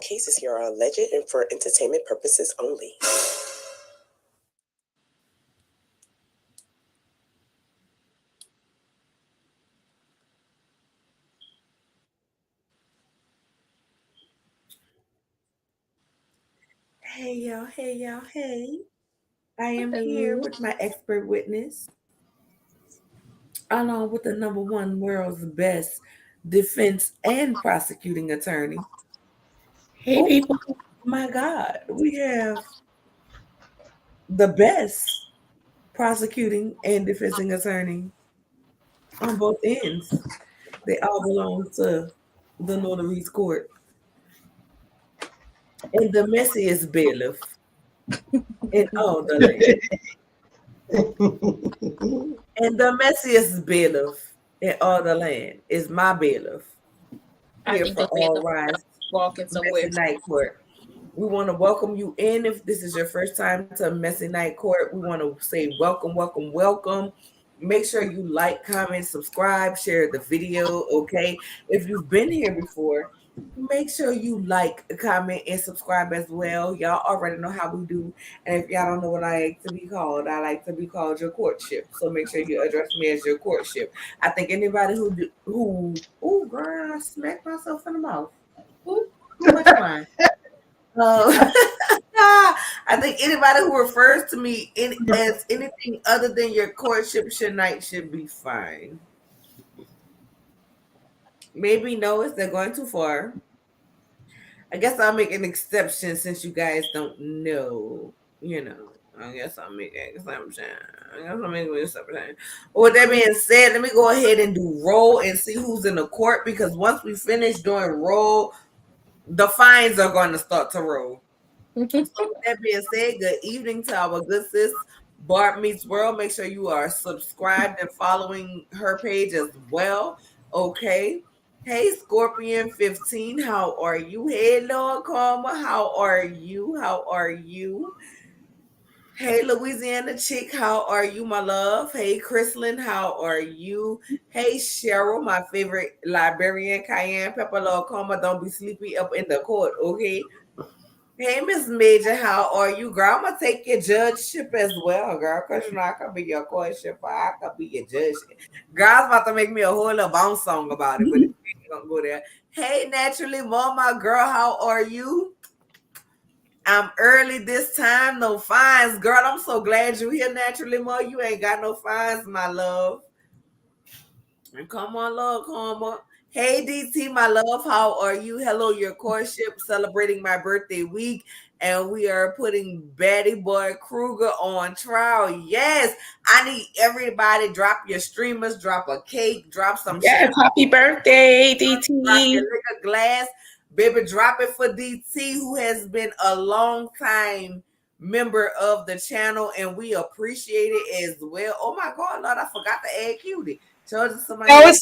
cases here are alleged and for entertainment purposes only. Hey y'all, hey y'all, hey. I am here Hello. with my expert witness, along with the number one world's best defense and prosecuting attorney. Hey, Oh people. my God, we have the best prosecuting and defending attorney on both ends. They all belong to the notary's court. And the messiest bailiff in all the land. And the messiest bailiff in all the land is my bailiff. I Here think for the all bailiff rise, walking Messy somewhere. Night Court. We want to welcome you in. If this is your first time to Messy Night Court, we want to say welcome, welcome, welcome. Make sure you like, comment, subscribe, share the video, okay? If you've been here before, make sure you like, comment, and subscribe as well. Y'all already know how we do. And if y'all don't know what I like to be called, I like to be called your courtship. So make sure you address me as your courtship. I think anybody oh girl, I smacked myself in the mouth. Ooh, too much wine. Uh, I think anybody who refers to me as anything other than your courtship should be fine. Maybe no, if they're going too far. I guess I'll make an exception since you guys don't know. You know, I guess I'll make an exception. With that being said, let me go ahead and do roll and see who's in the court because once we finish doing roll, the fines are going to start to roll. So with that being said, good evening to our good sis Barb Meets World. Make sure you are subscribed and following her page as well. Okay. Hey Scorpion 15, how are you? Hey Lord Karma, how are you? How are you? Hey Louisiana Chick, how are you, my love? Hey Chrislyn, how are you? Hey Cheryl, my favorite librarian, Cayenne Pepper Lord Karma. Don't be sleepy up in the court, okay? Hey, Miss Major, how are you, girl? I'm gonna take your judgeship as well, girl, because you know I could be your courtship, I could be your judge. Girl's about to make me a whole little bounce song about it, but we ain't gonna go there. Hey, Naturally Mama, girl, how are you? I'm early this time, no fines, girl. I'm so glad you here, Naturally Mama. You ain't got no fines, my love. And come on, love, come on. Hey, DT, my love, how are you? Hello, your courtship celebrating my birthday week. And we are putting Betty Boy Kruger on trial. Yes, I need everybody drop your streamers, drop a cake, drop some Yes, champagne, happy birthday, drop your DT. liquor glass. Baby, drop it for DT, who has been a long time member of the channel, and we appreciate it as well. Oh my God, Lord, I forgot to add Cutie. Chosen somebody. No,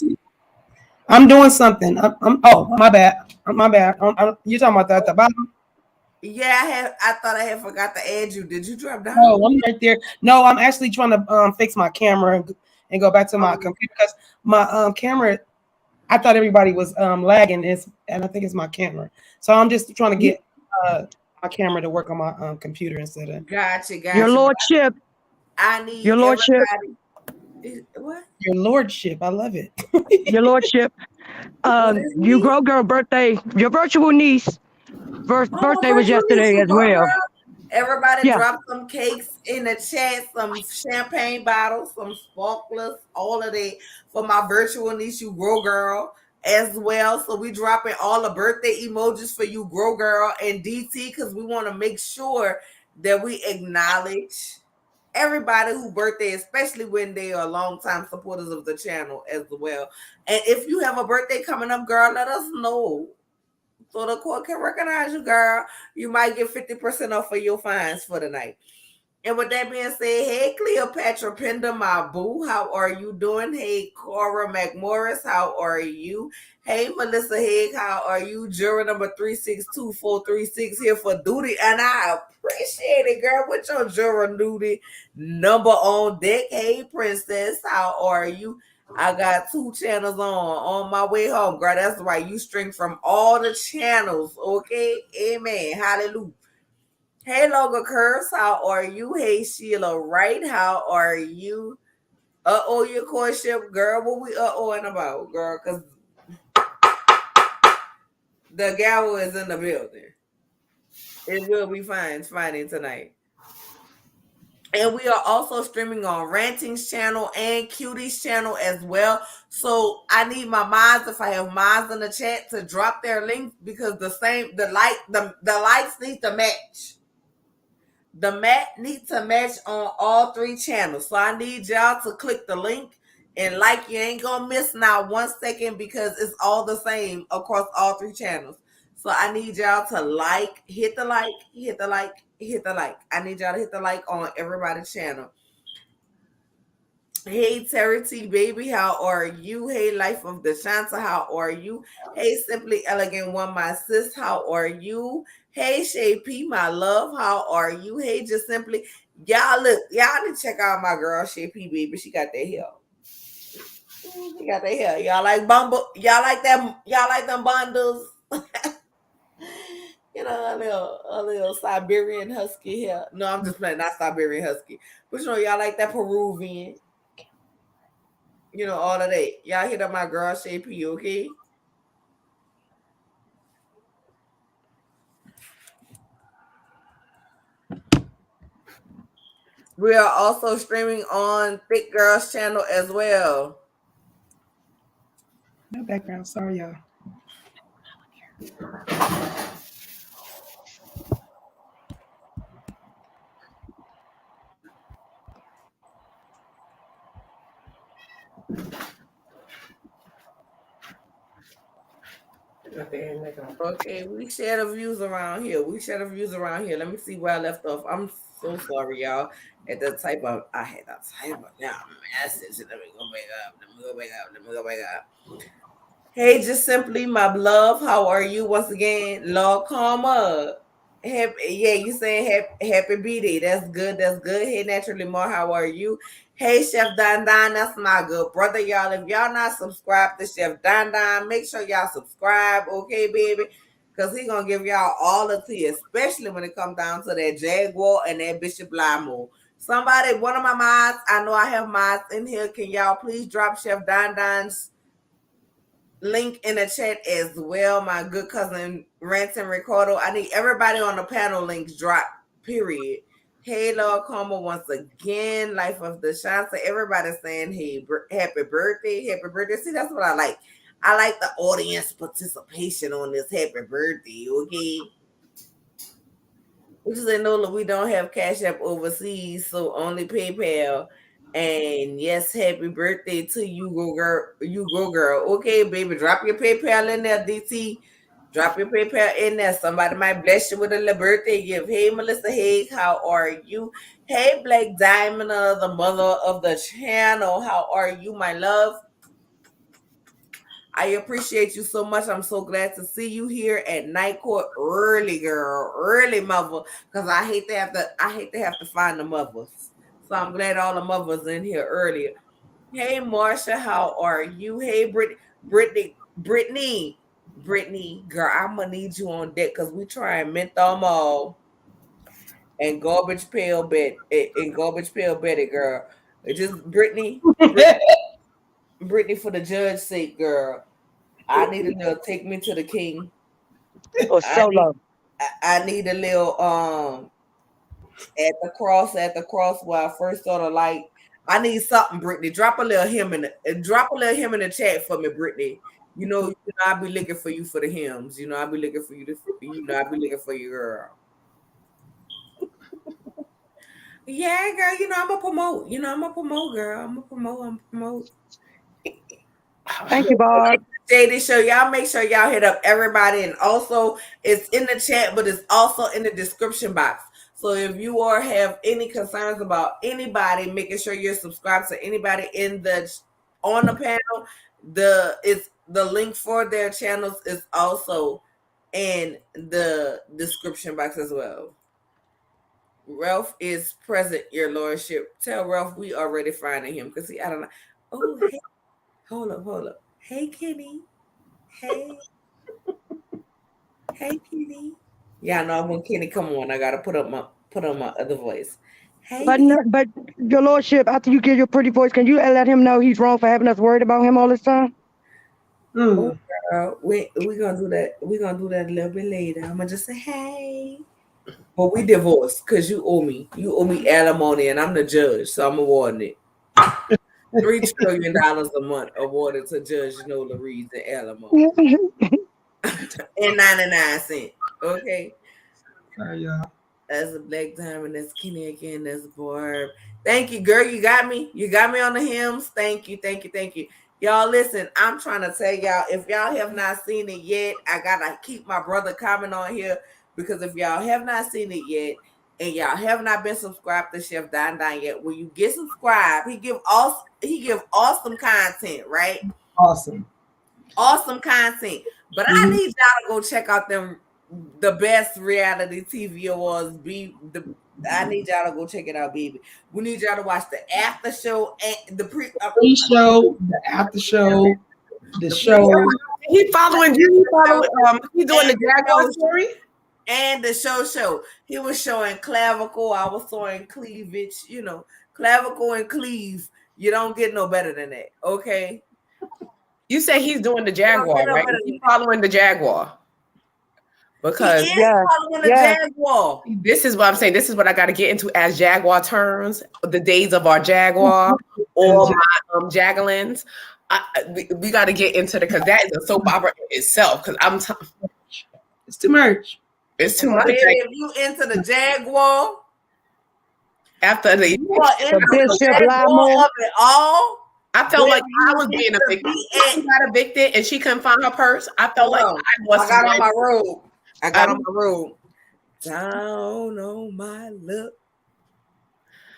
I'm doing something. Oh, my bad. My bad. You talking about that at the bottom? Yeah, I thought I had forgot to add you. Did you drop down? Oh, I'm right there. No, I'm actually trying to fix my camera and go back to my computer because my camera. I thought everybody was lagging, and I think it's my camera. So I'm just trying to get my camera to work on my computer instead of Gotcha, Your gotcha. lordship, I your need lordship, everybody. What? your lordship. I love it. your lordship. What is You me? grow girl birthday. Your virtual niece Oh, my birthday was virtual niece, yesterday you as go, well. girl. Everybody Yeah. drop some cakes in the chat, some champagne bottles, some sparklers, all of that for my virtual niece, you grow girl, as well. So we dropping all the birthday emojis for you, grow girl and DT, because we want to make sure that we acknowledge everybody who birthday, especially when they are longtime supporters of the channel as well. And if you have a birthday coming up, girl, let us know so the court can recognize you, girl. You might get 50% off of your fines for the night. And with that being said, hey Cleopatra Pender, my boo, how are you doing? Hey Cora McMorris, how are you? Hey Melissa Higg, how are you? Juror number 362436 here for duty, and I appreciate it, girl. With your juror duty number on deck. Hey Princess, how are you? I got 2 channels on my way home, girl. That's right. You string from all the channels, okay? Amen. Hallelujah. Hey, Logo Curves, how are you? Hey, Sheila Wright, how are you? Your courtship, girl. What we ohing about, girl? Because the gavel is in the building. It will be finding tonight. And we are also streaming on Ranting's channel and Cutie's channel as well. So I need my mods, if I have mods in the chat, to drop their links because the likes need to match. The mat needs to match on all 3 channels. So I need y'all to click the link and like. You ain't gonna miss now 1 second because it's all the same across all 3 channels. So I need y'all to hit the like. I need y'all to hit the like on everybody's channel. Hey, Terry T, baby, how are you? Hey, Life of the Shanta, how are you? Hey, Simply Elegant One, my sis, how are you? Hey, Shay P, my love, how are you? Hey, Just Simply, y'all need to check out my girl Shay P, baby. She got that hair. She got that hair. Y'all like bumble? Y'all like them? Y'all like them bundles? You know, a little Siberian husky hair. No, I'm just playing. Not Siberian husky, but y'all like that Peruvian. All of that. Y'all hit up my girl Shay P, okay? We are also streaming on Thick Girls channel as well. No background, sorry, y'all. Okay, we share the views around here. Let me see where I left off. I'm so sorry, y'all. I had to type up now message. Let me go back up. Hey, Just Simply, my love, how are you? Once again, Lord Karma. You saying happy B-Day. That's good. Hey, Naturally More, how are you? Hey, Chef Don Don, that's my good brother, y'all. If y'all not subscribed to Chef Don Don, make sure y'all subscribe, okay, baby? Because he going to give y'all all the tea, especially when it comes down to that Jaguar and that Bishop Limo. Somebody, one of my mods, I know I have mods in here. Can y'all please drop Chef Don Don's link in the chat as well? My good cousin Ransom Ricardo. I need everybody on the panel links drop, period. Hey, Lord Karma, once again, Life of the Shanta. Everybody's saying, hey, happy birthday. See, that's what I like. I like the audience participation on this happy birthday, okay? We just know we don't have Cash App overseas, so only PayPal. And yes, happy birthday to you, go girl. Okay, baby, drop your PayPal in there, DT. Drop your PayPal in there. Somebody might bless you with a little birthday gift. Hey, Melissa Haig, how are you? Hey, Black Diamond, the mother of the channel. How are you, my love? I appreciate you so much. I'm so glad to see you here at Night Court early, girl. Early, mother. Because I hate to have to find the mothers. So I'm glad all the mothers in here earlier. Hey, Marsha, how are you? Hey, Brittany, girl, I'm gonna need you on deck because we trying menthol mall and garbage pail Betty, girl. It's just Brittany, for the judge's sake, girl. I need a little take me to the king. Or solo. I need a little at the cross where I first started like. I need something, Brittany. Drop a little hymn in the chat for me, Brittany. I'll be looking for you for the hymns. I'll be looking for you I'll be looking for you, girl. Yeah, girl, I'm a promote. I'm a promote, girl. I'm a promote. Thank you, Barb. Shady Show. Y'all make sure y'all hit up everybody. And also, it's in the chat, but it's also in the description box. So if you have any concerns about anybody, making sure you're subscribed to anybody on the panel, the link for their channels is also in the description box as well. Ralph is present, your lordship. Tell Ralph we already finding him because I don't know. Oh, Hold up. Hey, Kenny. Hey. Hey, Kenny. Yeah, I know when Kenny come on, I gotta put on my other voice. Hey, But Kenny. but your lordship, after you give your pretty voice, can you let him know he's wrong for having us worried about him all this time? Mm. We gonna do that. We gonna do that a little bit later. I'm gonna just say hey. But we divorced because you owe me. You owe me alimony, and I'm the judge, so I'm awarding it. $3 trillion a month awarded to Judge Nola Reed and alimony and 99 cents. Okay. Sorry, y'all. That's a Black Diamond. That's Kenny again. That's Barb. Thank you, girl. You got me. You got me on the hymns. Thank you. Y'all, listen, I'm trying to tell y'all, if y'all have not seen it yet, I gotta keep my brother comment on here, because if y'all have not seen it yet and y'all have not been subscribed to Chef Don Don yet, when you get subscribed, he give awesome content, right? Awesome content. But I need y'all to go check out the best reality TV awards. I need y'all to go check it out, baby. We need y'all to watch the after show and the pre-show, the after show, the show. He following you. He doing the Jaguar story and the show. He was showing clavicle. I was showing cleavage. Clavicle and cleave. You don't get no better than that. Okay. You say he's doing the Jaguar, right? He's following the Jaguar. Because following the Jaguar. This is what I'm saying. This is what I got to get into as Jaguar terms. The days of our Jaguar or my Jagalins. We got to get into because that is a soap opera in itself. Because it's too much. It's too much. If you into the Jaguar, after the Bishop Lamar of it all. I felt like I was being evicted. She got evicted and she couldn't find her purse. I felt like I got on my robe. Down on my luck.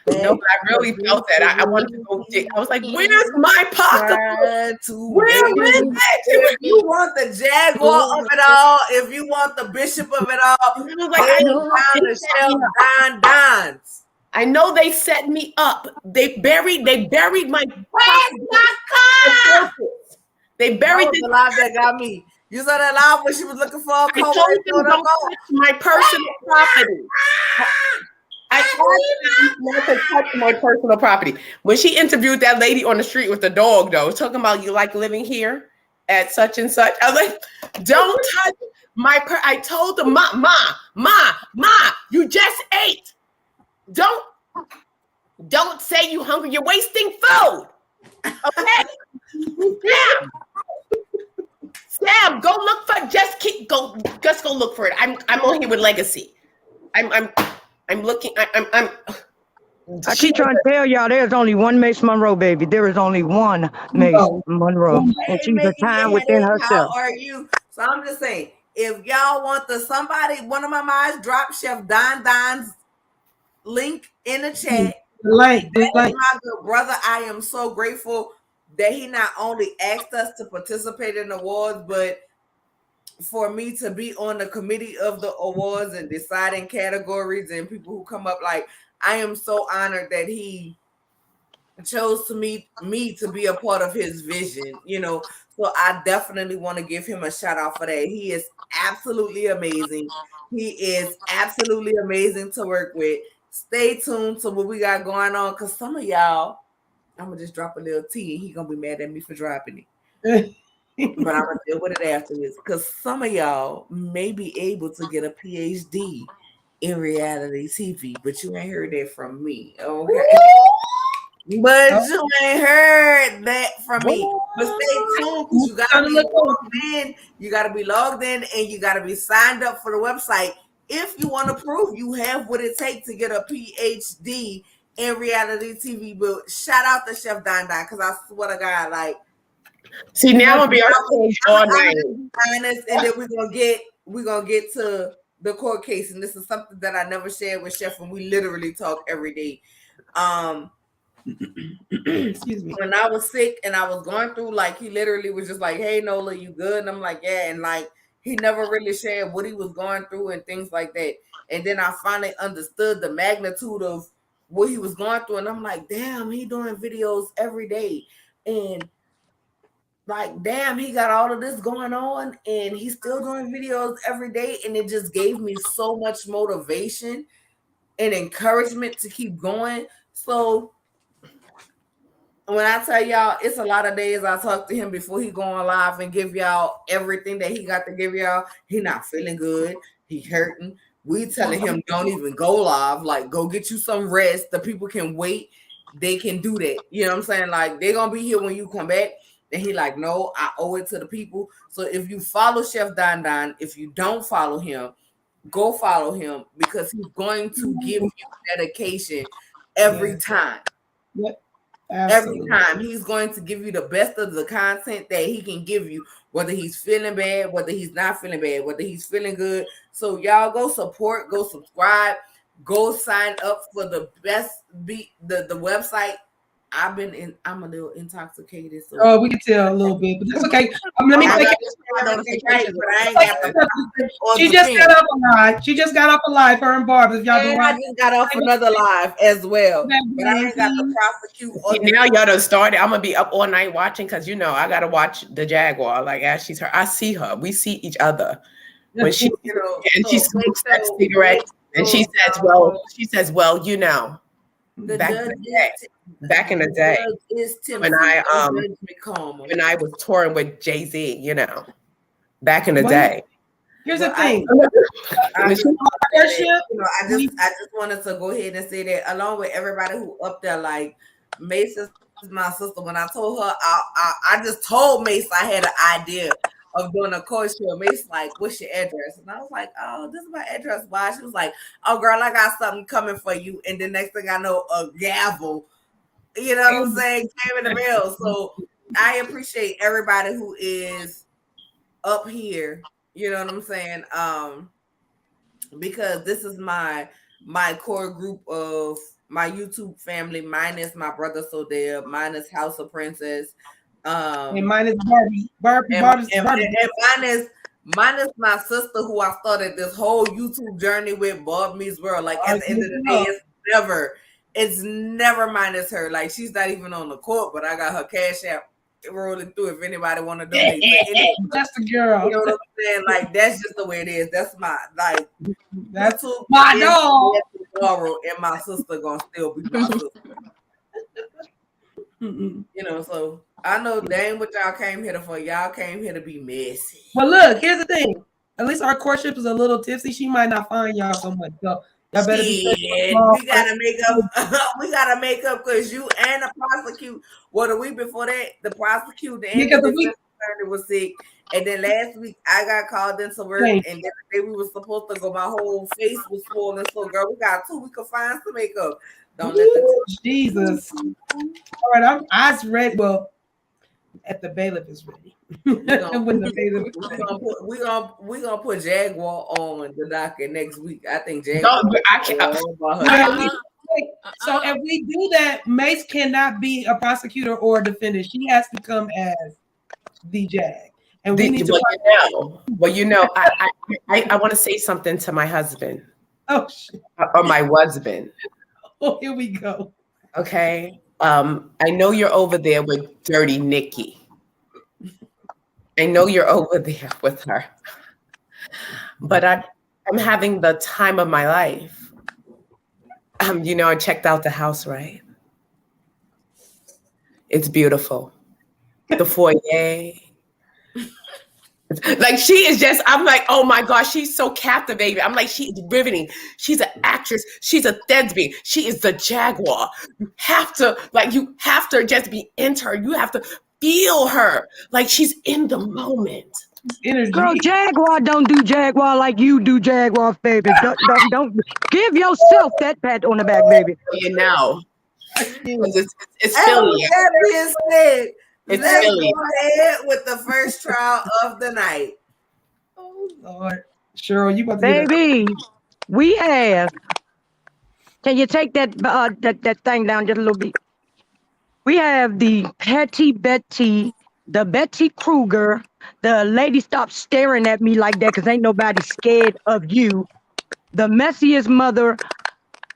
No, but I really felt that. I wanted to go dig. I was like, where's my pocketbook? Where is it? If you want the Jaguar of it all, if you want the Bishop of it all, I was like, Don's. I know they set me up. They buried my Where's my car? They buried the live that got me. You saw that live when she was looking for a coat. I told them don't touch my personal property. I told them not to touch my personal property. When she interviewed that lady on the street with the dog, though, talking about you like living here at such and such. I was like, don't touch my I told them, Ma, you just ate. Don't say you hungry. You're wasting food. Okay? Sam, go look for just go look for it. I'm on here with Legacy. I'm looking. I keep trying to tell y'all there's only one Mace Monroe, baby. There is only one Mace Monroe. And she's a time within herself. How are you? So I'm just saying, if y'all want one of my minds, drop Chef Don's link in the chat. Like my good brother, I am so grateful that he not only asked us to participate in the awards, but for me to be on the committee of the awards and deciding categories and people who come up. Like, I am so honored that he chose me to be a part of his vision, So I definitely want to give him a shout out for that. He is absolutely amazing. He is absolutely amazing to work with. Stay tuned to what we got going on, because some of y'all, I'm gonna just drop a little tea and he gonna be mad at me for dropping it. But I'm gonna deal with it afterwards, because some of y'all may be able to get a PhD in reality TV, but you ain't heard that from me, okay? But you ain't heard that from me. But stay tuned, because you gotta be logged in. You gotta be logged in, and you gotta be signed up for the website if you want to prove you have what it takes to get a PhD in reality TV. But shout out to Chef Don, because I swear to God, like, see, now I'm gonna be all night. Honest, and then we're gonna get to the court case, and this is something that I never shared with Chef, and we literally talk every day. Excuse me. When I was sick and I was going through, like, he literally was just like, "Hey, Nola, you good?" And I'm like, "Yeah," and like, he never really shared what he was going through and things like that. And then I finally understood the magnitude of what he was going through, and I'm like, damn, he doing videos every day. And like, damn, he got all of this going on and he's still doing videos every day. And it just gave me so much motivation and encouragement to keep going. So when I tell y'all, it's a lot of days I talk to him before he go on live and give y'all everything that he got to give y'all. He not feeling good. He hurting. We telling him don't even go live. Like, go get you some rest. The people can wait. They can do that. You know what I'm saying? Like, they're going to be here when you come back. And he like, no, I owe it to the people. So if you follow Chef Don Don, if you don't follow him, go follow him because he's going to give you dedication every time. Yep. Every time he's going to give you the best of the content that he can give you, whether he's feeling bad, whether he's not feeling bad, whether he's feeling good. So y'all go support, go subscribe, go sign up for the best the website. I'm a little intoxicated. So Oh, we can tell a little bit, but that's okay. Let me take it. She just got off a live. She just got off a live, her and Barb. If y'all and I just got off another live as well. But I ain't got to prosecute. Now y'all done started. I'm gonna be up all night watching because I gotta watch the Jaguar. Like as she's her, I see her. We see each other when she and she smokes that cigarette and she says, "Well, back in the day when I was touring with Jay-Z, back in the day." Here's the thing. I just wanted to go ahead and say that along with everybody who up there, like Mace is my sister. When I told her, I just told Mace I had an idea of doing a court show. Mace like, what's your address? And I was like, oh, this is my address. Why? She was like, oh, girl, I got something coming for you. And the next thing I know, a gavel, you know what I'm saying, came in the mail. So I appreciate everybody who is up here. You know what I'm saying? Because this is my core group of my YouTube family, minus my brother Sodell, minus House of Princess, and minus Barbie, and minus my sister who I started this whole YouTube journey with, Bob Meets World. Like at the end of the day, it's never minus her. Like she's not even on the court, but I got her Cash App rolling through if anybody want to donate. That's the girl. You know what I'm saying? Like that's just the way it is. That's my that's my dog. Tomorrow, and my sister gonna still be my sister. So I know that ain't what y'all came here for. Y'all came here to be messy. Well, look, here's the thing. At least our courtship is a little tipsy. She might not find y'all so much. So y'all better we gotta make up. We gotta make up because you and the prosecute. Well, the week before that, the prosecutor and the defense attorney was sick. And then last week I got called into work, and then the day we were supposed to go, my whole face was swollen. So, girl, we got 2 weeks of fines to make up. Don't let the Jesus. All right, I'm ready. Well, at the bailiff is ready. We're gonna put Jaguar on the docket next week. I think Jaguar. So if we do that, Mace cannot be a prosecutor or a defendant. She has to come as the Jag. And we need to. I want to say something to my husband. Oh shit. Or my husband. Oh, here we go. Okay. I know you're over there with Dirty Nikki. I know you're over there with her. But I'm having the time of my life. I checked out the house, right? It's beautiful. The foyer. Like she is just, I'm like, oh my gosh, she's so captivating. I'm like, she's riveting. She's an actress. She's a thespian. She is the Jaguar. You have to just be into her. You have to feel her. Like she's in the moment. Girl, Jaguar don't do Jaguar like you do Jaguar, baby. Don't give yourself that pat on the back, baby. It's Philly. That being said, let's go ahead with the first trial of the night. Oh Lord, Cheryl, you about to baby? We have. Can you take that that thing down just a little bit? We have the Petty Betty, the Betty Kruger. The lady stopped staring at me like that because ain't nobody scared of you. The messiest mother.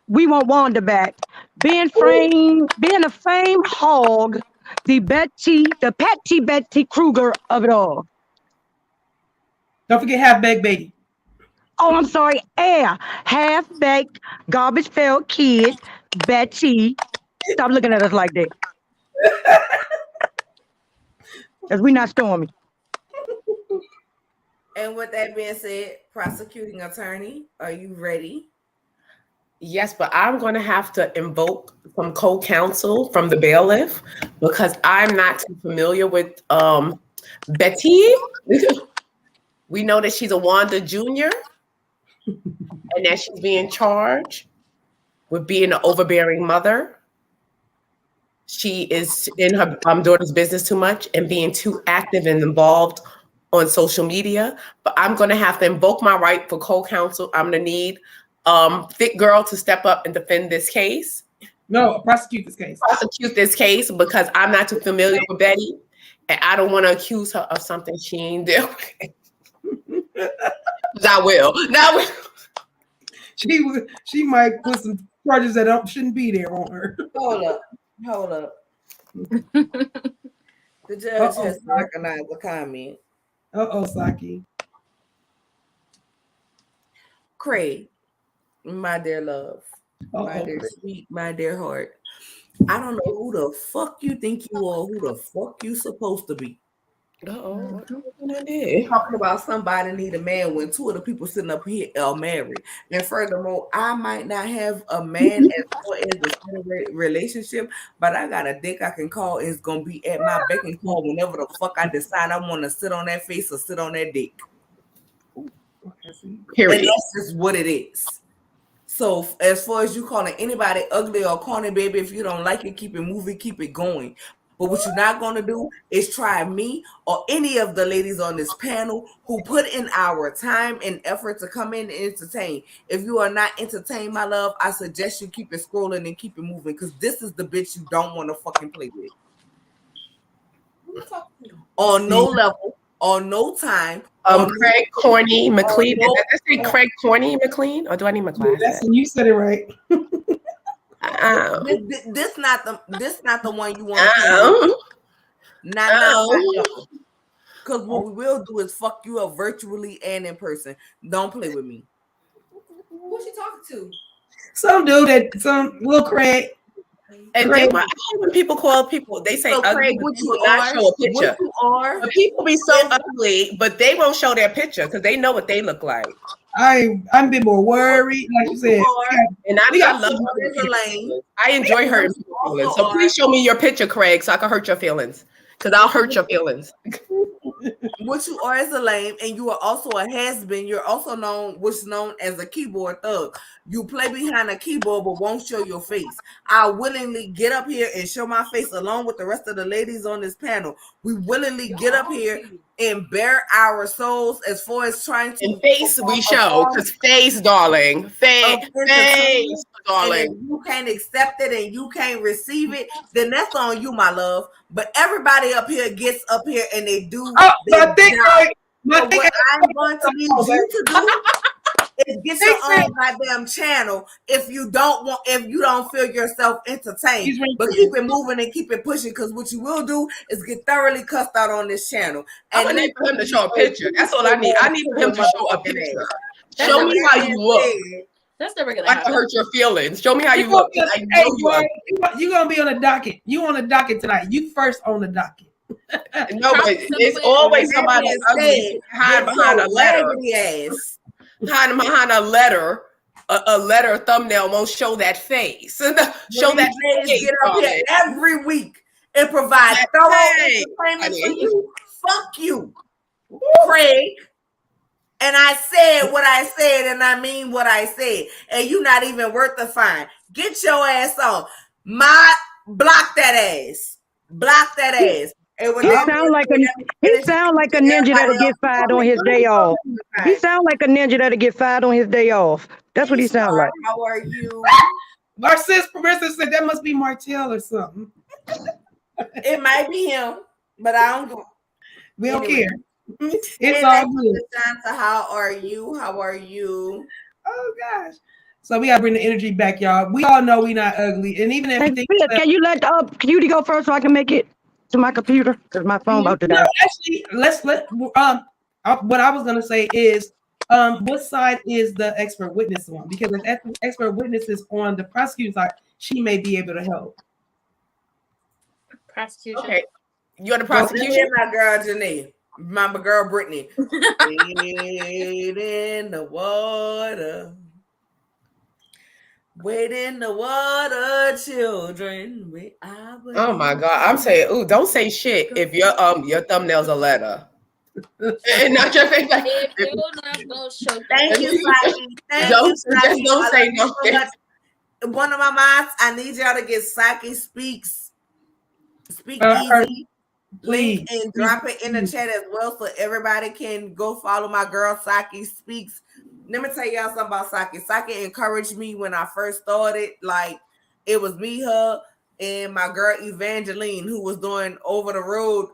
We want Wanda back. Being a fame hog. the Petty Betty Kruger of it all. Don't forget half-baked baby. Oh, I'm sorry, half-baked, garbage-filled kid, Betty. Stop looking at us like that. Because we not Stormy. And with that being said, prosecuting attorney, are you ready? Yes, but I'm going to have to invoke some co-counsel from the bailiff because I'm not too familiar with Betty. We know that she's a Wanda Jr. and that she's being charged with being an overbearing mother. She is in her daughter's business too much and being too active and involved on social media. But I'm going to have to invoke my right for co-counsel. I'm going to need Thick Girl to step up and defend this case. No, prosecute this case. Prosecute this case because I'm not too familiar with Betty and I don't want to accuse her of something she ain't doing. I will. Now She might put some charges that shouldn't be there on her. Hold up. The judge has recognized the comment. Saki. Craig, my dear love, my dear sweet, my dear heart. I don't know who the fuck you think you are, who the fuck you supposed to be. Talking about somebody need a man when two of the people sitting up here are married. And furthermore, I might not have a man as far as the relationship, but I got a dick I can call and it's gonna be at my beck and call whenever the fuck I decide I want to sit on that face or sit on that dick. Period. And that's just what it is. So as far as you calling anybody ugly or corny, baby, if you don't like it, keep it moving, keep it going. But what you're not going to do is try me or any of the ladies on this panel who put in our time and effort to come in and entertain. If you are not entertained, my love, I suggest you keep it scrolling and keep it moving because this is the bitch you don't want to fucking play with. On no level, on no time. Craig Corny McLean. Did I say Craig Corny McLean or do I need my glasses? You said it right. This not the one you want to not because what we will do is fuck you up virtually and in person. Don't play with me. Who's she talking to? Some dude some Will Craig. And I hate when people call people, they say ugly, Craig, but you not show a picture. What you are. But people be so ugly, but they won't show their picture because they know what they look like. I'm a bit more worried, like you said. And I love her. I enjoy hurting people's feelings. So please show me your picture, Craig, so I can hurt your feelings. Because I'll hurt your feelings. What you are is a lame, and you are also a has-been. You're also what's known as a keyboard thug. You play behind a keyboard but won't show your face. I willingly get up here and show my face along with the rest of the ladies on this panel. We willingly get up here and bare our souls as far as trying to. And face we show, because face, darling. Face, darling. And if you can't accept it and you can't receive it, then that's on you, my love. But everybody up here gets up here and they do. What I'm going to need you to do is get your own goddamn channel if you don't feel yourself entertained. But keep it moving and keep it pushing, because what you will do is get thoroughly cussed out on this channel. And I need for him to show a picture. That's all I need. I need for him to show a picture. Show me how you look. That's never gonna happen. I hurt your feelings. Show me how you look. You're gonna be on the docket. You on the docket tonight. You first on the docket. No, but it's always somebody ugly hiding behind a letter. Hiding behind a letter. A letter thumbnail won't show that face. Show that face. Get up here every week and provide thorough entertainment for you. Fuck you, Craig. And I said what I said, and I mean what I said. And you not even worth the fine. Get your ass on. Block that ass. Block that ass. He sound like a ninja that'll get fired on his day off. He sound like a ninja that'll get fired on his day off. That's what he sounds like. How are you? Our sister said that must be Martell or something. It might be him, but I don't go. We don't care. It's all good. How are you? How are you? Oh gosh. So we gotta bring the energy back, y'all. We all know we not ugly, and even if Can you let Cutie go first so I can make it? to my computer because my phone about to die. No, actually, what I was gonna say is, what side is the expert witness on? Because if expert witness is on the prosecuting side, she may be able to help. Prosecution. Okay. You're the Here's prosecution. my girl Janae, my girl Brittany. Wade in the water. Wade in the water, children. Oh my God. I'm saying, ooh, don't say shit if your thumbnail's a letter. And not your face. Like, If you're not gonna show Thank you, Saki. Thank Don't- you, Saki. just don't I say love you no. so much. One of my mods, I need y'all to get Saki Speak Easy link and drop it in the chat as well so everybody can go follow my girl Saki Speaks. Let me tell y'all something about Saki. Saki encouraged me when I first started. Like, it was me, her, and my girl Evangeline who was doing Over the Road.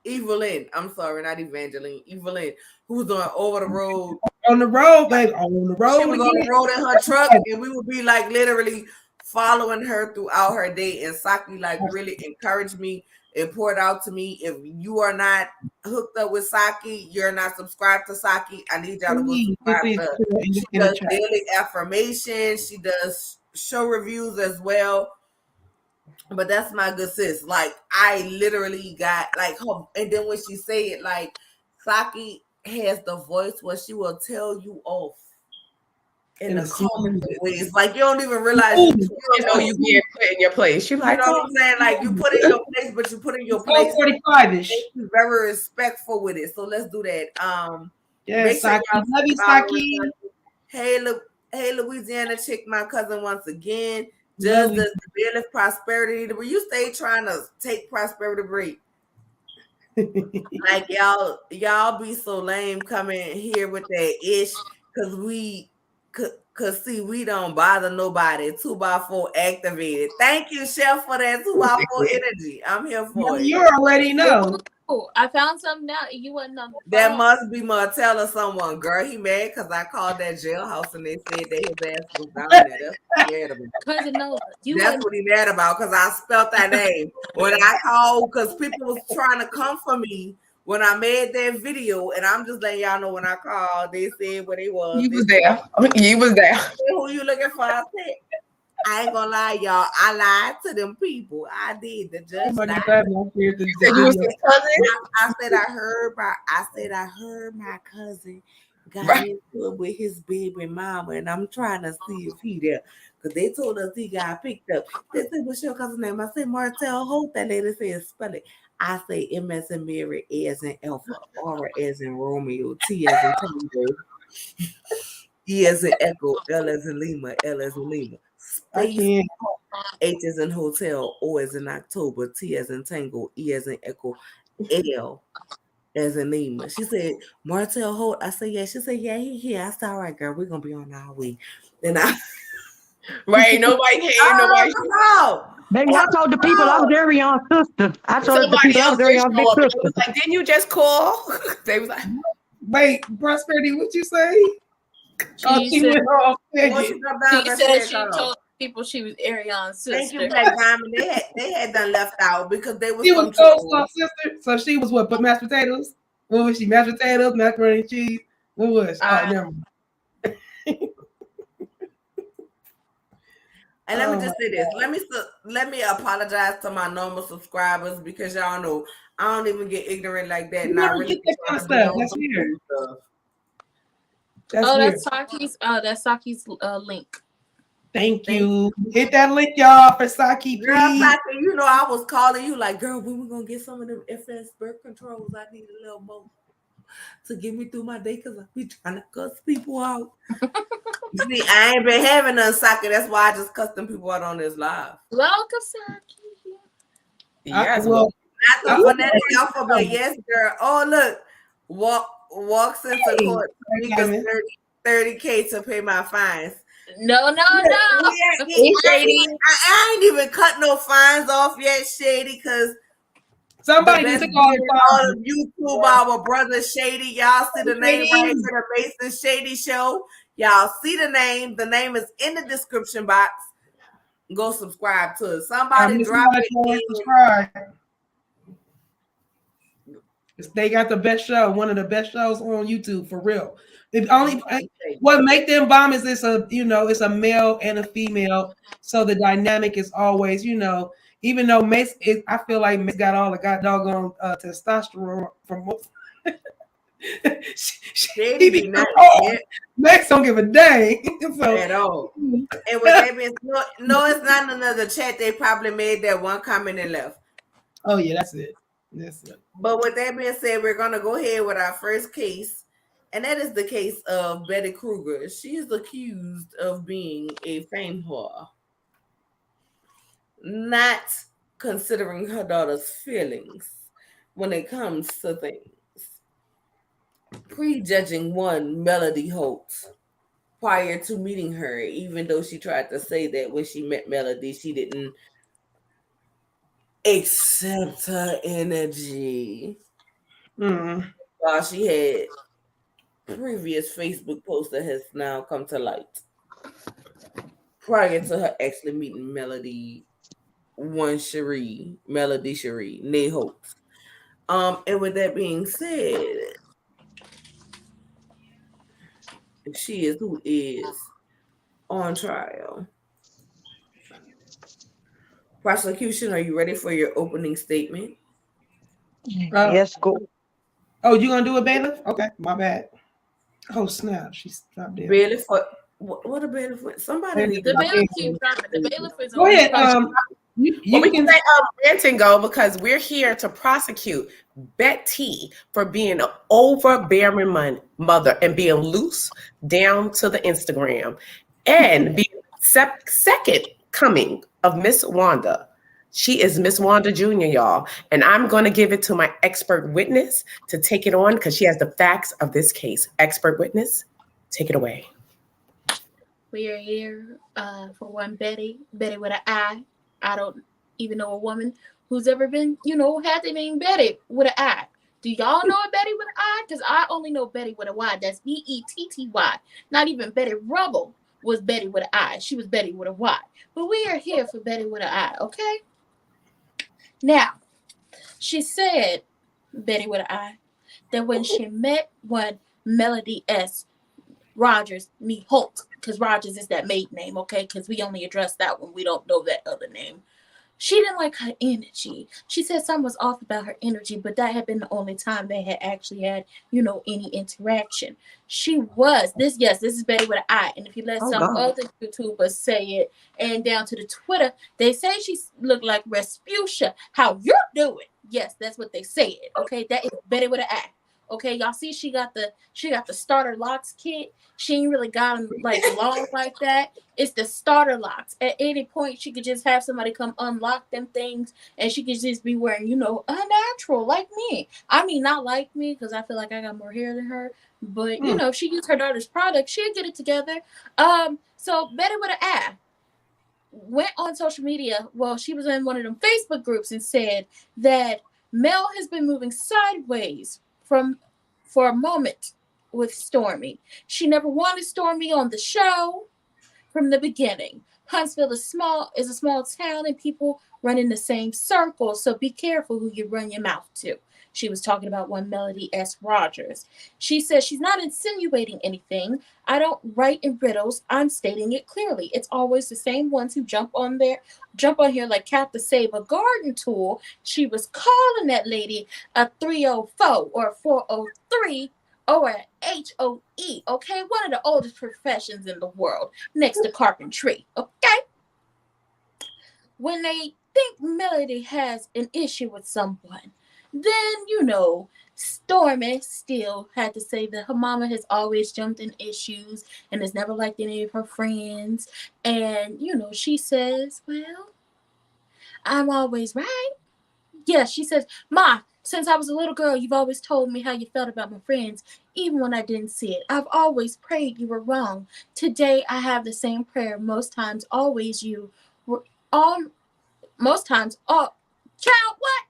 Evelyn, I'm sorry, not Evangeline. Evelyn, who was doing Over the Road. On the road, baby. On the road. She was on the road in her truck, and we would be like literally following her throughout her day. And Saki like really encouraged me and poured out to me. If you are not hooked up with Saki, you're not subscribed to Saki, I need y'all to go subscribe to her. She does daily affirmations. She does show reviews as well. But that's my good sis. Like, I literally got like her, and then when she say it, like, Saki has the voice where she will tell you off in the common ways. Like, you don't even realize you know you being put in your place. You like, know what I'm saying? Like, you put in your place, but you put in your place. 45-ish. She's very respectful with it. So let's do that. Yeah, Saki. Love you, Saki. Hey, Louisiana chick, my cousin once again. Just as the bailiff prosperity, where you stay trying to take prosperity break. Like y'all be so lame coming here with that ish cause see we don't bother nobody. 2x4 activated. Thank you, Chef, for that 2x4 energy. I'm here for it. You already know. Oh, I found something out. You wasn't on the That phone. must be Martell or someone. Girl, he mad because I called that jailhouse and they said that his ass was down there. That's what he mad about. Cousin Nova. That's what he mad about because I spelled that name. When I called, because people was trying to come for me when I made that video, and I'm just letting y'all know when I called, they said where they was. You was there. You was there. Who you looking for? I said, I ain't gonna lie, y'all. I lied to them people. I did. The judge lied. I said I heard my cousin got into it with his baby mama, and I'm trying to see if he there. Because they told us he got picked up. They said, what's your cousin's name? I said, Martell Hope. That lady said, spell it. I say M as in Mary, A as in Alpha, R as in Romeo, T as in Tango, E as in Echo, L as in Lima, L as in Lima. Space, H as in Hotel, O as in October, T as in Tango, E as in Echo, L as in Lima. She said, Martell Holt. I said, yeah. She said, yeah, he here. I said, all right, girl, we're going to be on our way. Then Right, nobody can, nobody. Baby, I told the people I was Arion's sister. I told the people I was Arion's big sister. Was like, didn't you just call? They was like, wait, Prosperity, what'd you say? She said she told people she was Arion's sister. Thank you, Black Diamond. They had done left out because they was. She was Coleslaw's sister, so she was what? But mashed potatoes. What was she? Mashed potatoes, macaroni and cheese. What was? Oh, never mind. And let me just say this. Let me apologize to my normal subscribers because y'all know I don't even get ignorant like that. You never get that kind of stuff. That's weird. That's Saki's link. Thank you. Hit that link, y'all, for Saki, please. Girl, Saki, you know I was calling you like, girl, when we gonna get some of them FS birth controls? I need a little more to get me through my day because I be trying to cuss people out. See, I ain't been having none, Saki. That's why I just cuss them people out on this live. Welcome, Saki. Yes, not the phonetic alphabet. Yes, girl. Oh, look, walks into court because 30K to pay my fines. No. I ain't even cut no fines off yet, Shady, because somebody needs to call YouTube, our brother Shady. Y'all see the name right here, the Mason Shady Show. Y'all see the name. The name is in the description box. go subscribe to it. I Somebody mean, drop somebody it told us in. subscribe. They got the best show, one of the best shows on YouTube for real. If only what make them bomb is it's a male and a female, so the dynamic is always, even though Mace is, I feel like Mace got all the doggone testosterone from. They be do not controlled. Max don't give a dang so, at all. And with that being no, it's not another chat. They probably made that one comment and left. Oh yeah, that's it. But with that being said, we're gonna go ahead with our first case, and that is the case of Betty Kruger. She is accused of being a fame whore, not considering her daughter's feelings when it comes to things. Prejudging one Melody Holtz prior to meeting her, even though she tried to say that when she met Melody, she didn't accept her energy. While she had previous Facebook posts that has now come to light prior to her actually meeting Melody Cherie, Nate Holtz. And with that being said, she is who is on trial. Prosecution, are you ready for your opening statement? Yes, go. Oh, you gonna do it, bailiff? Okay, my bad. Oh snap, she stopped there. Bailiff, what a bailiff? Somebody. The bailiff keeps dropping. The bailiff is Go ahead. We can let Branton go because we're here to prosecute Betty for being an overbearing mother and being loose down to the Instagram and being second coming of Miss Wanda. She is Miss Wanda Jr., y'all. And I'm going to give it to my expert witness to take it on because she has the facts of this case. Expert witness, take it away. We are here for one Betty with an I. I don't even know a woman who's ever been, had the name Betty with an I. Do y'all know a Betty with an I? Because I only know Betty with a Y. That's Betty. Not even Betty Rubble was Betty with an I. She was Betty with a Y. But we are here for Betty with an I, okay? Now, she said, Betty with an I, that when she met one Melody S. Rogers, me Holt, because Rogers is that maiden name, okay? Because we only address that one. We don't know that other name. She didn't like her energy. She said something was off about her energy, but that had been the only time they had actually had, any interaction. She was, this is Betty with an I. And if you let other YouTubers say it, and down to the Twitter, they say she looked like Respucia. How you doing? Yes, that's what they said, okay? That is Betty with an I. Okay, y'all see she got the starter locks kit. She ain't really got them long like that. It's the starter locks. At any point, she could just have somebody come unlock them things, and she could just be wearing, unnatural like me. I mean, not like me because I feel like I got more hair than her. But if she used her daughter's product, she'd get it together. So Betty with an I went on social media. Well, she was in one of them Facebook groups and said that Mel has been moving sideways for a moment with Stormy. She never wanted Stormy on the show from the beginning. Huntsville is a small town and people run in the same circle, so be careful who you run your mouth to. She was talking about one Melody S. Rogers. She says she's not insinuating anything. I don't write in riddles. I'm stating it clearly. It's always the same ones who jump on here like Cat to save a garden tool. She was calling that lady a 304 or a 403 or an HOE, okay? One of the oldest professions in the world, next to carpentry, okay? When they think Melody has an issue with someone, then, Stormy still had to say that her mama has always jumped in issues and has never liked any of her friends. And, she says, well, I'm always right. Yeah, she says, Ma, since I was a little girl, you've always told me how you felt about my friends, even when I didn't see it. I've always prayed you were wrong. Today, I have the same prayer. Most times, always you were all. Most times, all. Child, what?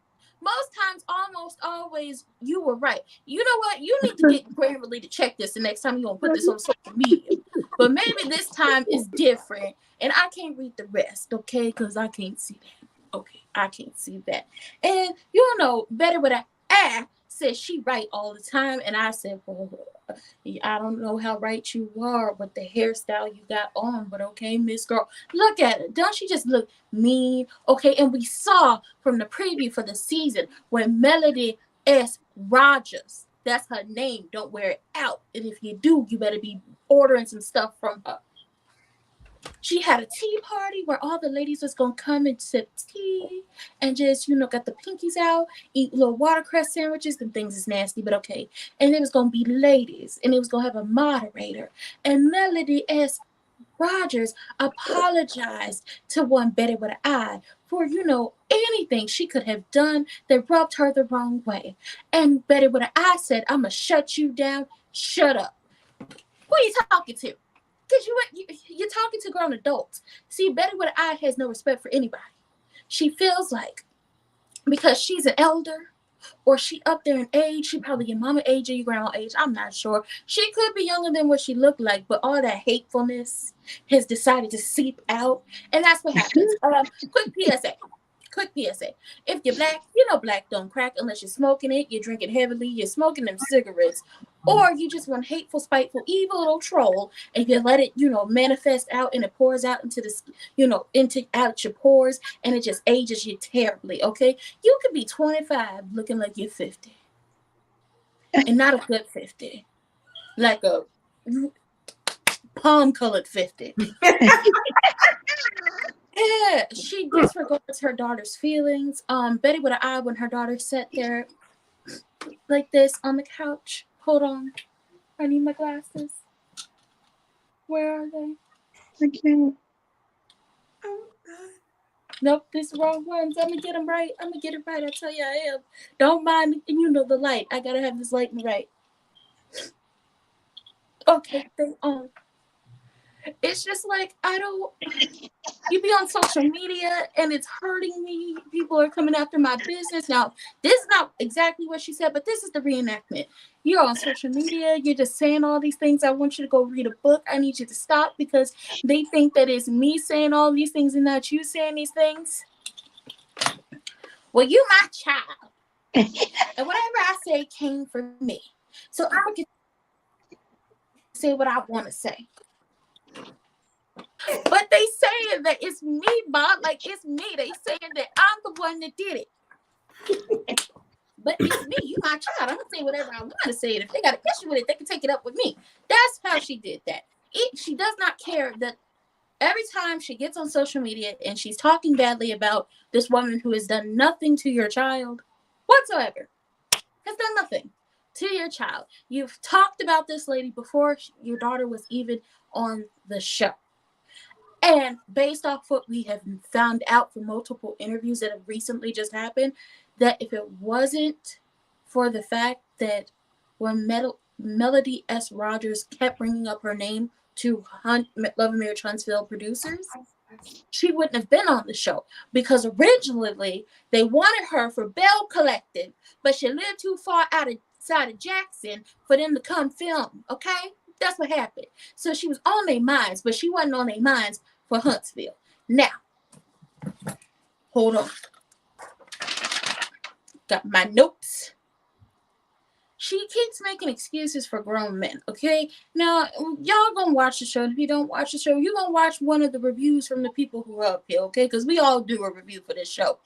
most times, almost always, you were right. You know what? You need to get Grammarly to check this the next time you're gonna put this on social media. But maybe this time is different, and I can't read the rest, okay? Because I can't see that. Okay, I can't see that. And you know, better with a says she right all the time, and I said, well, I don't know how right you are with the hairstyle you got on, but okay, Miss Girl, look at it. Don't she just look mean? Okay, and we saw from the preview for the season when Melody S. Rogers, that's her name, don't wear it out. And if you do, you better be ordering some stuff from her. She had a tea party where all the ladies was gonna come and sip tea and just, you know, got the pinkies out, eat little watercress sandwiches. Them things is nasty, but okay. And it was gonna be ladies, and it was gonna have a moderator. And Melody S. Rogers apologized to one Betty with an I for, you know, anything she could have done that rubbed her the wrong way. And Betty with an I said, "I'm gonna shut you down. Shut up." Who are you talking to? Because you're talking to grown adults. See, Betty with an I has no respect for anybody. She feels like because she's an elder or she up there in age, she probably your mama age or your grandma age, I'm not sure. She could be younger than what she looked like, but all that hatefulness has decided to seep out, and that's what happens. Quick PSA. If you're black, you know black don't crack unless you're smoking it, you're drinking heavily, you're smoking them cigarettes, or you just one hateful, spiteful, evil little troll, and you let it, you know, manifest out, and it pours out into this, you know, out your pores, and it just ages you terribly. Okay, you could be 25 looking like you're 50, and not a good 50, like a palm-colored 50. Yeah, she disregards her daughter's feelings. Betty with an I, when her daughter sat there like this on the couch. Hold on, I need my glasses. Where are they? I can't. Nope, these are the wrong ones. I'm gonna get them right. I'm gonna get it right. I tell you, I am. Don't mind, and you know the light. I gotta have this lighting right. Okay, they on. It's just like you be on social media and it's hurting me. People are coming after my business. Now, this is not exactly what she said, but this is the reenactment. You're on social media, you're just saying all these things. I want you to go read a book. I need you to stop because they think that it's me saying all these things and not you saying these things. Well, you my child. And whatever I say came from me. So I get to say what I want to say. But they saying that it's me, Bob. Like, it's me. They saying that I'm the one that did it. But it's me. You my child. I'm going to say whatever I want to say. And if they got an issue with it, they can take it up with me. That's how she did that. She does not care that every time she gets on social media and she's talking badly about this woman who has done nothing to your child whatsoever, has done nothing to your child. You've talked about this lady before your daughter was even on the show. And based off what we have found out from multiple interviews that have recently just happened, that if it wasn't for the fact that when Melody S. Rogers kept bringing up her name to Love and Marriage Huntsville producers, she wouldn't have been on the show. Because originally, they wanted her for Bell Collective, but she lived too far outside of Jackson for them to come film, okay? That's what happened. So she was on their minds, but she wasn't on their minds for Huntsville. Now, hold on. Got my notes. She keeps making excuses for grown men, okay? Now, y'all gonna watch the show. If you don't watch the show, you're gonna watch one of the reviews from the people who are up here, okay? Because we all do a review for this show.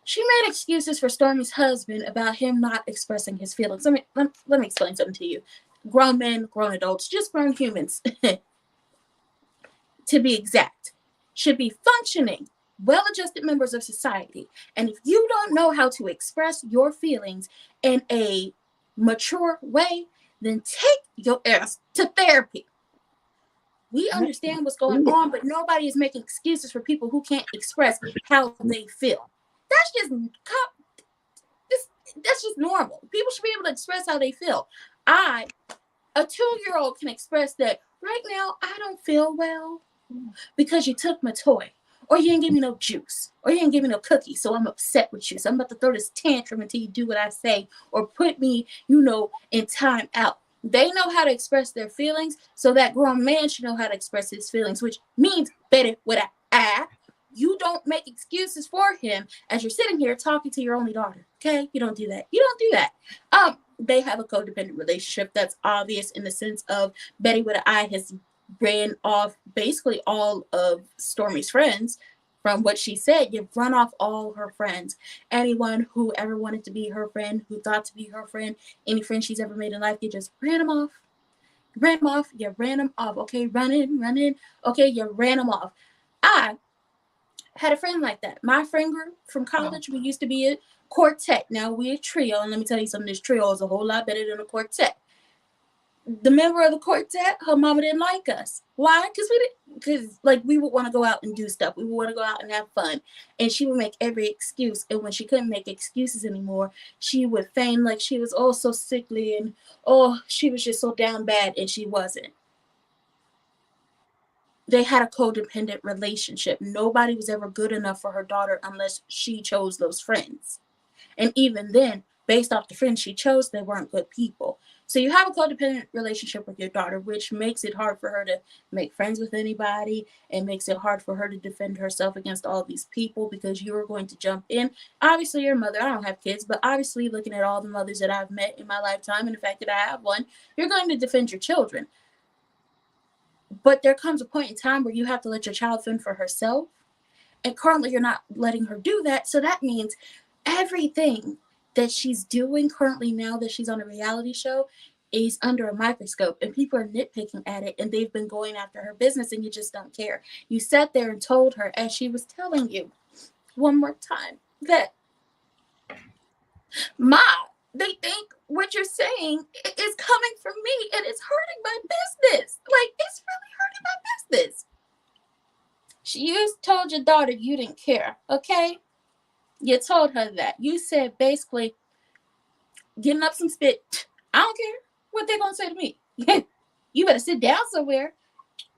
She made excuses for Stormy's husband about him not expressing his feelings. Let me explain something to you. Grown men, grown adults, just grown humans, to be exact, should be functioning, well-adjusted members of society. And if you don't know how to express your feelings in a mature way, then take your ass to therapy. We understand what's going on, but nobody is making excuses for people who can't express how they feel. That's just normal. People should be able to express how they feel. A 2-year-old can express that right now I don't feel well because you took my toy. or you ain't give me no juice, or you ain't give me no cookie, so I'm upset with you. So I'm about to throw this tantrum until you do what I say, or put me, in time out. They know how to express their feelings, so that grown man should know how to express his feelings, which means better with an I. You don't make excuses for him as you're sitting here talking to your only daughter. Okay? You don't do that. You don't do that. They have a codependent relationship. That's obvious in the sense of Betty with an I has ran off basically all of Stormy's friends. From what she said, you've run off all her friends. Anyone who ever wanted to be her friend, who thought to be her friend, any friend she's ever made in life, you just ran them off. You ran them off. Okay, running. Okay, you ran them off. I had a friend like that. My friend group from college, we used to be a quartet. Now we're a trio, and let me tell you something, this trio is a whole lot better than a quartet. The member of the quartet, her mama didn't like us. Why? Because we would want to go out and do stuff. We would want to go out and have fun. And she would make every excuse. And when she couldn't make excuses anymore, she would feign like she was so sickly and she was just so down bad, and she wasn't. They had a codependent relationship. Nobody was ever good enough for her daughter unless she chose those friends. And even then, based off the friends she chose, they weren't good people. So you have a codependent relationship with your daughter, which makes it hard for her to make friends with anybody, and makes it hard for her to defend herself against all these people because you are going to jump in. Obviously, your mother, I don't have kids, but obviously looking at all the mothers that I've met in my lifetime and the fact that I have one, you're going to defend your children. But there comes a point in time where you have to let your child fend for herself. And currently you're not letting her do that. So that means everything that she's doing currently now that she's on a reality show is under a microscope, and people are nitpicking at it, and they've been going after her business, and you just don't care. You sat there and told her, as she was telling you one more time, that Ma, they think what you're saying is coming from me, and it's hurting my business. It's really hurting my business. You told your daughter you didn't care, okay? You told her that. You said basically, getting up some spit, I don't care what they're going to say to me. You better sit down somewhere.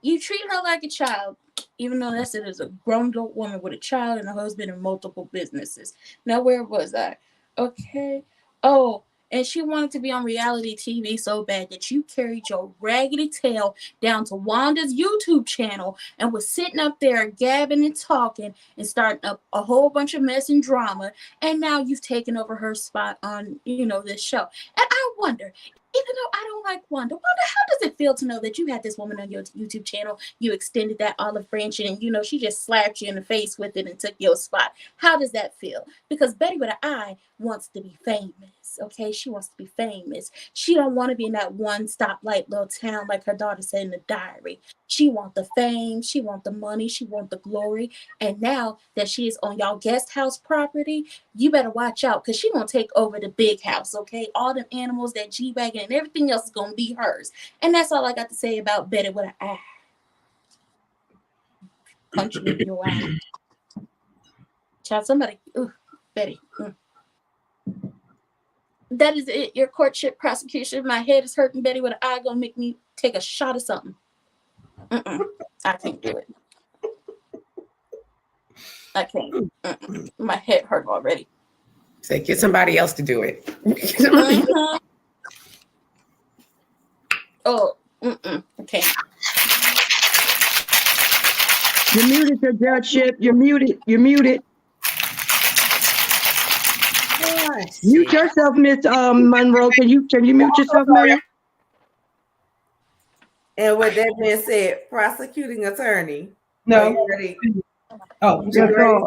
You treat her like a child, even though that's it as a grown adult woman with a child and a husband and multiple businesses. Now, where was I? Okay. Oh, and she wanted to be on reality TV so bad that you carried your raggedy tail down to Wanda's YouTube channel and was sitting up there gabbing and talking and starting up a whole bunch of mess and drama. And now you've taken over her spot on, this show. And I wonder, even though I don't like Wanda, how does it feel to know that you had this woman on your YouTube channel, you extended that olive branch, and she just slapped you in the face with it and took your spot? How does that feel? Because Betty with an I wants to be famous, okay? She wants to be famous. She don't want to be in that one stoplight little town like her daughter said in the diary. She want the fame, she want the money, she want the glory. And now that she is on y'all guest house property, you better watch out, because she gonna take over the big house, okay? All them animals, that G-Wagon, and everything else is gonna be hers. And that's all I got to say about Betty with an I. Punch you in your eye. Child, somebody, Betty. That is it. Your courtship prosecution. My head is hurting. Betty with an I gonna make me take a shot of something. I can't do it. I can't. My head hurt already. Say, get somebody else to do it. Oh, okay. You're muted, your judgeship. You're muted. Mute yourself, Miss Monroe. Can you mute yourself, ma'am? And with that being said, prosecuting attorney. No. Are you ready? Oh, You're ready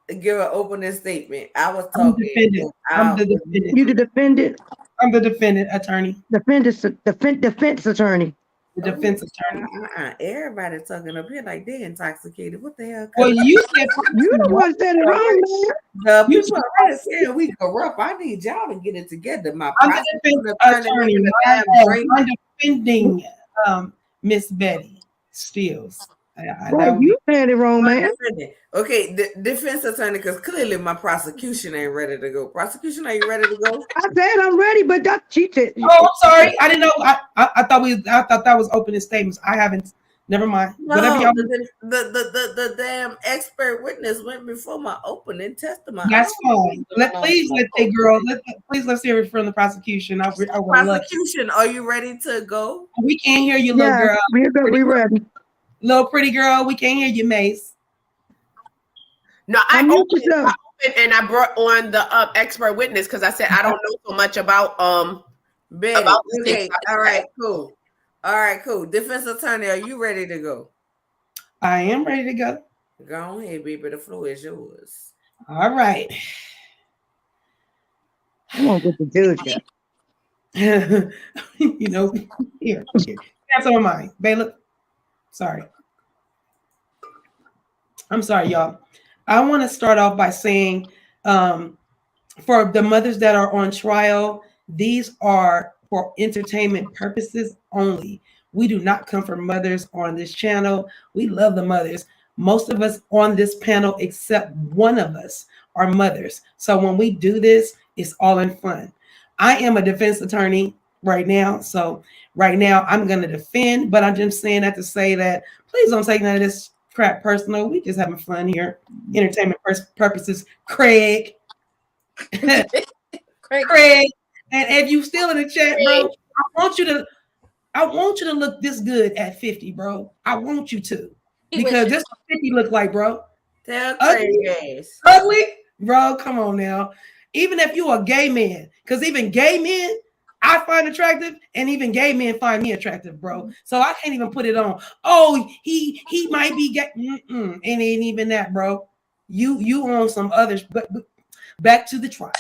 to give an opening statement. I was talking. I'm the defendant. You the defendant. I'm the defendant attorney. Defense attorney. The defense attorney. Everybody talking up here like they're intoxicated. What the hell? Well, you said You the one said it wrong, man. The people are saying we corrupt. I need y'all to get it together. My I'm the defense attorney. I'm defending Miss Betty Steels. Boy, you said it wrong, man. Okay, the defense attorney, because clearly my prosecution ain't ready to go. Prosecution, are you ready to go? I said I'm ready, but that's cheated. Oh, I'm sorry. I didn't know. I thought that was opening statements. I haven't Never mind. Whatever No, y'all. the damn expert witness went before my opening testimony. That's fine. Please let the girl. Please let's hear it from the prosecution. I would love. Prosecution, are you ready to go? We can't hear you, little Yeah, girl. we're good. We ready. Little pretty girl. We can't hear you, Mace. No, I Unmute opened yourself. and I brought on the expert witness because I said I don't know so much about Betty. About Okay. All right. Cool. All right. Cool. Defense attorney, are you ready to go? I am ready to go. Go ahead, baby. The floor is yours. All right. I'm gonna get the judge. You know, here. That's on mine. Bailiff. Sorry. I'm sorry, y'all. I want to start off by saying, for the mothers that are on trial, these are for entertainment purposes only. We do not come from mothers on this channel. We love the mothers. Most of us on this panel, except one of us, are mothers. So when we do this, it's all in fun. I am a defense attorney right now. So right now I'm going to defend, but I'm just saying that to say that please don't take none of this crap personal. We just having fun here. Entertainment purposes. Craig. Craig. And if you still in the chat, bro, I want you to look this good at 50, bro. I want you to. Because this is what 50 look like, bro. Tell Craig. Ugly? Bro, come on now. Even if you a gay man, because even gay men I find attractive, and even gay men find me attractive, bro. So I can't even put it on. Oh, he might be gay. It ain't even that, bro. You on some others, but back to the trial.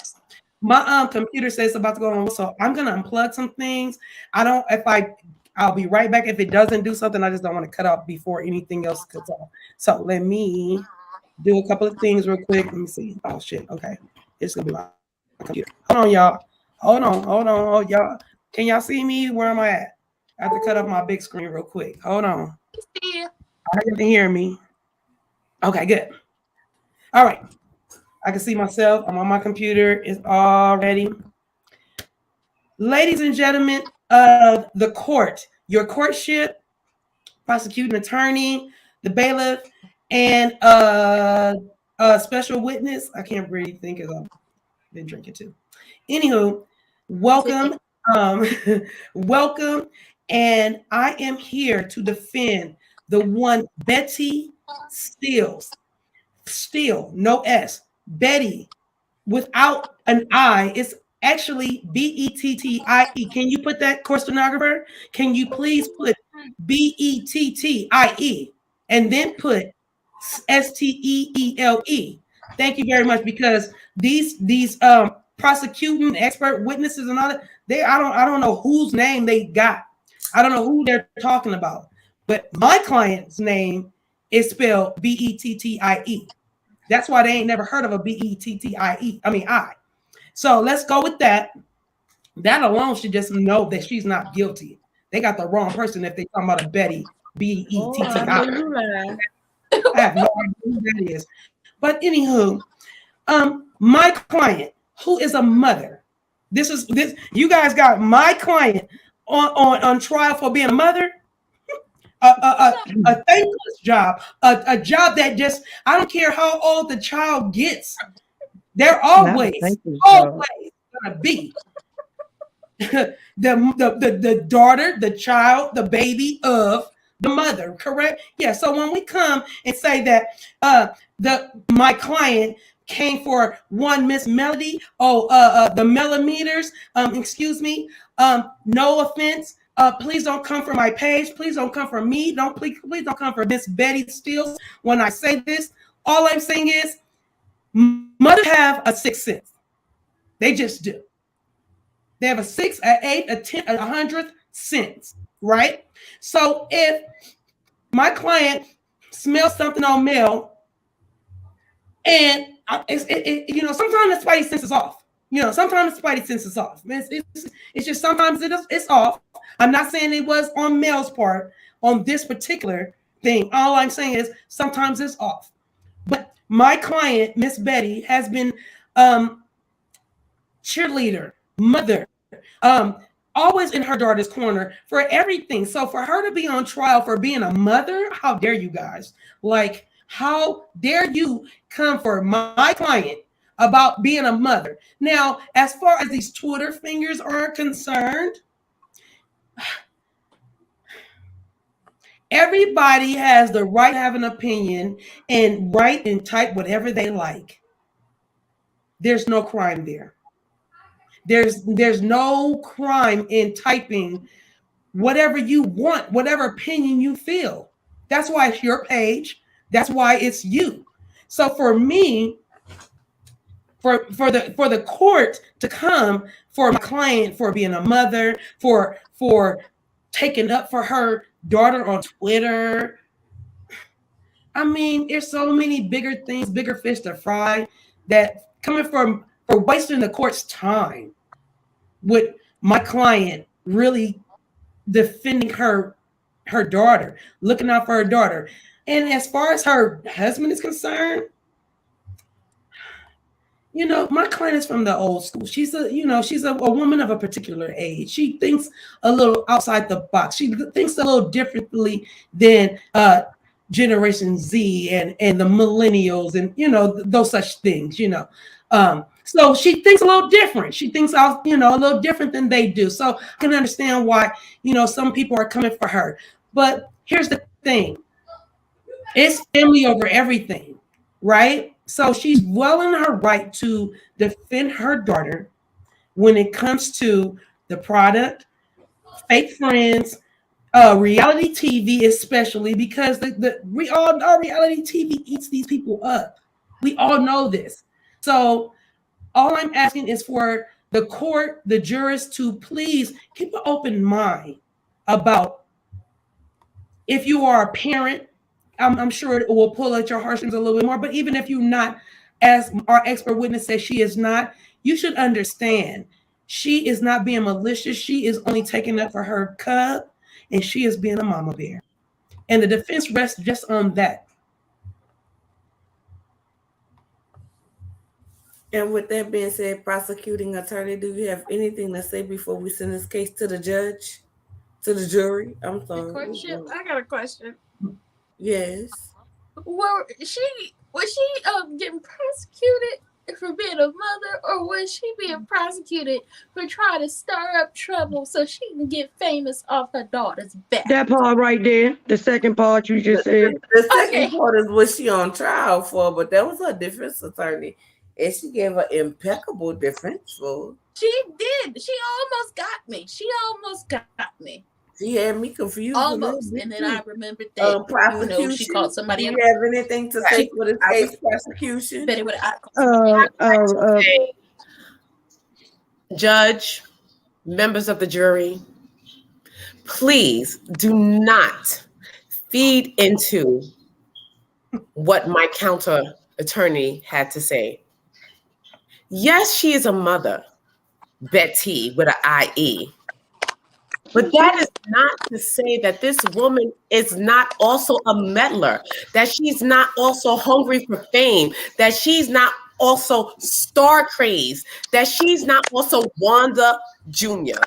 My computer says it's about to go on, so I'm gonna unplug some things. I'll be right back. If it doesn't do something, I just don't want to cut off before anything else cuts off. So let me do a couple of things real quick. Let me see. Oh shit. Okay, it's gonna be my computer. Hold on, y'all. Hold on. Oh, y'all. Can y'all see me? Where am I at? I have to cut off my big screen real quick. Hold on. Yeah. I can hear me. Okay, good. All right. I can see myself. I'm on my computer. It's all ready. Ladies and gentlemen of the court, your courtship, prosecuting attorney, the bailiff, and a special witness. I can't really think because I've been drinking too. Anywho, welcome. Welcome. And I am here to defend the one Betty Steele, no S. Betty, without an I, it's actually Bettie. Can you put that, court stenographer? Can you please put Bettie and then put Steele? Thank you very much, because these prosecuting expert witnesses and all that, I don't know whose name they got. I don't know who they're talking about. But my client's name is spelled Bettie. That's why they ain't never heard of a Bettie. I. So let's go with that. That alone should just know that she's not guilty. They got the wrong person if they talking about a Betty Bettie. I have no idea who that is. But anywho, my client, who is a mother. This you guys got my client on trial for being a mother. A thankless job, a job that just, I don't care how old the child gets, they're always gonna be the daughter, the child, the baby of the mother, correct? Yeah. So when we come and say that my client came for one Miss Melody, the millimeters, excuse me, no offense. Please don't come from my page. Please don't come from me. Please don't come from Miss Betty Steele. When I say this, all I'm saying is mothers have a sixth sense. They just do. They have a 6, an 8, a 10, a 100th sense, right? So if my client smells something on mail, and sometimes the spidey sense is off. Sometimes the spidey sense is off. It's just sometimes it's off. I'm not saying it was on Mel's part on this particular thing. All I'm saying is sometimes it's off. But my client, Miss Betty, has been cheerleader, mother, always in her daughter's corner for everything. So for her to be on trial for being a mother, how dare you guys? Like, how dare you come for my client about being a mother? Now, as far as these Twitter fingers are concerned, everybody has the right to have an opinion and write and type whatever they like. There's no crime there. There's no crime in typing whatever you want, whatever opinion you feel. That's why it's your page. That's why it's you. So for me, for the court to come for my client for being a mother, for taking up for her daughter on Twitter. I mean, there's so many bigger things, bigger fish to fry, that coming from for wasting the court's time with my client really defending her daughter, looking out for her daughter. And as far as her husband is concerned, you know, my client is from the old school. She's a woman of a particular age. She thinks a little outside the box. She thinks a little differently than Generation Z and the millennials and, you know, those such things, you know. So she thinks a little different. She thinks, you know, a little different than they do. So I can understand why, you know, some people are coming for her. But here's the thing. It's family over everything, right? So she's well in her right to defend her daughter when it comes to the product, fake friends, reality TV, especially because we all know reality TV eats these people up. We all know this. So all I'm asking is for the court, the jurists, to please keep an open mind about, if you are a parent, I'm sure it will pull at your heartstrings a little bit more. But even if you're not, as our expert witness says she is not, you should understand she is not being malicious. She is only taking up for her cub, and she is being a mama bear. And the defense rests just on that. And with that being said, prosecuting attorney, do you have anything to say before we send this case to the judge, to the jury? I'm sorry. I got a question. Yes. Was she getting prosecuted for being a mother, or was she being prosecuted for trying to stir up trouble so she can get famous off her daughter's back? That part right there, the second part you just said. The second part is what she on trial for, but that was her defense attorney, and she gave an impeccable defense for. She did. She almost got me. She had me confused. Almost, and then I remembered that prosecution. she called somebody. Do you have anything to say for this case prosecution? Betty would Judge, members of the jury, please do not feed into what my counter attorney had to say. Yes, she is a mother, Betty with an IE. But that is not to say that this woman is not also a meddler, that she's not also hungry for fame, that she's not also star crazed, that she's not also Wanda Jr.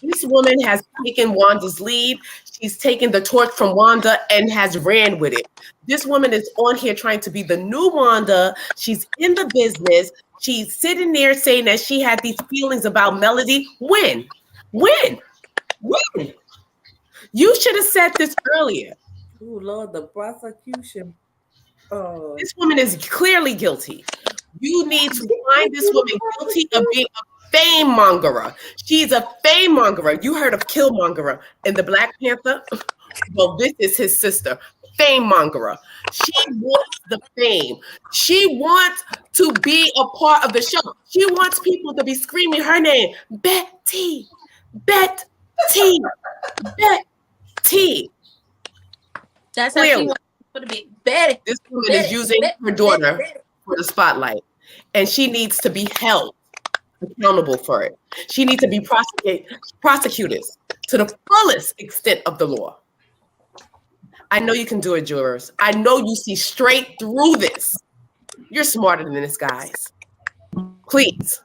This woman has taken Wanda's lead. She's taken the torch from Wanda and has ran with it. This woman is on here trying to be the new Wanda. She's in the business. She's sitting there saying that she had these feelings about Melody. When? You should have said this earlier. Oh Lord, the prosecution. This woman is clearly guilty. You need to find this woman guilty of being a fame mongerer. She's a fame mongerer. You heard of Killmonger in the Black Panther? Well, this is his sister, fame mongerer. She wants the fame. She wants to be a part of the show. She wants people to be screaming her name, Betty. That's how she wants to be. Betty. This woman is using her daughter for the spotlight, and she needs to be held accountable for it. She needs to be prosecuted to the fullest extent of the law. I know you can do it, jurors. I know you see straight through this. You're smarter than this, guys. Please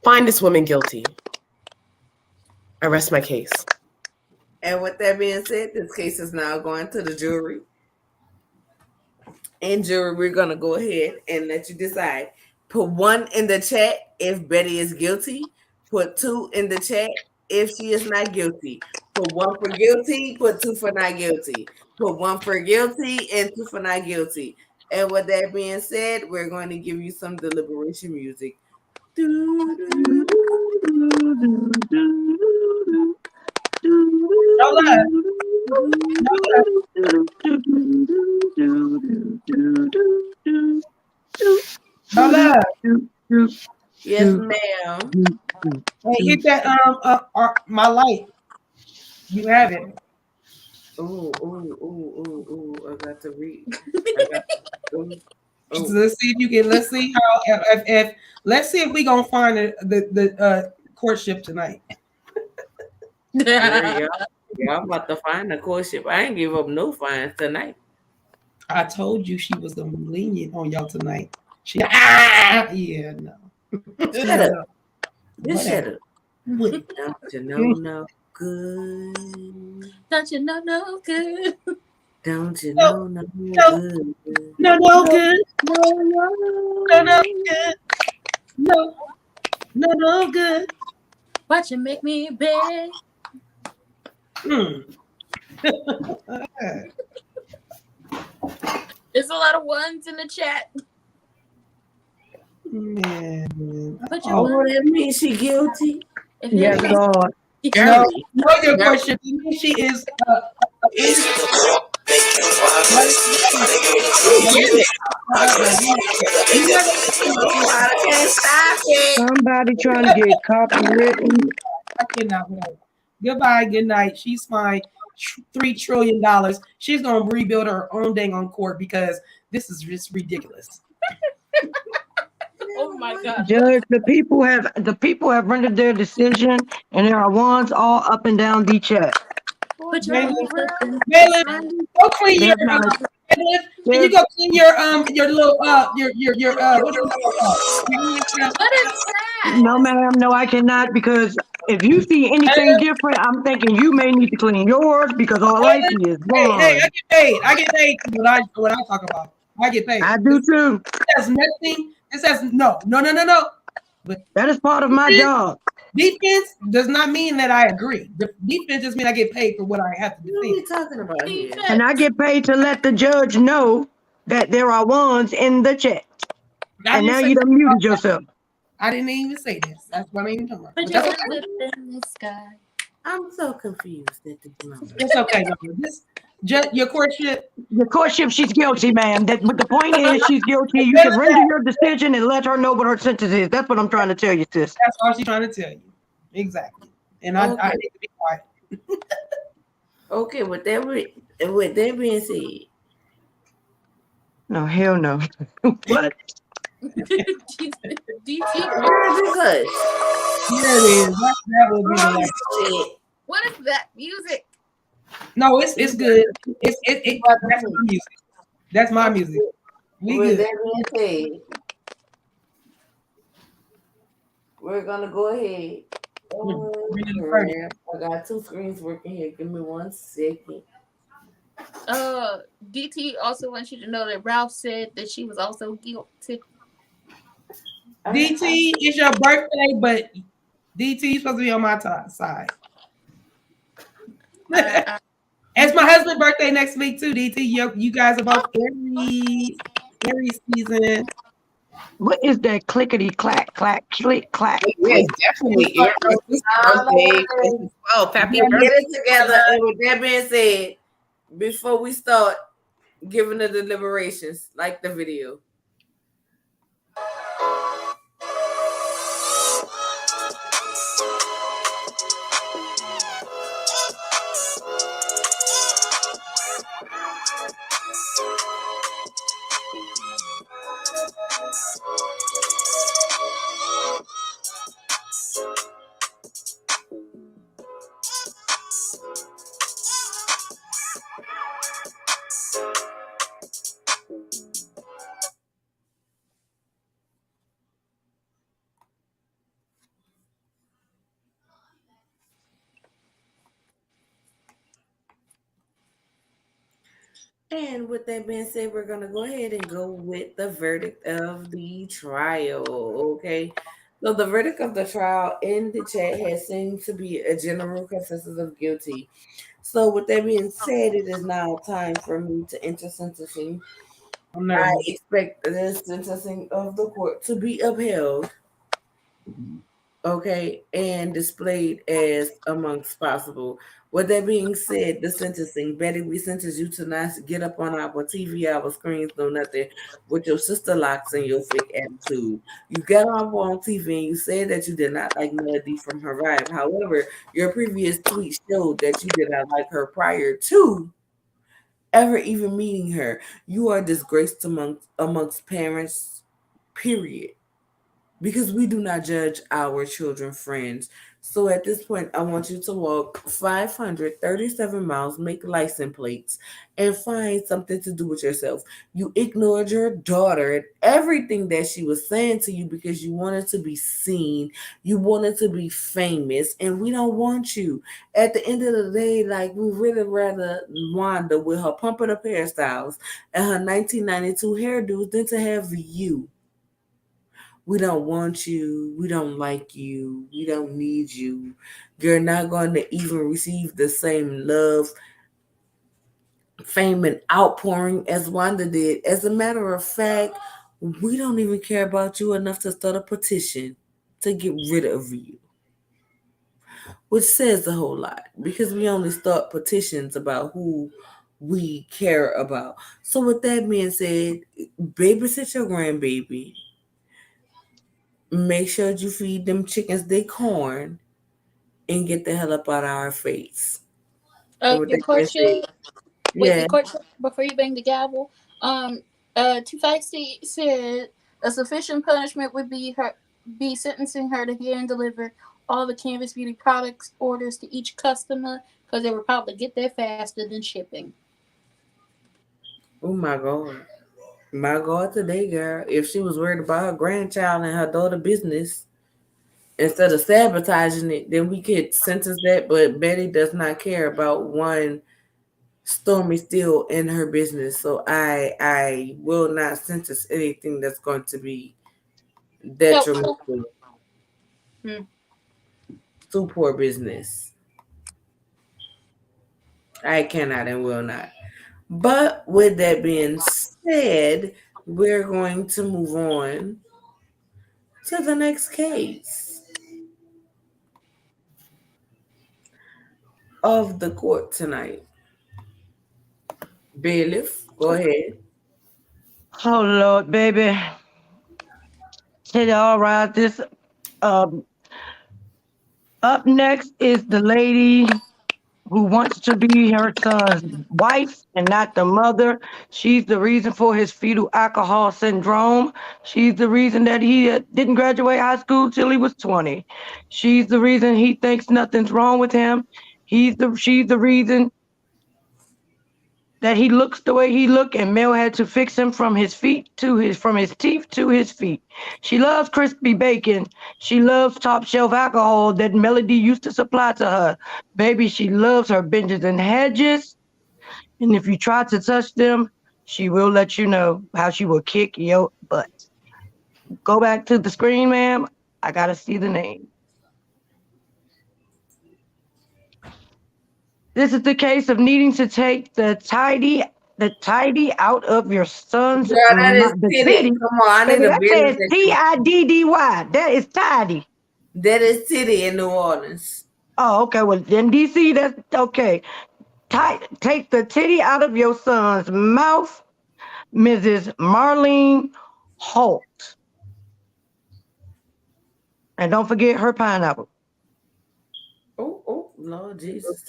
find this woman guilty. I rest my case. And with that being said, this case is now going to the jury. And jury, we're gonna go ahead and let you decide. Put 1 in the chat if Betty is guilty. Put 2 in the chat if she is not guilty. Put 1 for guilty. Put 2 for not guilty. Put 1 for guilty and 2 for not guilty. And with that being said, we're going to give you some deliberation music. No lie. No lie. Yes, ma'am. Hey, hit that my light. You have it. Oh, I got to read. So let's see if you can. Let's see how. If let's see if we gonna find the courtship tonight. Yeah, I'm about to find the courtship. I ain't give up no fines tonight. I told you she was gonna be lenient on y'all tonight. She no. Shut up. Just shut up. What? Don't you know no good? Don't you know no good? Don't you know no good? No good. No good. No good. Watch you make me beg. There's a lot of ones in the chat. Man. Put Oh, your that means she guilty. if Yes, you- God. No, no, your courtship. She is. I can't stop it. Somebody trying to get copywritten. I cannot wait. Goodbye, good night. She's fine. $3 trillion. She's gonna rebuild her own dang on court because this is just ridiculous. Oh my God. Judge, the people have rendered their decision, and there are ones all up and down the chat. Put your Bailiff, go clean your There's not- bailiff. Can you go clean your little your what is it? What is that? No, ma'am, no, I cannot, because if you see anything different, I'm thinking you may need to clean yours because all I see is Hey, one. I get paid. I get paid when I talk about. I get paid. I do too. This has nothing. This has no. That is part of my job. Defense does not mean that I agree. Defense just means I get paid for what I have to What are you defend. talking about here? And I get paid to let the judge know that there are ones in the chat. I And didn't now say- you done muted yourself. I didn't even say this. That's what I ain't talking about. Put But your that's okay. lip in the sky. I'm so confused at this moment. It's okay. No, your courtship. The courtship, she's guilty, ma'am. But the point is, she's guilty. You can render your decision and let her know what her sentence is. That's what I'm trying to tell you, sis. That's all she's trying to tell you. Exactly. And I need to be quiet. Okay, with that being said, No, hell no. What? DT, because There it is. That will be the last. shit. what is that music? No, it's good. That's my music. That's my music. We With good. that being said, we're gonna go ahead. I got 2 screens working here. Give me 1 second. DT also wants you to know that Ralph said that she was also guilty. DT, it's your birthday, but DT, you're supposed to be on my side. It's my husband's birthday next week too, DT. You guys are both Aries season. What is that clickety clack, clack, click, clack? Yes, definitely. Your birthday as well. Happy Get birthday. it together. And with that being said, before we start giving the deliberations, like the video. And with that being said, we're gonna go ahead and go with the verdict of the trial. Okay. So the verdict of the trial in the chat has seemed to be a general consensus of guilty. So with that being said, it is now time for me to enter sentencing. I'm I nervous. expect the sentencing of the court to be upheld, okay, and displayed as amongst possible. With that being said, the sentencing, Betty, we sentence you to not get up on our TV, our screens, no nothing, with your sister locks and your fake attitude. You got on TV and you said that you did not like Melody from her ride. However, your previous tweet showed that you did not like her prior to ever even meeting her. You are disgraced amongst parents, period, because we do not judge our children friends. So at this point, I want you to walk 537 miles, make license plates, and find something to do with yourself. You ignored your daughter and everything that she was saying to you because you wanted to be seen, you wanted to be famous, and we don't want you. At the end of the day, like, we really rather Wanda with her pumping up hairstyles and her 1992 hairdos than to have you. We don't want you. We don't like you. We don't need you. You're not going to even receive the same love, fame, and outpouring as Wanda did. As a matter of fact, we don't even care about you enough to start a petition to get rid of you, which says a whole lot because we only start petitions about who we care about. So with that being said, babysit your grandbaby. Make sure you feed them chickens their corn and get the hell up out of our face. Your courtship. Wait, Yeah. your courtship before you bang the gavel. Tufexi said a sufficient punishment would be sentencing her to hear and deliver all the Canvas Beauty products orders to each customer because they would probably get there faster than shipping. Oh my God. My God, today, girl. If she was worried about her grandchild and her daughter business, instead of sabotaging it, then we could sentence that. But Betty does not care about one Stormy still in her business. So I will not sentence anything that's going to be detrimental to poor business. I cannot and will not. But with that being said, we're going to move on to the next case of the court tonight. Bailiff, go ahead. Oh Lord, baby. Tell you all right. This up next is the lady who wants to be her son's wife and not the mother. She's the reason for his fetal alcohol syndrome. She's the reason that he didn't graduate high school till he was 20. She's the reason he thinks nothing's wrong with him. She's the reason that he looks the way he look, and Mel had to fix him from his teeth to his feet. She loves crispy bacon. She loves top shelf alcohol that Melody used to supply to her. Baby, she loves her benches and hedges. And if you try to touch them, she will let you know how she will kick your butt. Go back to the screen, ma'am. I gotta see the name. This is the case of needing to take the tidy out of your son's Girl, that is titty. Come on, I need Baby, a that business. says TIDDY. That is tidy. That is titty in New Orleans. Oh, okay. Well, in DC, that's okay. Take the titty out of your son's mouth, Mrs. Marlene Holt. And don't forget her pineapple. Oh, Lord Jesus.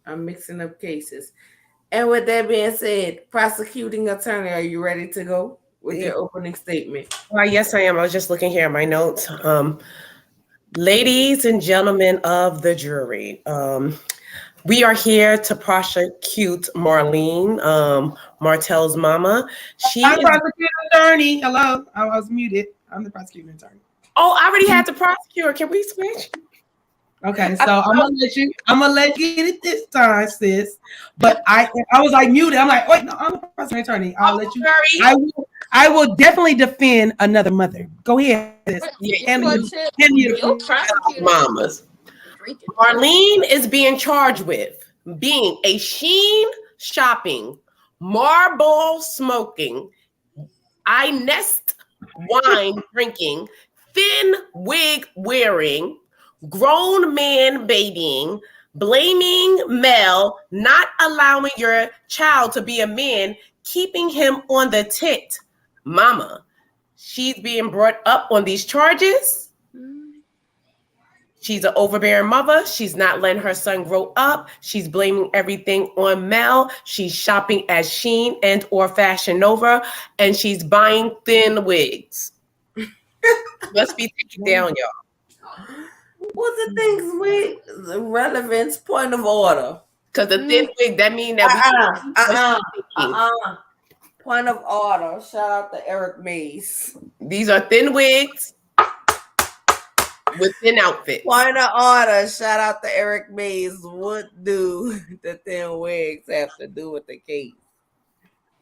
I'm mixing up cases. And with that being said, prosecuting attorney, are you ready to go with your opening statement? Yes, I am. I was just looking here at my notes. Ladies and gentlemen of the jury, we are here to prosecute Marlene, Martell's mama. I'm prosecuting attorney. Hello. I was muted. I'm the prosecuting attorney. Oh, I already had to prosecute her. Can we switch? Okay, so I'm gonna let you get it this time, sis. But I was like muted. I'm like, wait, no, I'm a personal attorney. I'll let you. I will definitely defend another mother. Go ahead, sis. Your courtship, Hand me the your prosecutor Mamas. drinking. Marlene is being charged with being a Sheen shopping, Marlboro smoking, I Nest wine drinking, thin wig wearing, grown man babying, blaming Mel, not allowing your child to be a man, keeping him on the tit. Mama, she's being brought up on these charges. She's an overbearing mother. She's not letting her son grow up. She's blaming everything on Mel. She's shopping at Sheen and or Fashion Nova, and she's buying thin wigs. Let's be taken down, y'all. What's the things with the relevance? Point of order. Because the thin wig, that means that Point of order. Shout out to Eric Mays. these are thin wigs with thin outfits. Point of order. Shout out to Eric Mays. What do the thin wigs have to do with the case?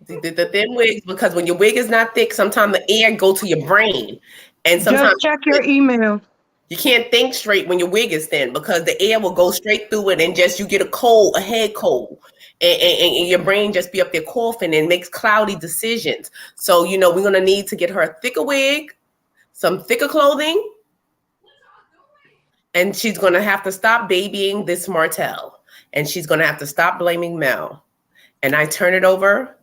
The thin wigs, because when your wig is not thick, sometimes the air go to your brain, and sometimes Just check your email. you can't think straight when your wig is thin because the air will go straight through it, and just you get a head cold, and your brain just be up there coughing and makes cloudy decisions. So we're gonna need to get her a thicker wig, some thicker clothing, and she's gonna have to stop babying this Martell, and she's gonna have to stop blaming Mel. And I turn it over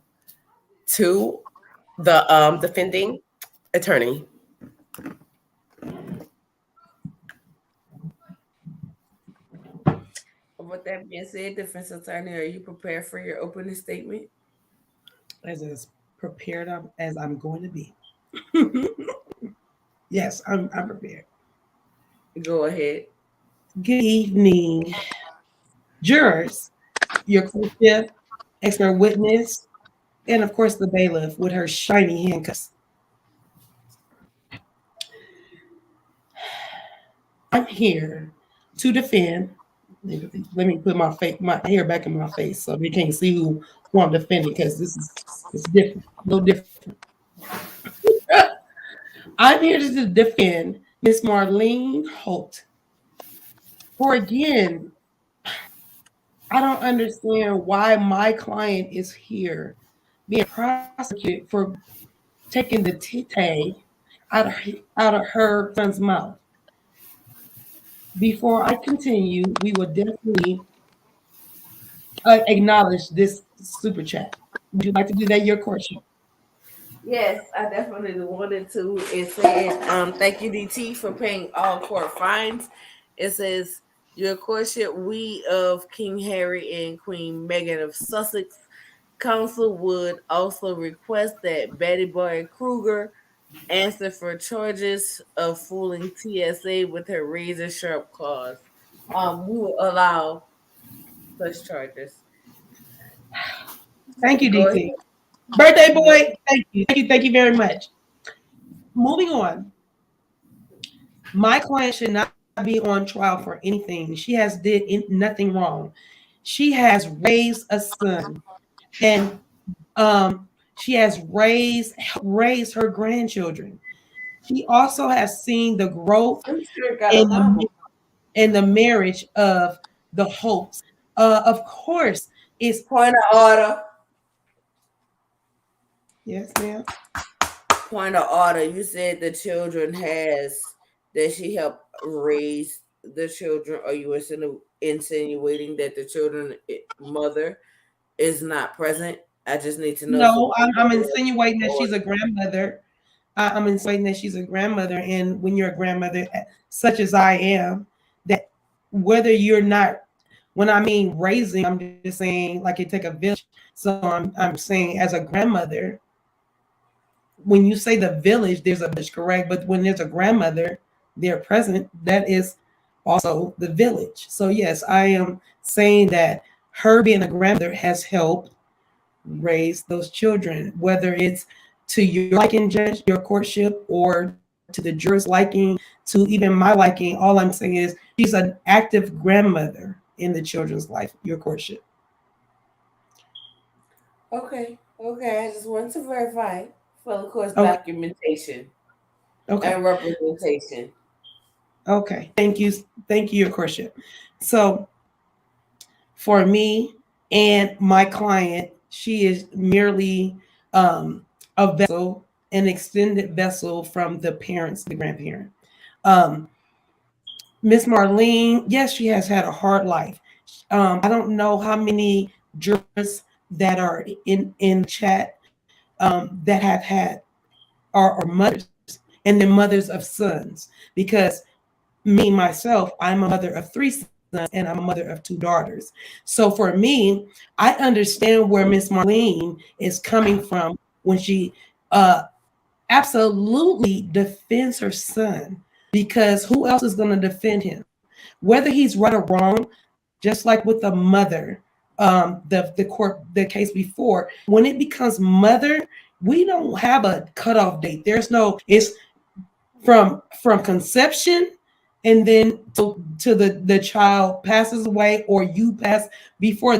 to the defending attorney. With that being said, defense attorney, are you prepared for your opening statement? as prepared as I'm going to be. Yes, I'm prepared. Go ahead. Good evening, jurors, your courtship, expert witness, and of course the bailiff with her shiny handcuffs. I'm here to defend. Let me put my hair back in my face so they can't see who I'm defending, because it's different, a little different. I'm here to defend Miss Marlene Holt. For again, I don't understand why my client is here being prosecuted for taking the tite out of her son's mouth. Before I continue, we will definitely acknowledge this super chat. Would you like to do that, your courtship? Yes, I definitely wanted to. It said, thank you, DT, for paying all court fines. It says, your courtship, we of King Harry and Queen Meghan of Sussex counsel would also request that Betty Boy Kruger answer for charges of fooling TSA with her razor sharp claws. We will allow such charges. Thank you, DT. Birthday boy, thank you very much. Moving on. My client should not be on trial for anything. She has did nothing wrong. She has raised a son, and she has raised her grandchildren. She also has seen the growth in the marriage of the Holts. Of course, it's point of order. Yes, ma'am. Point of order. You said the children that she helped raise the children. Are you insinuating that the children mother is not present? I just need to know. No, I'm insinuating that she's a grandmother. I'm insinuating that she's a grandmother, and when you're a grandmother, such as I am, that whether you're not, when I mean raising, I'm just saying like it take a village. So I'm saying as a grandmother, when you say the village, there's a village, correct? But when there's a grandmother, they're present, that is also the village. So yes, I am saying that her being a grandmother has helped raise those children, whether it's to your liking, judge, your courtship, or to the jurors' liking, to even my liking. All I'm saying is She's an active grandmother in the children's life, your courtship. Okay. I just wanted to verify for the course Okay. documentation Okay. and representation. Okay. Thank you, your courtship. So for me and my client, she is merely a vessel, an extended vessel from the parents, the grandparent. Miss Marlene, yes, she has had a hard life. I don't know how many jurors that are in chat that have had are mothers and they're mothers of sons, because me myself, I'm a mother of 3 sons and I'm a mother of 2 daughters. So for me, I understand where Miss Marlene is coming from when she absolutely defends her son, because who else is going to defend him? Whether he's right or wrong, just like with the mother, the case before, when it becomes mother, we don't have a cutoff date. There's no, it's from conception and then to the child passes away or you pass before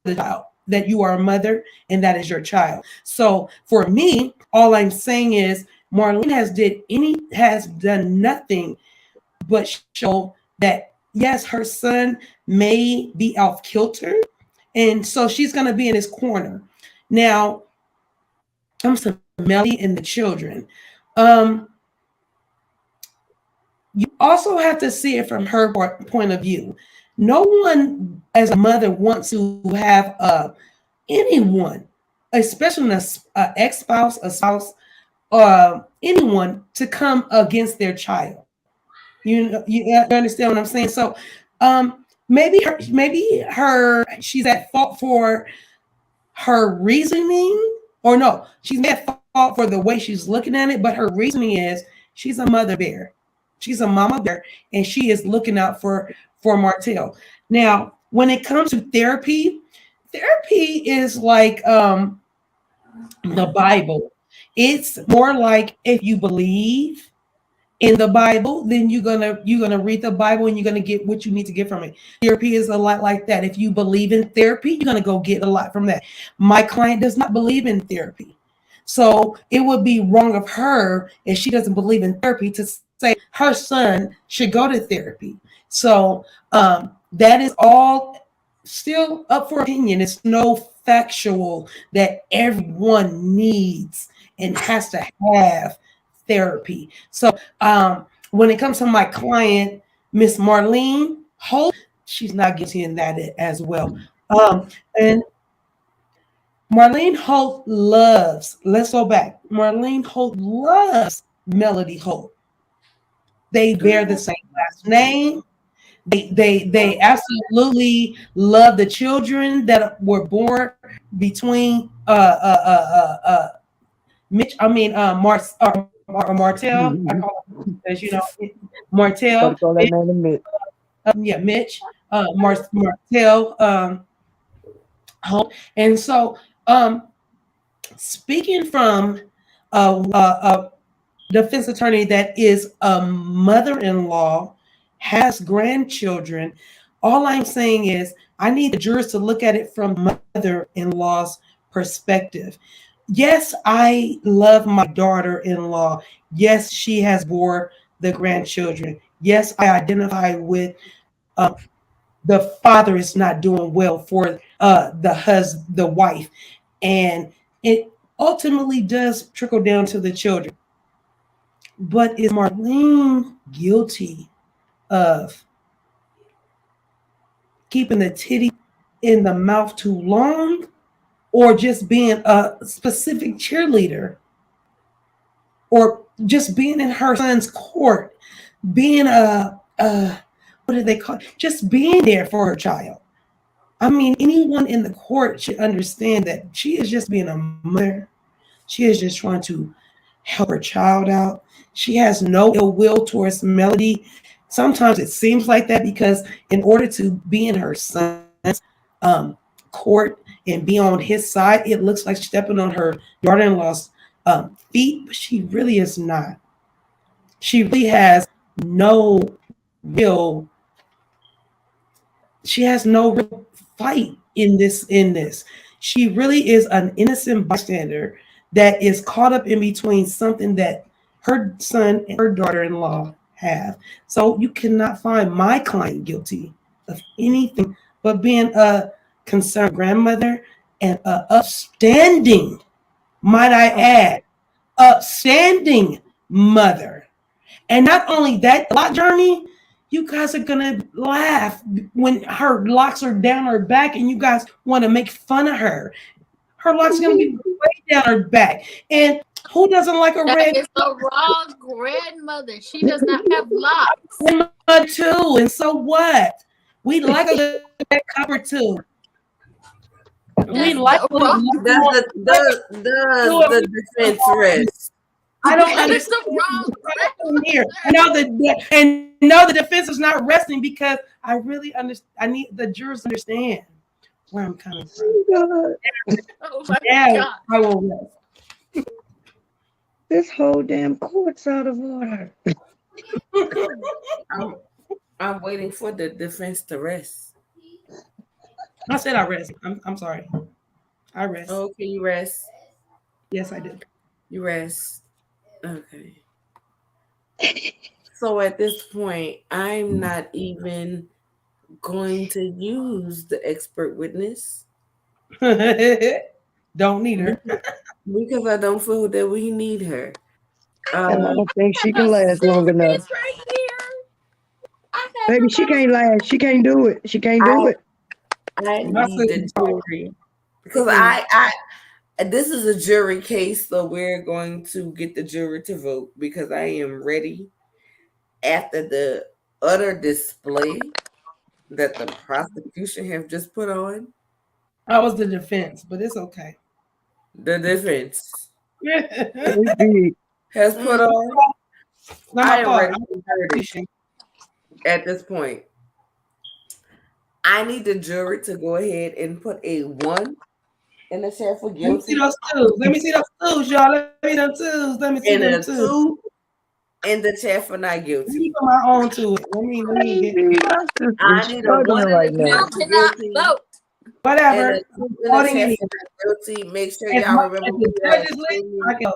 the child, that you are a mother and that is your child. So for me, all I'm saying is Marlene has done nothing but show that yes, her son may be off kilter, and so she's going to be in his corner. Now comes to Melody and the children. You also have to see it from her point of view. No one as a mother wants to have anyone, especially an ex-spouse, a spouse, anyone to come against their child. You understand what I'm saying? So maybe she's at fault for her reasoning, or no, she's at fault for the way she's looking at it, but her reasoning is she's a mother bear. She's a mama bear, and she is looking out for Martell. Now, when it comes to therapy is like the Bible. It's more like if you believe in the Bible, then you're gonna read the Bible and you're gonna get what you need to get from it. Therapy is a lot like that. If you believe in therapy, you're gonna go get a lot from that. My client does not believe in therapy, so it would be wrong of her if she doesn't believe in therapy to say her son should go to therapy. So that is all still up for opinion. It's no factual that everyone needs and has to have therapy. So when it comes to my client, Miss Marlene Holt, she's not guilty in that as well. And Marlene Holt loves, let's go back. Marlene Holt loves Melody Holt. They bear the same last name. They absolutely love the children that were born between Martell. I call him, as you know, Martell. Mitch. Martell. Holt. And so, speaking from a defense attorney that is a mother-in-law, has grandchildren, all I'm saying is I need the jurors to look at it from mother-in-law's perspective. Yes, I love my daughter-in-law. Yes, she has bore the grandchildren. Yes, I identify with the father is not doing well for the wife, and it ultimately does trickle down to the children. But is Marlene guilty of keeping the titty in the mouth too long, or just being a specific cheerleader, or just being in her son's court, being what do they call it? Just being there for her child? I mean, anyone in the court should understand that she is just being a mother. She is just trying to help her child out. She has no ill will towards Melody. Sometimes it seems like that because in order to be in her son's court and be on his side, it looks like she's stepping on her daughter-in-law's feet, but she really is not. She really has no real she has no real fight in this. She really is an innocent bystander that is caught up in between something that her son and her daughter-in-law have. So you cannot find my client guilty of anything but being a concerned grandmother and a upstanding, might I add, upstanding mother. And not only that, lot journey, you guys are gonna laugh when her locks are down her back and you guys want to make fun of her. Her locks are gonna be way down her back. And who doesn't like a That red is the wrong grandmother. She does not have locks. grandma too? And so what? We like a red copper too. We That's like the wrong. Does the defense rest? I don't That is understand. the wrong Here. I know the defense is not resting because I really understand. I need the jurors to understand where I'm coming from. Oh my Yeah, God. I will rest. This whole damn court's out of order. I'm waiting for the defense to rest. I said I rest. I'm sorry. I rest. Okay, you rest. Yes, I did. You rest. Okay. So at this point, I'm not even going to use the expert witness Don't need her. because I don't feel that we need her. And I don't think she can last long enough. It's right here. I have Baby, she can't last. She can't do it. She can't do it. I need the jury because this is a jury case, so we're going to get the jury to vote because I am ready after the utter display that the prosecution have just put on. I was the defense, but it's okay. The defense Baby, has put on. Not I my am fault. ready for verdict at this point. I need the jury to go ahead and put a 1 in the chat for Let me guilty see those twos. Let me see those twos, y'all. Let me see them twos. Let me see and them a twos. 2 in the chat for not Let guilty. me put my own to it. Let me get baby, I'm just I need a 1 struggling in right the now. chat You for cannot guilty vote. and whatever. a 2 in the Voting chat anyway. for not guilty. Make sure As y'all much remember as we the are judges list, streaming I go.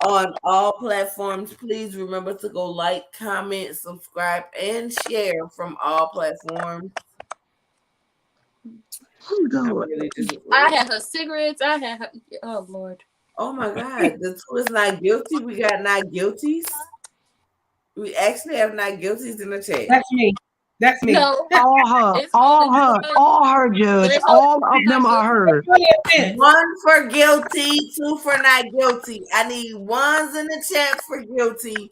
on all platforms. Please remember to go like, comment, subscribe, and share from all platforms. I really just I had her cigarettes. I had her. Oh Lord. oh my God, the 2 is not guilty. We got not guilties. We actually have not guilties in the chat. That's me. That's me. No. All her, It's all only her, one. all her, Judge. There's All only of them one are hers. 1 for guilty, 2 for not guilty. I need 1s in the chat for guilty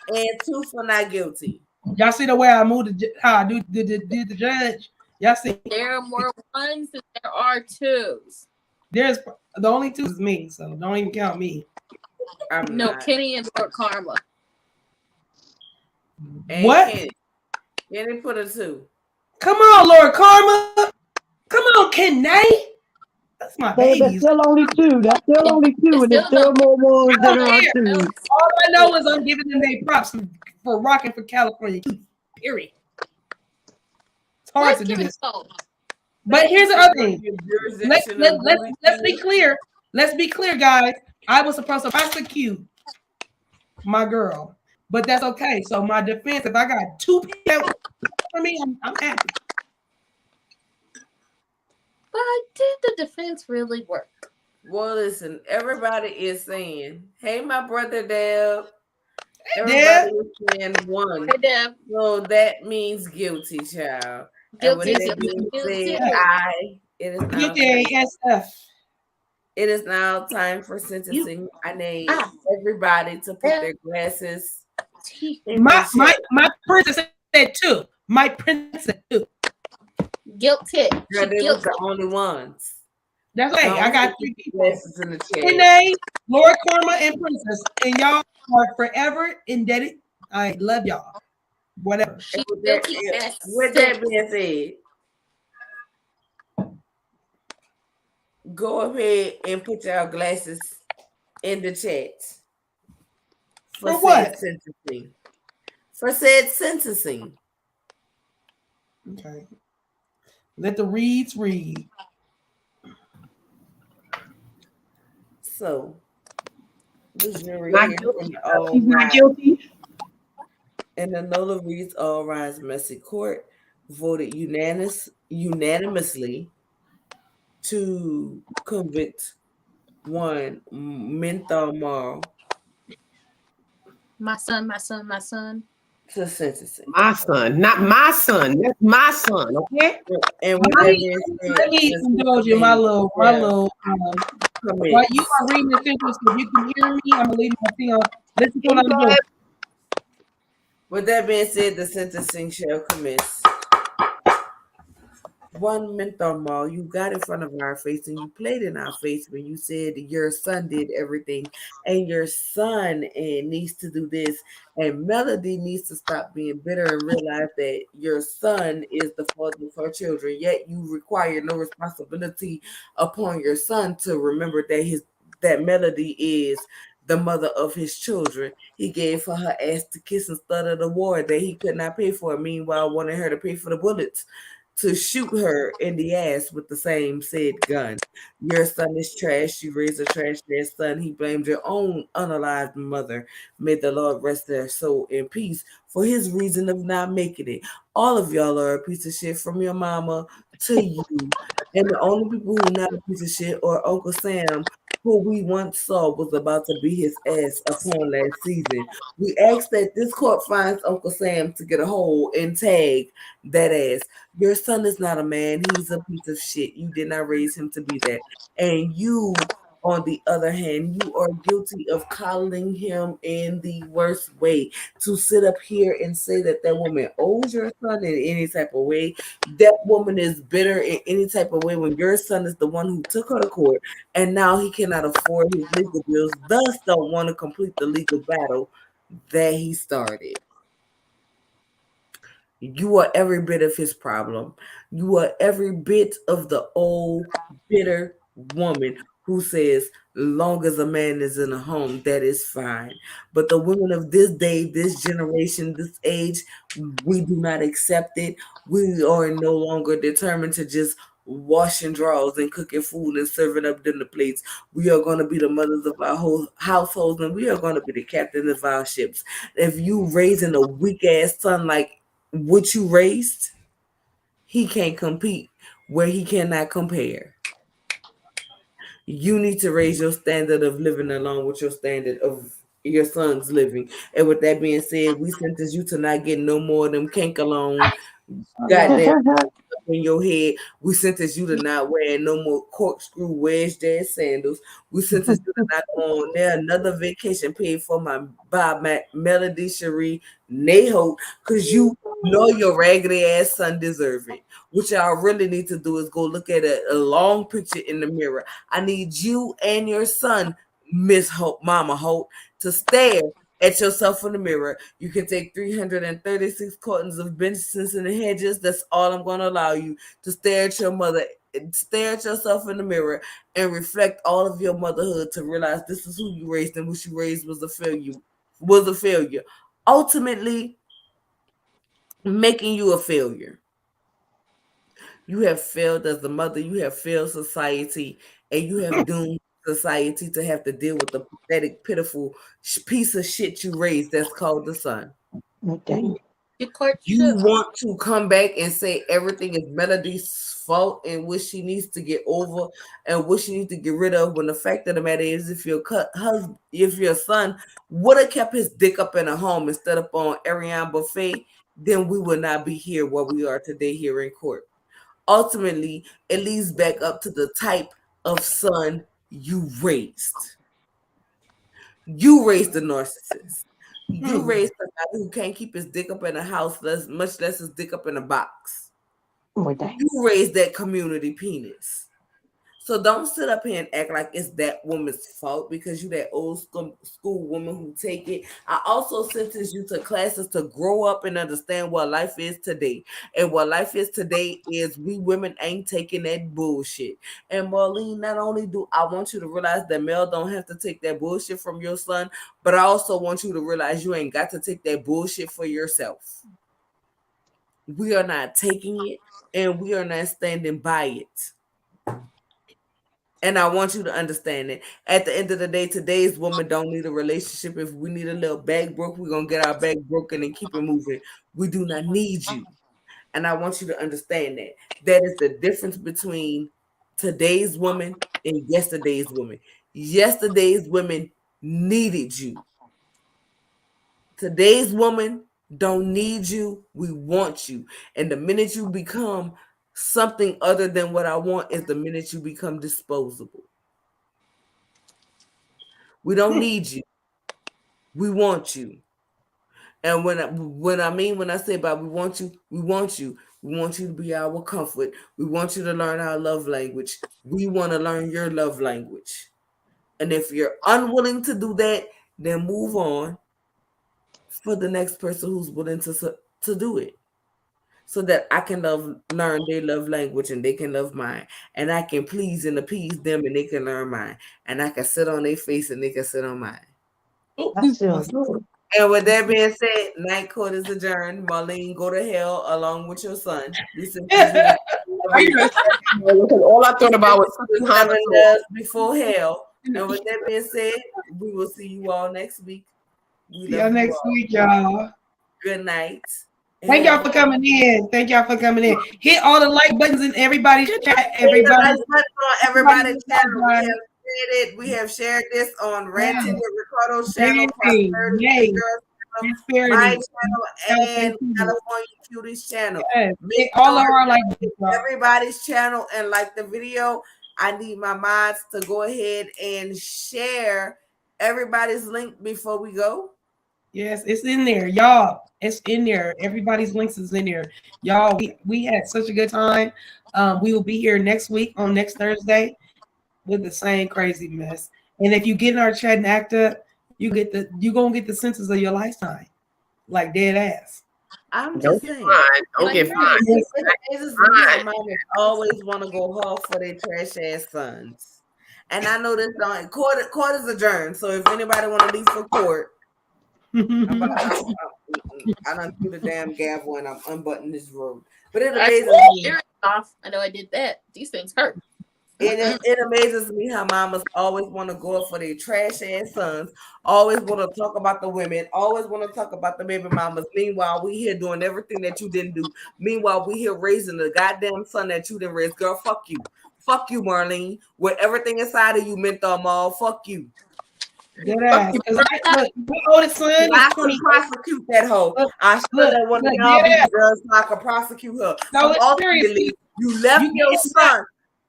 and 2 for not guilty. Y'all see the way I moved, how I did the judge. Y'all see, There are more ones than there are twos. there's the only two is me, so don't even count me. I'm No, not. Kenny and Lord Karma. And What? Kenny put a 2. Come on, Lord Karma. Come on, Kenny. That's my But that's babies. still only 2. That's still only 2, and there's still more ones that are 2. All I know is I'm giving them their props for rocking for California. Period. It's hard Where's to do Kevin this. Cole? But here's the other thing. Let's be clear. Let's be clear, guys. I was supposed to prosecute my girl, but that's okay. So my defense, if I got 2 people for me, I'm happy. But did the defense really work? Well, listen, everybody is saying, hey, my brother Deb. Deb. Everybody is saying 1. Hey, Deb. So that means guilty, child. Guilty, and with that guilty, being guilty. said, it is now time for sentencing. I need everybody to put their glasses. My princess said 2. My princess said 2. Guilty. Girl, they was the only ones. That's right. I got 3 people. Glasses in the chat. Renee, Lord Karma, and Princess, and y'all are forever indebted. I love y'all. Whatever. With that being said, go ahead and put y'all glasses in the chat. For what? Sentencing. For said sentencing. Okay. Let the reads read. So the jury Not here guilty. from all She's not rise guilty. and the Nola Reads All Rise Messy Court voted unanimously to convict one Menthol Marl My son. to sentencing. My son, not my son. That's my son. Okay. And with Let that me, being said, let me the indulge in my sentencing little. shall While you commence. are reading the sentence, if you can hear me, I'm gonna leave my thing on. Listen to what I'm Go doing. ahead. With that being said, the sentencing shall commence. One menthol mall you got in front of our face and you played in our face when you said your son did everything and your son needs to do this and Melody needs to stop being bitter and realize that your son is the father of her children, yet you require no responsibility upon your son to remember that Melody is the mother of his children. He gave her her ass to kiss instead of the war that he could not pay for, meanwhile wanting her to pay for the bullets to shoot her in the ass with the same said gun. Your son is trash. You raised a trash ass son. He blamed your own unalived mother. May the Lord rest their soul in peace for his reason of not making it. All of y'all are a piece of shit from your mama to you. And the only people who not a piece of shit are Uncle Sam, who we once saw was about to be his ass upon last season. We ask that this court finds Uncle Sam to get a hold and tag that ass. Your son is not a man. He's a piece of shit. You did not raise him to be that. And you, on the other hand, you are guilty of coddling him in the worst way. To sit up here and say that that woman owes your son in any type of way, that woman is bitter in any type of way when your son is the one who took her to court and now he cannot afford his legal bills, thus don't want to complete the legal battle that he started. You are every bit of his problem. You are every bit of the old bitter woman who says, long as a man is in a home, that is fine. But the women of this day, this generation, this age, we do not accept it. We are no longer determined to just washing drawers and cooking food and serving up dinner plates. We are going to be the mothers of our whole households and we are going to be the captain of our ships. If you raising a weak ass son like what you raised, he can't compete where he cannot compare. You need to raise your standard of living along with your standard of your son's living. And with that being said, we sentence you to not get no more of them cank along goddamn in your head. We sentence you to not wear no more corkscrew wedged ass sandals. We sentence you to not go on there another vacation paid for by Melody Cherie Neho, because you know your raggedy ass son deserve it. What y'all really need to do is go look at a long picture in the mirror. I need you and your son, Miss Hope, Mama Hope, to stare at yourself in the mirror. You can take 336 cartons of Benson's in the hedges. That's all I'm going to allow you to stare at your mother, stare at yourself in the mirror, and reflect all of your motherhood to realize this is who you raised and what you raised was a failure. Ultimately, making you a failure. You have failed as a mother. You have failed society, and you have doomed society to have to deal with the pathetic, pitiful piece of shit you raised that's called the son. Okay. The court You should. want to come back and say everything is Melody's fault and what she needs to get over and what she needs to get rid of, when the fact of the matter is, if your son would have kept his dick up in a home instead of on Ariane Buffet, then we would not be here where we are today here in court. Ultimately, it leads back up to the type of son you raised. You raised the narcissist. You raised somebody who can't keep his dick up in a house, much less his dick up in a box. You raised that community penis. So don't sit up here and act like it's that woman's fault because you that old school woman who take it. I also sentence you to classes to grow up and understand what life is today. And what life is today is we women ain't taking that bullshit. And Marlene, not only do I want you to realize that Mel don't have to take that bullshit from your son, but I also want you to realize you ain't got to take that bullshit for yourself. we are not taking it, and we are not standing by it. And I want you to understand that at the end of the day, today's woman don't need a relationship. If we need a little bag broke, we're going to get our bag broken and keep it moving. We do not need you. And I want you to understand that. That is the difference between today's woman and yesterday's woman. Yesterday's women needed you. Today's woman don't need you. We want you. And the minute you become something other than what I want is the minute you become disposable. We don't need you. We want you. And when I say about we want you, we want you. We want you to be our comfort. We want you to learn our love language. We want to learn your love language. And if you're unwilling to do that, then move on for the next person who's willing to do it. So that I can learn their love language and they can love mine. And I can please and appease them and they can learn mine. And I can sit on their face and they can sit on mine. That's just good. And with that being said, night court is adjourned. Marlene, go to hell along with your son. All I thought about was heaven does before hell. And with that being said, we will see you all next week. See y'all next week, y'all. Good night. Thank y'all for coming in. Thank y'all for coming in. Hit all the like buttons in everybody's chat. Everybody's everybody's channel. We have shared this on Ranting with Ricardo's channel, Prosperity Girls, my channel, and California Cuties channel. Yes. All of our like everybody's channel and like the video. I need my mods to go ahead and share everybody's link before we go. Yes, it's in there, y'all. It's in there. Everybody's links is in there, y'all. We had such a good time. We will be here next week on next Thursday with the same crazy mess. And if you get in our chat and act up, you gonna get the senses of your lifetime, like dead ass. I'm just saying. Don't get fined. Mothers always want to go hard for their trash ass sons. And I know this don't court is adjourned. So if anybody want to leave for court, I done threw the damn gavel and I'm unbuttoning this road. But it amazes me. I know I did that. These things hurt. It amazes me how mamas always want to go up for their trash ass sons, always want to talk about the women, always want to talk about the baby mamas. Meanwhile, we here doing everything that you didn't do. Meanwhile, we here raising the goddamn son that you didn't raise. Girl, fuck you. Fuck you, Marlene. With everything inside of you, Menthol Mall, fuck you. Good ass. My oldest son I should prosecute that hoe. I should have one of y'all girls so I could prosecute her. No, ultimately, you left your son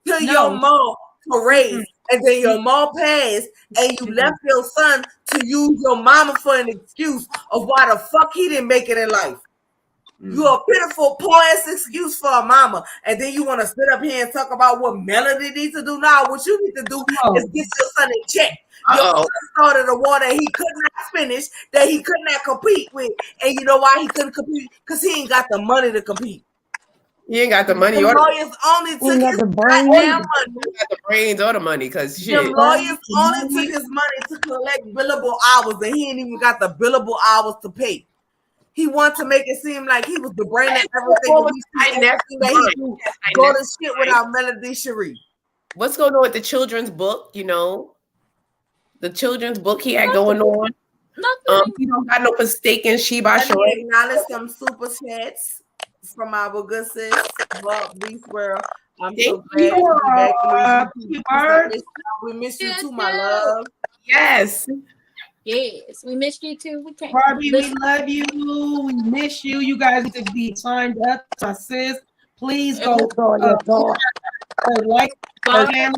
to your mom to raise, and then your mom passed, and you left your son to use your mama for an excuse of why the fuck he didn't make it in life. You a pitiful, poor ass excuse for a mama, and then you want to sit up here and talk about what Melody needs to do now. What you need to do is get your son in check. Your son started a war that he could not finish, that he could not compete with, and you know why he couldn't compete? Because he ain't got the money to compete. He ain't got the money. The lawyers only took his goddamn money. Got the brains or the money, because the lawyers only took his money to collect billable hours, and he ain't even got the billable hours to pay. He wanted to make it seem like he was the brain of everything. Go to shit without Melody Cherie. What's going on with the children's book? You know, the children's book he had going on. Nothing. He don't got no mistaken Sheba Show. Acknowledge some super chats from our good sis, Bob Beast World. I'm so glad to be back. We miss you too, my love. Yes. Yes, we missed you too. We can't. Barbie, we love you. We miss you. You guys need to be signed up to my sis. Please go like her channel,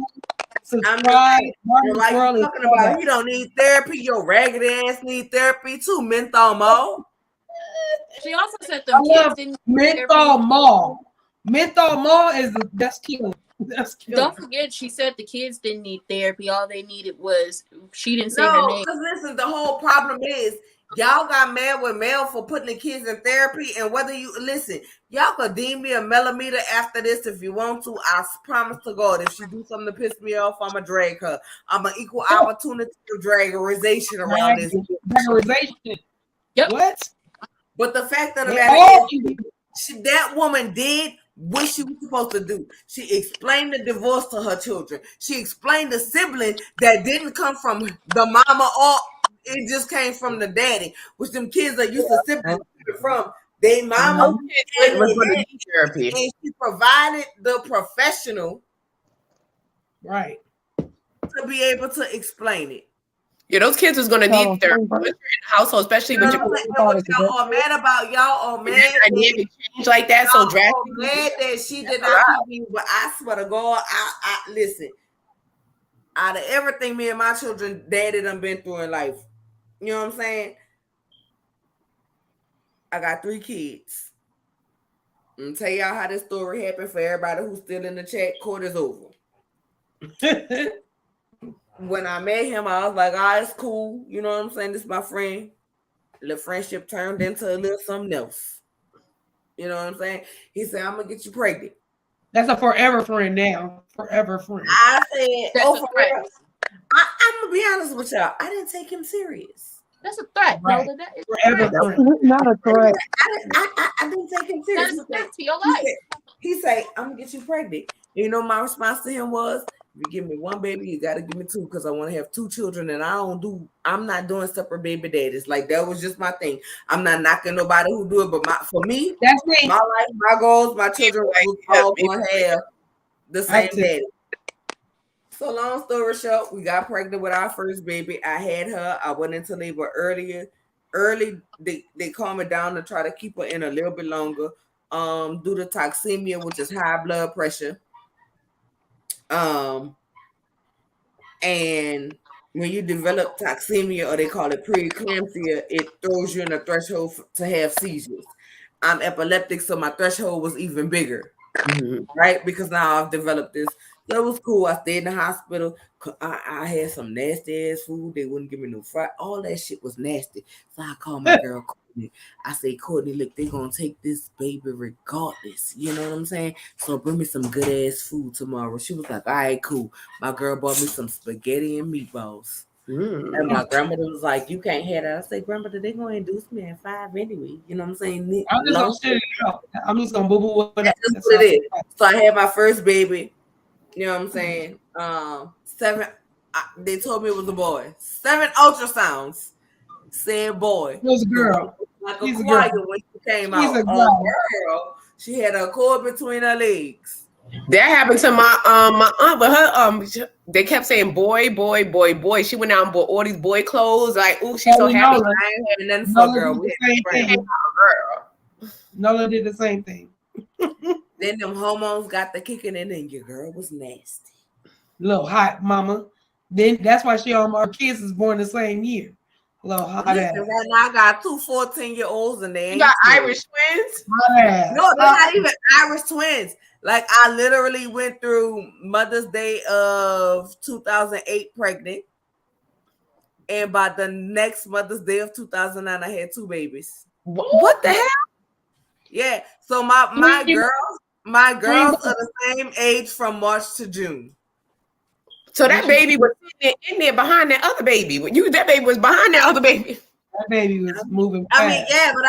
subscribe. Like you're talking about, you don't need therapy. Your ragged ass need therapy too, Menthol Mall. She also said the kids didn't. Menthol Mall. Menthol Mall is that's killing. Don't forget, she said the kids didn't need therapy. All they needed was she didn't say her name. Because listen, the whole problem is y'all got mad with Mel for putting the kids in therapy, and whether you listen, y'all could deem me a millimeter after this if you want to. I promise to God, if she do something to piss me off, I'ma drag her. I'm an equal opportunity draggerization around this. Draggerization. Yep. What? But the fact of the matter is, that woman did what she was supposed to do. She explained the divorce to her children. She explained the sibling that didn't come from the mama or it just came from the daddy, which them kids are used to siblings from. They mama It was going to need therapy. and she provided the professional Right. to be able to explain it. Yeah, those kids was going to need therapy in the household, especially with your What y'all are mad about, y'all are mad dynamic change like that. So y'all are drastically. mad that she did not keep me, but I swear to God, I listen. Out of everything me and my children, daddy done been through in life. You know what I'm saying? I got 3 kids. I'm gonna tell y'all how this story happened for everybody who's still in the chat. Court is over. When I met him, I was like, "Ah, it's cool." You know what I'm saying? This is my friend. The friendship turned into a little something else. You know what I'm saying? He said, "I'm gonna get you pregnant." That's a forever friend now. Forever friend. I said, That's "Oh, a for threat. real?" I'm gonna be honest with y'all. I didn't take him serious. That's a threat, Right. Nola. That is a Forever threat. friend. Not a threat. I didn't take him That serious. is a threat to your He life. said, he said, "I'm gonna get you pregnant." You know, my response to him was, "If you give me 1 baby, you gotta give me 2 because I want to have 2 children, and I'm not doing separate baby daddies. Like that was just my thing. I'm not knocking nobody who do it, but for me, That's me. my life, my goals, my children was all gonna have the same too. daddy." So long story short, we got pregnant with our first baby. I had her. I went into labor early. They calmed me down to try to keep her in a little bit longer. Due to toxemia, which is high blood pressure. And when you develop toxemia, or they call it preeclampsia, it throws you in a threshold to have seizures. I'm epileptic, so my threshold was even bigger. Right? Because now I've developed this. So it was cool. I stayed in the hospital. I had some nasty ass food. They wouldn't give me no fry. All that shit was nasty. So I called my girl Courtney. I say, "Courtney, look, they're gonna take this baby regardless." You know what I'm saying? So bring me some good ass food tomorrow. She was like, "All right, cool." My girl bought me some spaghetti and meatballs. And my grandmother was like, "You can't have that." I said, "Grandmother, they're gonna induce me at 5 anyway." You know what I'm saying? I'm just gonna shit it out. I'm just gonna boo boo it up. That's what it is. So I had my first baby. You know what I'm saying? 7. They told me it was a boy. 7 ultrasounds said boy. It was a girl. Like a She's a choir girl. when she came She's out. a girl. Girl. She had a cord between her legs. That happened to my aunt, but her they kept saying boy, boy, boy, boy. She went out and bought all these boy clothes. Like, ooh, she's so happy. Nola. I ain't having nothing for a girl. Nola We did the same had thing. Girl. Nola did the same thing. Then them hormones got the kicking in, and your girl was nasty. Little hot mama. Then that's why our kids is born the same year. Little hot Listen, ass. right now I got 2 14-year-olds, and they You ain't got twins. Irish twins? Hot ass. No, they're not even Irish twins. Like I literally went through Mother's Day of 2008 pregnant, and by the next Mother's Day of 2009, I had 2 babies. What the hell? Yeah. So my girls are the same age from March to June. So that baby was in there behind that other baby. That baby was behind that other baby. That baby was moving fast. I mean, yeah, but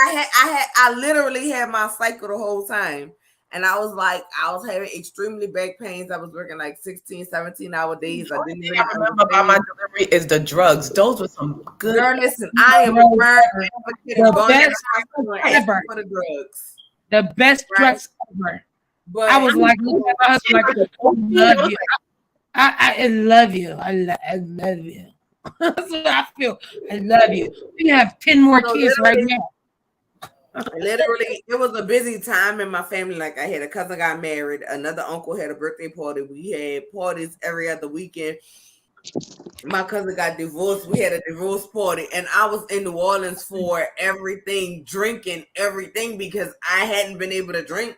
I literally had my cycle the whole time. And I was having extremely back pains. I was working like 16, 17-hour days. I didn't even remember about my delivery is the drugs. Those were some good. Girl, listen, I am a firm advocate of going to the hospital and asking ever. for the drugs. The best drugs ever. But I was like, looking at my husband like, I love you. I love you. I love you. That's what I feel. I love you. We have 10 more kids right now. Literally, it was a busy time in my family. Like I had a cousin got married, another uncle had a birthday party. We had parties every other weekend. My cousin got divorced. We had a divorce party, and I was in New Orleans for everything, drinking everything because I hadn't been able to drink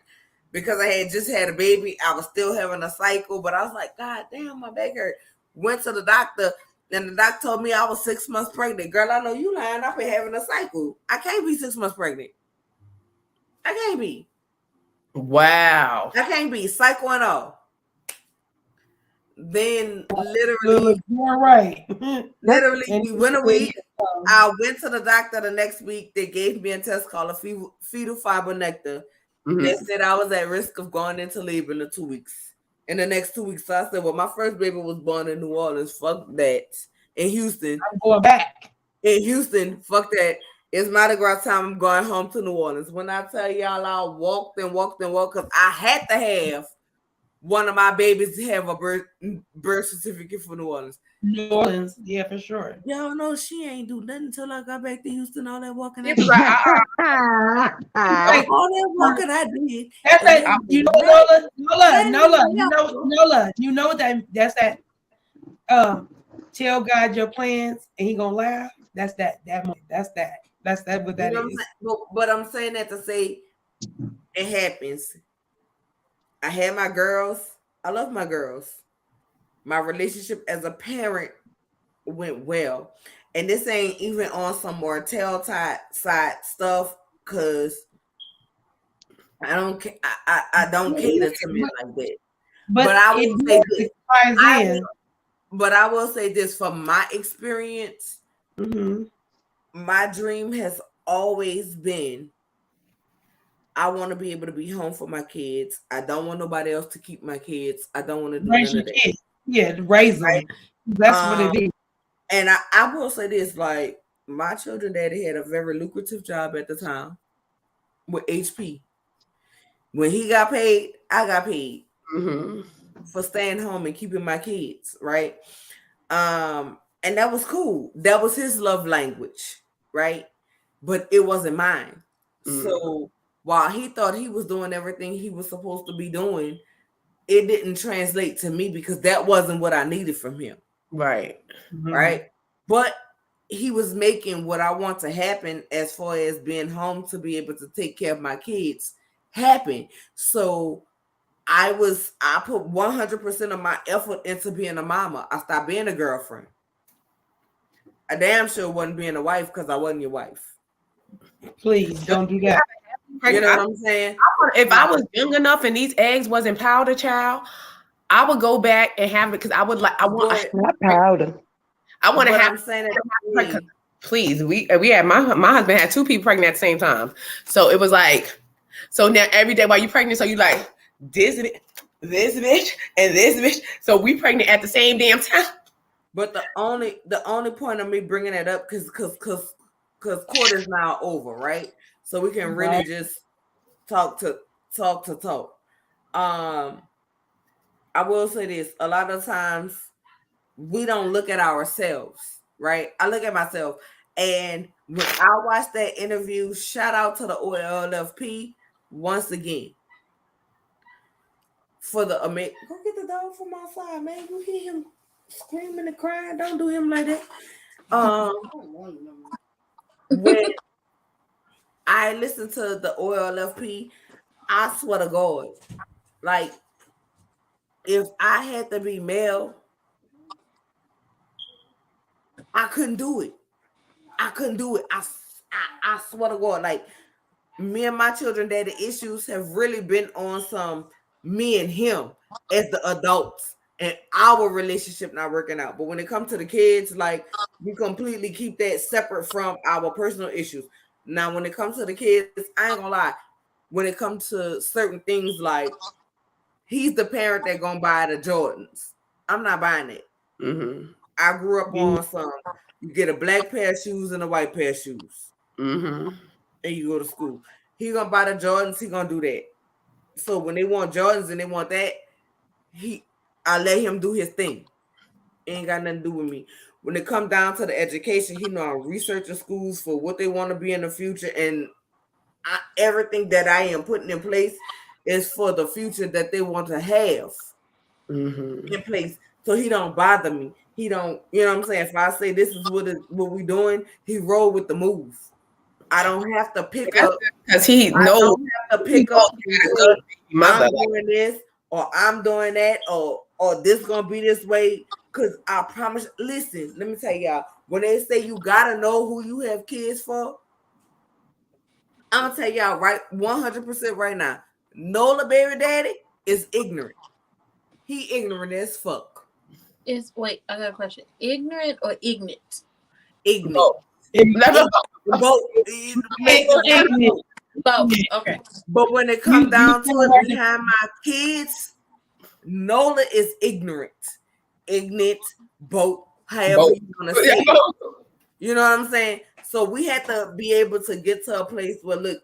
because I had just had a baby. I was still having a cycle, but I was like, God damn, my back hurt. Went to the doctor. And the doctor told me I was 6 months pregnant. Girl, I know you lying. I've been having a cycle. I can't be 6 months pregnant. I can't be. Wow. I can't be. Cycle and all. Then literally, you're right. Literally, we went a week. I went to the doctor the next week. They gave me a test called a fetal fibronectin. They said I was at risk of going into labor in the 2 weeks. In the next 2 weeks, so I said, well, my first baby was born in New Orleans. Fuck that. In Houston. I'm going back. In Houston, fuck that. It's Mardi Gras time. I'm going home to New Orleans. When I tell y'all, I walked because I had to have one of my babies have a birth certificate for New Orleans. New Orleans, yeah, for sure. Y'all know she ain't do nothing until I got back to Houston. All that walking, It's like, all that walking I did. That's that. You know, Nola. You know that's that. Tell God your plans, and He gonna laugh. That's that. That's that. What that is. But I'm saying that to say it happens. I had my girls. I love my girls. My relationship as a parent went well. And this ain't even on some more telltale side stuff because I don't cater to men like that. But I will say this. But I will say this from my experience. My dream has always been I want to be able to be home for my kids. I don't want nobody else to keep my kids. I don't want to do none of that. Yeah, raise them. Right? That's what it is. And I will say this, like my children daddy had a very lucrative job at the time with HP. When he got paid, I got paid for staying home and keeping my kids, right? And that was cool. That was his love language, right? But it wasn't mine. So while he thought he was doing everything he was supposed to be doing, it didn't translate to me because that wasn't what I needed from him. Right. Right. But he was making what I want to happen as far as being home to be able to take care of my kids happen. So I put 100% of my effort into being a mama. I stopped being a girlfriend. I damn sure wasn't being a wife because I wasn't your wife. Please don't do that. You know what I'm saying? If I was young enough and these eggs wasn't powder, child, I would go back and have it because I would like. Not powder. I want to have. I'm saying that. Please, we had my husband had 2 people pregnant at the same time, so it was like, so now every day while you pregnant, so you like this bitch, and this bitch, so we pregnant at the same damn time. But the only point of me bringing it up because quarter's now over, right? So we can really just talk. I will say this: a lot of times we don't look at ourselves, right? I look at myself, and when I watched that interview, shout out to the OLFP once again for the amazing. Go get the dog from outside, man. You hear him screaming and crying? Don't do him like that. When I listen to the OLFP, I swear to God, like if I had to be male, I couldn't do it. I swear to God, like me and my children, daddy issues have really been on some me and him as the adults and our relationship not working out. But when it comes to the kids, like we completely keep that separate from our personal issues. Now, when it comes to the kids, I ain't gonna lie. When it comes to certain things, like he's the parent that gonna buy the Jordans. I'm not buying it. I grew up on some. You get a black pair of shoes and a white pair of shoes, and you go to school. He gonna buy the Jordans. He gonna do that. So when they want Jordans and they want that, I let him do his thing. It ain't got nothing to do with me. When it come down to the education, he know I'm researching schools for what they want to be in the future, and everything that I am putting in place is for the future that they want to have in place. So he don't bother me. He don't, you know what I'm saying? If I say this is what we doing, he roll with the move. I don't have to pick up because he knows. I don't have to pick up. I'm doing this or I'm doing that or this gonna be this way. Cause I promise. Listen, let me tell y'all. When they say you gotta know who you have kids for, I'm gonna tell y'all right 100% right now. Nola baby daddy is ignorant. He ignorant as fuck. Wait, I got a question. Ignorant or ignorant? Ignorant. Both. Both. Both. Okay. But when it comes down to you it, behind my kids, Nola is ignorant. Ignorant, both, however Both. you want to say it. You know what I'm saying? So we had to be able to get to a place where, look,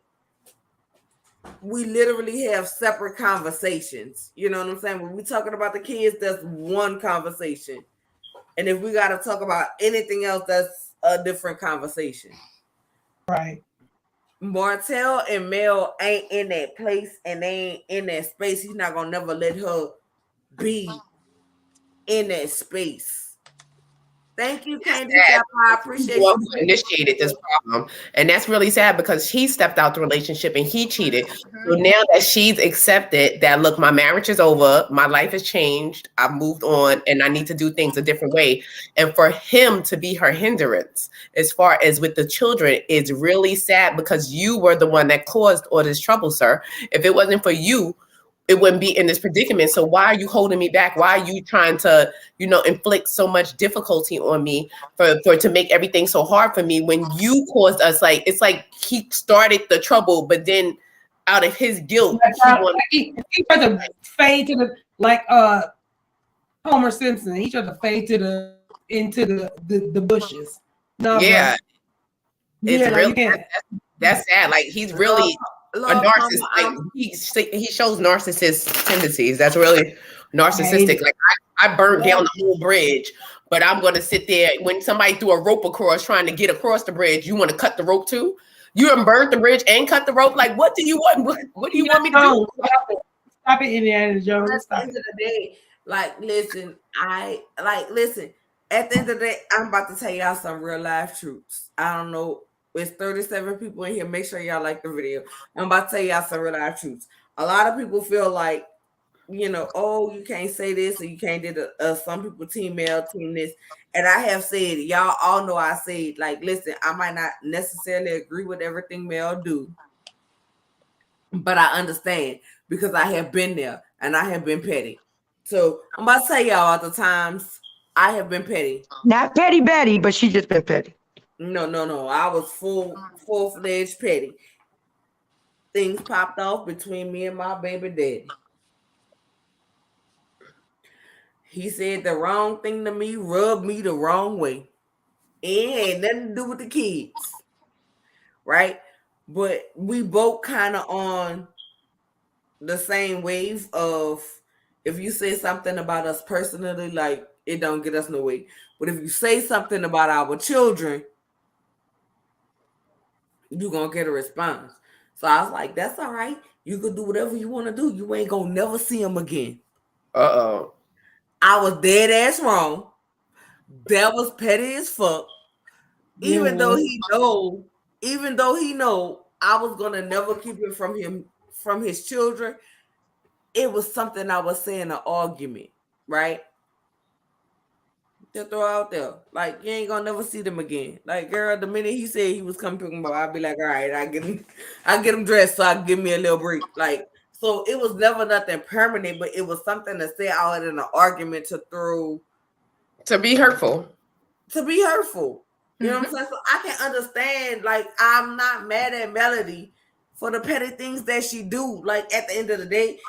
we literally have separate conversations. You know what I'm saying? When we're talking about the kids, that's one conversation. And if we got to talk about anything else, that's a different conversation. Right. Martell and Mel ain't in that place and they ain't in that space. He's not going to never let her be in that space. Thank you, Candy. I appreciate Well, you. who initiated this problem, and that's really sad because he stepped out the relationship and he cheated. So now that she's accepted that, look, my marriage is over, my life has changed, I've moved on, and I need to do things a different way. And for him to be her hindrance, as far as with the children, is really sad because you were the one that caused all this trouble, sir. If it wasn't for you, it wouldn't be in this predicament. So why are you holding me back? Why are you trying to, inflict so much difficulty on me for to make everything so hard for me when you caused us? Like, it's like he started the trouble, but then out of his guilt, He tried to fade to the Homer Simpson. He tried to fade into the bushes. No, yeah, bro. it's Yeah, really you can't. that's sad. Like, he's really a narcissist. Like, he shows narcissist tendencies. That's really narcissistic. Like, I burned down the whole bridge, but I'm going to sit there when somebody threw a rope across trying to get across the bridge. You want to cut the rope too? You done burned the bridge and cut the rope. Like, what do you want? What do you want me to do? Stop it, Indiana Jones. At the end of the day, listen. At the end of the day, I'm about to tell y'all some real life truths. I don't know. It's 37 people in here. Make sure y'all like the video. I'm about to tell y'all some real life truths. A lot of people feel like, oh, you can't say this or you can't do some people team male, team this. And I have said, y'all all know I said, listen, I might not necessarily agree with everything Mel do, but I understand because I have been there and I have been petty. So I'm about to tell y'all at the times I have been petty. Not Petty Betty, but she just been petty. No. I was full-fledged petty. Things popped off between me and my baby daddy. He said the wrong thing to me, rubbed me the wrong way. It had nothing to do with the kids, right? But we both kind of on the same wave of, if you say something about us personally, like, it don't get us no way. But if you say something about our children, you're going to get a response. So I was like, that's all right. You could do whatever you want to do. You ain't going to never see them again. Uh-oh. I was dead ass wrong. That was petty as fuck. Even though he know I was going to never keep it from his children. It was something I was saying, an argument, right? To throw out there, like, you ain't gonna never see them again. Like, girl, the minute he said he was coming pick him up, I'd be like, all right, I get him dressed so I can give me a little break. Like, so it was never nothing permanent, but it was something to say out in an argument to be hurtful. You know what I'm saying? So I can understand. Like, I'm not mad at Melody for the petty things that she do. Like, at the end of the day,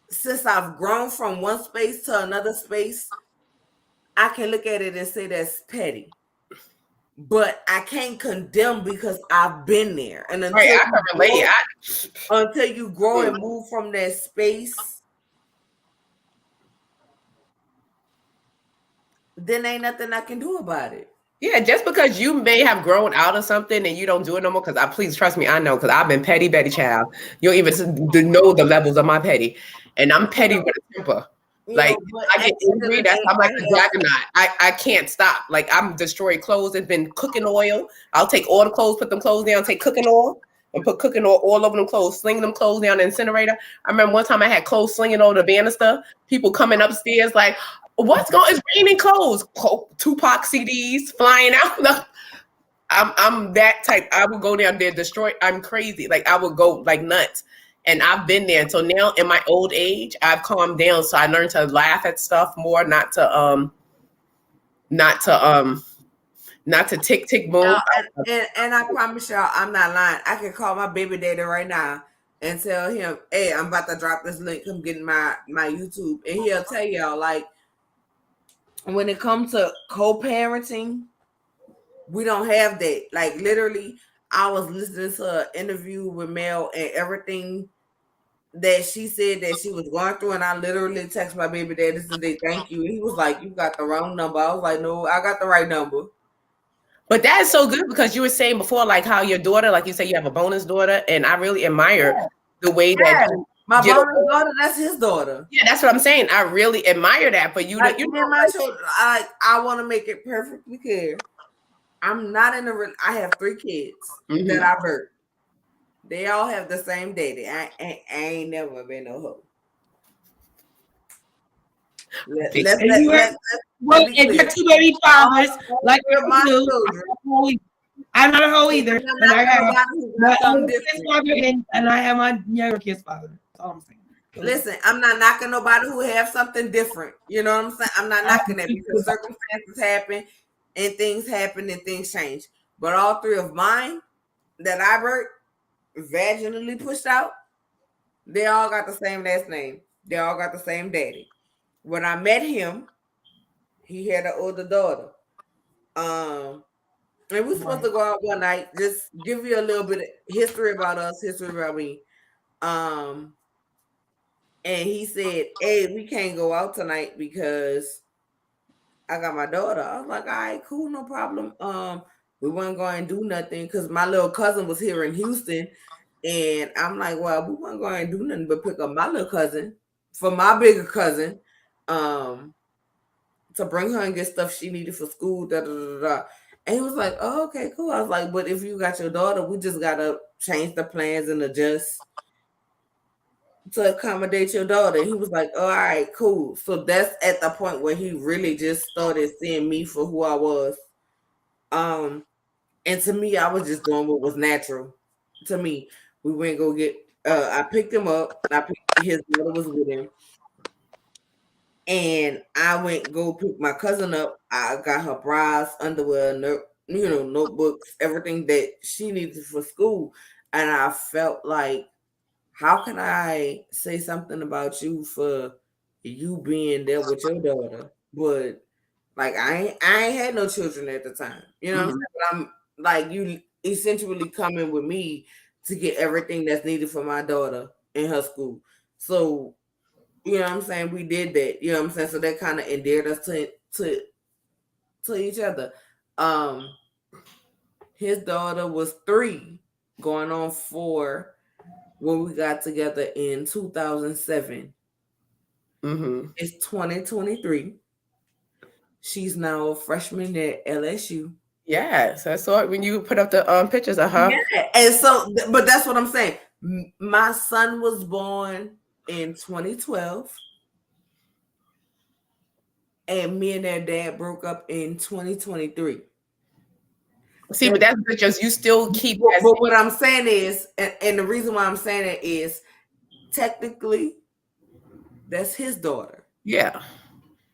since I've grown from one space to another space, I can look at it and say that's petty, but I can't condemn because I've been there. And until you grow and move from that space, then ain't nothing I can do about it. Yeah, just because you may have grown out of something and you don't do it no more, because please trust me, I know, because I've been petty Betty child. You don't even know the levels of my petty, and I'm petty with a temper. Like, I get angry, I'm like a juggernaut. I can't stop. Like, I'm destroying clothes. It's been cooking oil. I'll take all the clothes, put them clothes down, take cooking oil, and put cooking oil all over them clothes, sling them clothes down the incinerator. I remember one time I had clothes slinging over the banister. People coming upstairs like, what's going? It's raining clothes. Tupac CDs flying out. I'm that type. I would go down there, destroy. I'm crazy. Like, I would go like nuts. And I've been there. So now in my old age, I've calmed down. So I learned to laugh at stuff more, not to not to tick boom. No, and I promise y'all, I'm not lying. I can call my baby daddy right now and tell him, "Hey, I'm about to drop this link. Come get my YouTube," and he'll tell y'all like, when it comes to co-parenting, we don't have that. Like literally, I was listening to an interview with Mel and everything that she said that she was going through, and I literally text my baby daddy today, "Thank you." And he was like, "You got the wrong number." I was like, "No, I got the right number." But that is so good because you were saying before, like how your daughter, like you say, you have a bonus daughter, and I really admire the way that my bonus daughter, that's his daughter. Yeah, that's what I'm saying. I really admire that for you. Like, You me and my children, I want to make it perfectly clear. I'm not in I have 3 kids that I birthed. They all have the same daddy. I ain't never been no hoe. Let's be you're 2 baby fathers, like my you do. children. I'm not a hoe either, but I have my something kid's father and I have my younger kid's father. That's all I'm saying. Listen, I'm not knocking nobody who have something different. You know what I'm saying? I'm not knocking that because circumstances happen and things happen and things change. But all 3 of mine that I birthed, vaginally pushed out, they all got the same last name. They all got the same daddy. When I met him, he had an older daughter. And we were supposed to go out one night, just give you a little bit of history about us, history about me. And he said, "Hey, we can't go out tonight because I got my daughter." I was like, "All right, cool, no problem." We weren't going to do nothing because my little cousin was here in Houston. And I'm like, well, we weren't going to do nothing but pick up my little cousin for my bigger cousin to bring her and get stuff she needed for school. Da, da, da, da. And he was like, "Oh, okay, cool." I was like, "But if you got your daughter, we just got to change the plans and adjust to accommodate your daughter." And he was like, "Oh, all right, cool." So that's at the point where he really just started seeing me for who I was. And to me, I was just doing what was natural to me. We went go get. I picked him up. His mother was with him, and I went go pick my cousin up. I got her bras, underwear, notebooks, everything that she needed for school. And I felt like, how can I say something about you for you being there with your daughter? But like I ain't had no children at the time, you know. But I'm like, you essentially coming with me to get everything that's needed for my daughter in her school. So, you know what I'm saying? We did that, you know what I'm saying? So that kind of endeared us to each other. His daughter was 3, going on 4 when we got together in 2007. It's 2023. She's now a freshman at LSU. Yes, I saw it when you put up the pictures of her. Yeah. And so, but that's what I'm saying. My son was born in 2012, and me and their dad broke up in 2023. See, but that's because you still keep. But what I'm saying is, and the reason why I'm saying it is, technically, that's his daughter. Yeah,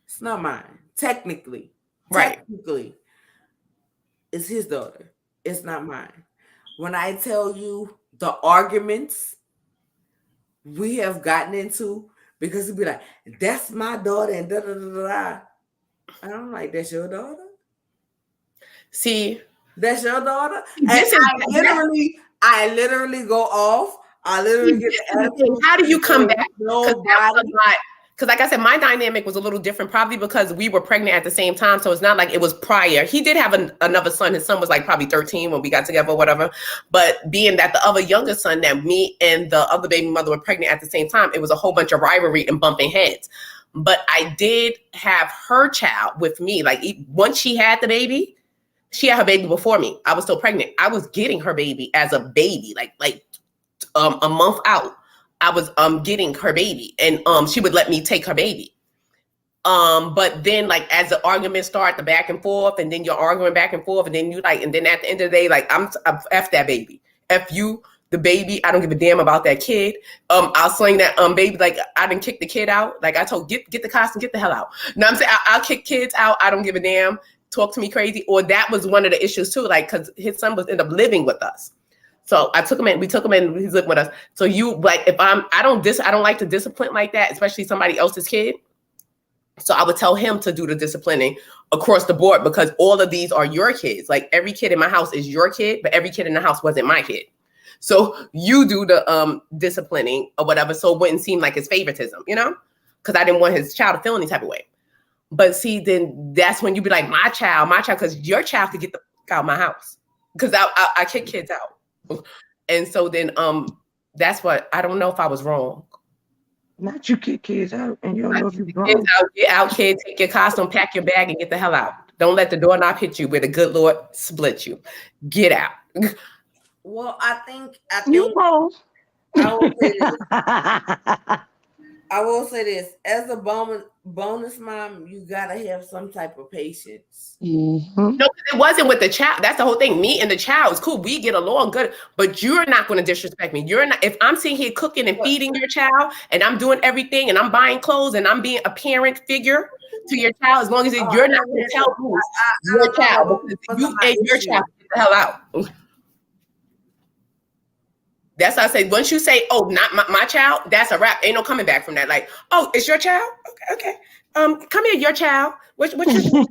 it's not mine. Technically, it's his daughter. It's not mine. When I tell you the arguments we have gotten into, because he'd be like, "That's my daughter," and da da da da. And I'm like, "That's your daughter?" See, that's your daughter. And I literally go off. I literally get the attitude. How do you come back? Nobody. Because like I said, my dynamic was a little different, probably because we were pregnant at the same time. So it's not like it was prior. He did have another son. His son was like probably 13 when we got together or whatever. But being that the other younger son, that me and the other baby mother were pregnant at the same time, it was a whole bunch of rivalry and bumping heads. But I did have her child with me. Like once she had the baby, she had her baby before me. I was still pregnant. I was getting her baby as a baby, like a month out. I was getting her baby, and she would let me take her baby. But then like as the arguments start, the back and forth, and then you're arguing back and forth, and then you like, and then at the end of the day, like I'm F that baby. F you, the baby. I don't give a damn about that kid. I'll sling that baby, like I didn't kick the kid out. Like I told, get the costume, get the hell out. No, I'm saying I'll kick kids out. I don't give a damn. talk to me crazy, or that was one of the issues too. Like, because his son was end up living with us. So I took him in, we took him in, he's living with us. So you like, if I don't like to discipline like that, especially somebody else's kid. So I would tell him to do the disciplining across the board, because all of these are your kids. Like every kid in my house is your kid, but every kid in the house wasn't my kid. So you do the disciplining or whatever, so it wouldn't seem like it's favoritism, you know? Because I didn't want his child to feel any type of way. But see, then that's when you be like, my child, because your child could get the fuck out of my house. Because I kick kids out. And so then that's what, I don't know if I was wrong. Not you kick kids out and you don't know if you're wrong. Get out, kid, take your costume, pack your bag, and get the hell out. Don't let the doorknob hit you where the good Lord split you. Get out. Well, I think You know. I will say this. As a bonus mom, you gotta have some type of patience. Mm-hmm. No, it wasn't with the child. That's the whole thing. Me and the child is cool. We get along good, but you're not going to disrespect me. You're not. If I'm sitting here cooking and feeding your child, and I'm doing everything, and I'm buying clothes, and I'm being a parent figure to your child, as long as you're not going to tell me your child, because you and your child get the hell out. That's how I say. Once you say, "Oh, not my child," that's a wrap. Ain't no coming back from that. Like, "Oh, it's your child." Okay. Come here, your child. What your child?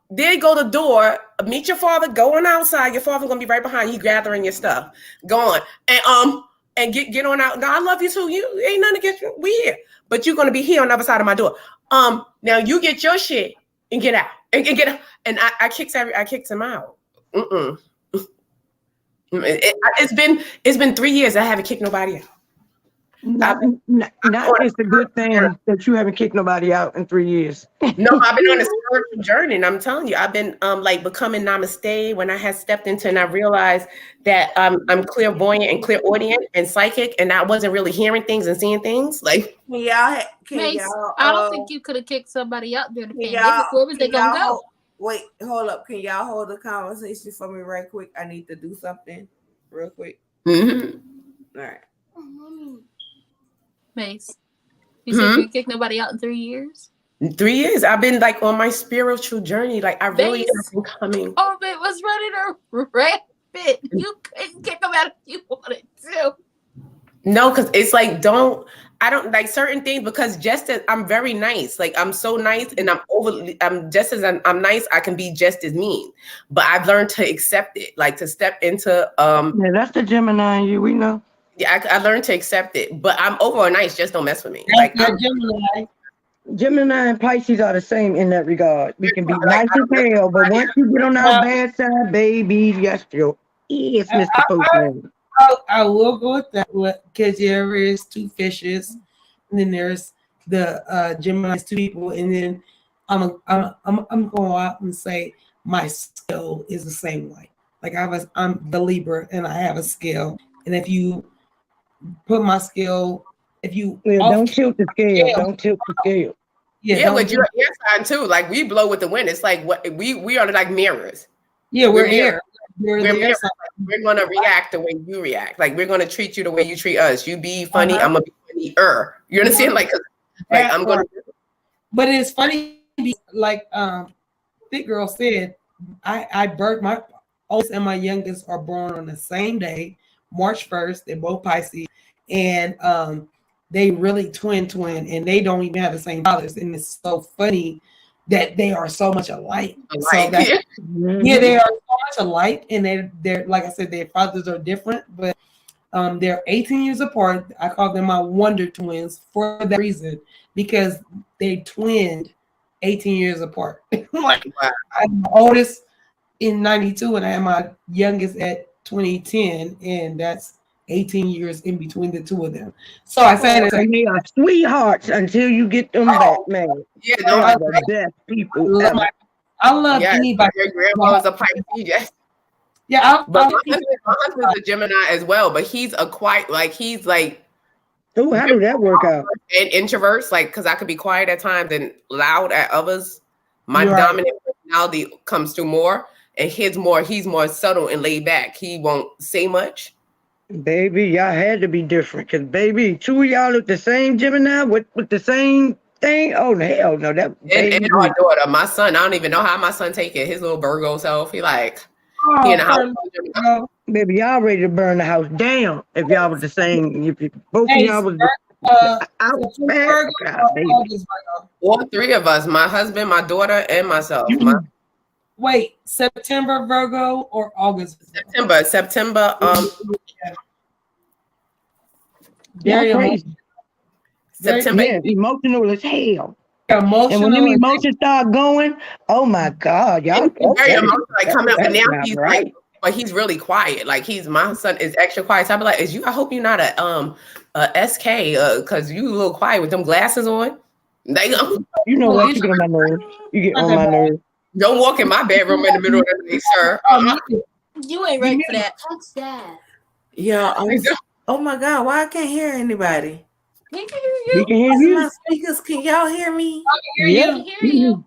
There go the door. Meet your father. Go on outside. Your father's gonna be right behind you, gathering your stuff. Go on and get on out. No, I love you too. You ain't nothing against you. We here, but you're gonna be here on the other side of my door. Now you get your shit and get out and get out. And I kicked him out. It's been 3 years. I haven't kicked nobody out. Not it's a good thing that you haven't kicked nobody out in 3 years. No, I've been on a spiritual journey, and I'm telling you, I've been like becoming namaste when I had stepped into, and I realized that I'm clairvoyant and clairaudient and psychic, and I wasn't really hearing things and seeing things. Like, Mace, I don't think you could have kicked somebody out during the pandemic. Where was they gonna go? Wait, hold up. Can y'all hold the conversation for me right quick? I need to do something real quick. mm-hmm. All right. Mace, you said you kicked nobody out in 3 years? 3 years. I've been like on my spiritual journey. Like I really have been coming. Oh, it was ready to rampant. You couldn't kick them out if you wanted to. No, because it's like I don't like certain things, because just as I'm very nice, like I'm so nice, and I'm just as I'm nice, I can be just as mean. But I've learned to accept it, like to step into Yeah, that's the Gemini in you, we know. Yeah, I learned to accept it, but I'm overall nice. Just don't mess with me. Like Gemini and Pisces are the same in that regard. We can be nice as hell, but once you get on our bad side, baby, yes, Mr. Postman. I will go with that, because there is two fishes, and then there's the Gemini's two people, and then I'm going out and say my scale is the same way. Like I'm the Libra, and I have a scale, and if you put my scale, don't tilt the scale, don't tilt the scale. Yeah, but you're air sign too. Like we blow with the wind. It's like what we are like mirrors. Yeah, we're air. We're mirrors. We're gonna react the way you react. Like we're gonna treat you the way you treat us. You be funny, I'm gonna be funnier. You understand? Like I'm gonna. But it's funny, like Thick Girl said, I birthed my oldest and my youngest are born on the same day, March 1st. They're both Pisces, and they really twin, and they don't even have the same fathers. And it's so funny that they are so much alike. So that, yeah, they are so much alike, and they're like I said, their fathers are different, but they're 18 years apart. I call them my wonder twins for that reason, because they twinned 18 years apart. Like, wow. I'm the oldest in 92, and I am my youngest at 2010, and that's 18 years in between the two of them. So I said they are sweethearts until you get them back, man. Yeah, they are the best people. I love anybody. Your grandma's a Pisces, yes. Yeah, but my husband's a Gemini as well, but he's a quiet, like he's like. Oh, how did that work out? And introverts, like, because I could be quiet at times and loud at others. My dominant personality comes through more, and he's more subtle and laid back. He won't say much. Baby, y'all had to be different, because baby, two of y'all look the same Gemini with the same thing. Oh hell no, that And our daughter, my son, I don't even know how my son take it. His little Virgo self, he like he in the house. Baby, y'all ready to burn the house down if y'all was the same. If both of Hey, y'all was September, August, Virgo. All three of us, my husband, my daughter, and myself. Wait, September Virgo or August? September. Very crazy. September. Yeah, emotional as hell. emotional. And when them emotions start going, oh my God, y'all. Very emotional, like coming up, and now he's right. like, but he's really quiet. Like my son is extra quiet. So I be like, I hope you're not a SK, cause you a little quiet with them glasses on. They go. You know what? You get on my nerves. You get on my nerves. Don't walk in my bedroom in the middle of the day, sir. You ain't ready for that. What's that? Yeah. Oh my God, why I can't hear anybody? We can hear you. We can hear you. My speakers, can y'all hear me? Yeah. We can hear you.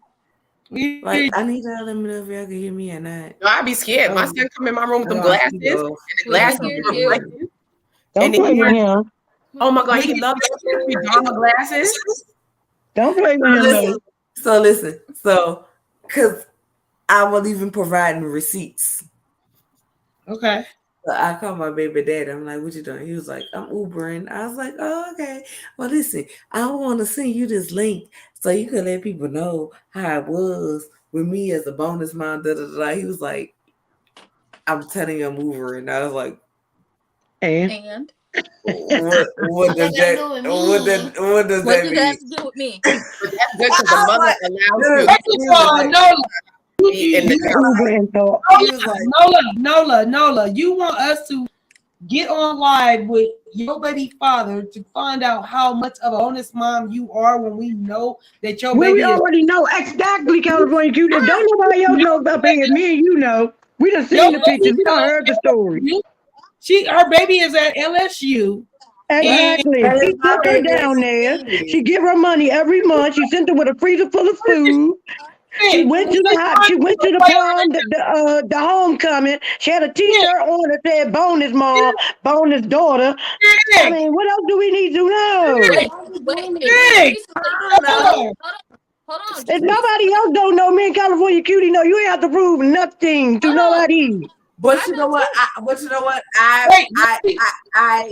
Like, I need y'all to let me know if y'all can hear me or not. No, I'd be scared. My son come in my room with them glasses, and the glasses reflective. Don't play with him. Oh my God, he loves pajama glasses. Don't play with him. Listen. Because I was even providing receipts. Okay. So I called my baby daddy. I'm like, what you doing? He was like, I'm Ubering. I was like, oh, okay. Well, listen, I want to send you this link so you can let people know how it was with me as a bonus mom. Da, da, da. He was like, I'm telling you I'm Ubering. I was like, And what does that what does that have to do with me? But that's good because the mother allows Nola, you want us to get on live with your baby father to find out how much of a honest mom you are when we know that your baby we already know exactly, California Cutie. Don't nobody else know about being me and you know. We done seen the pictures. We done heard the story. Her baby is at LSU. Exactly. He took her down there. She give her money every month. She sent her with a freezer full of food. She went to the prom, the homecoming. She had a T-shirt on that said "Bonus Mom, Bonus Daughter." I mean, what else do we need to know? Hold on. If nobody else don't know, me and California Cutie know. You ain't have to prove nothing to nobody. But you know what?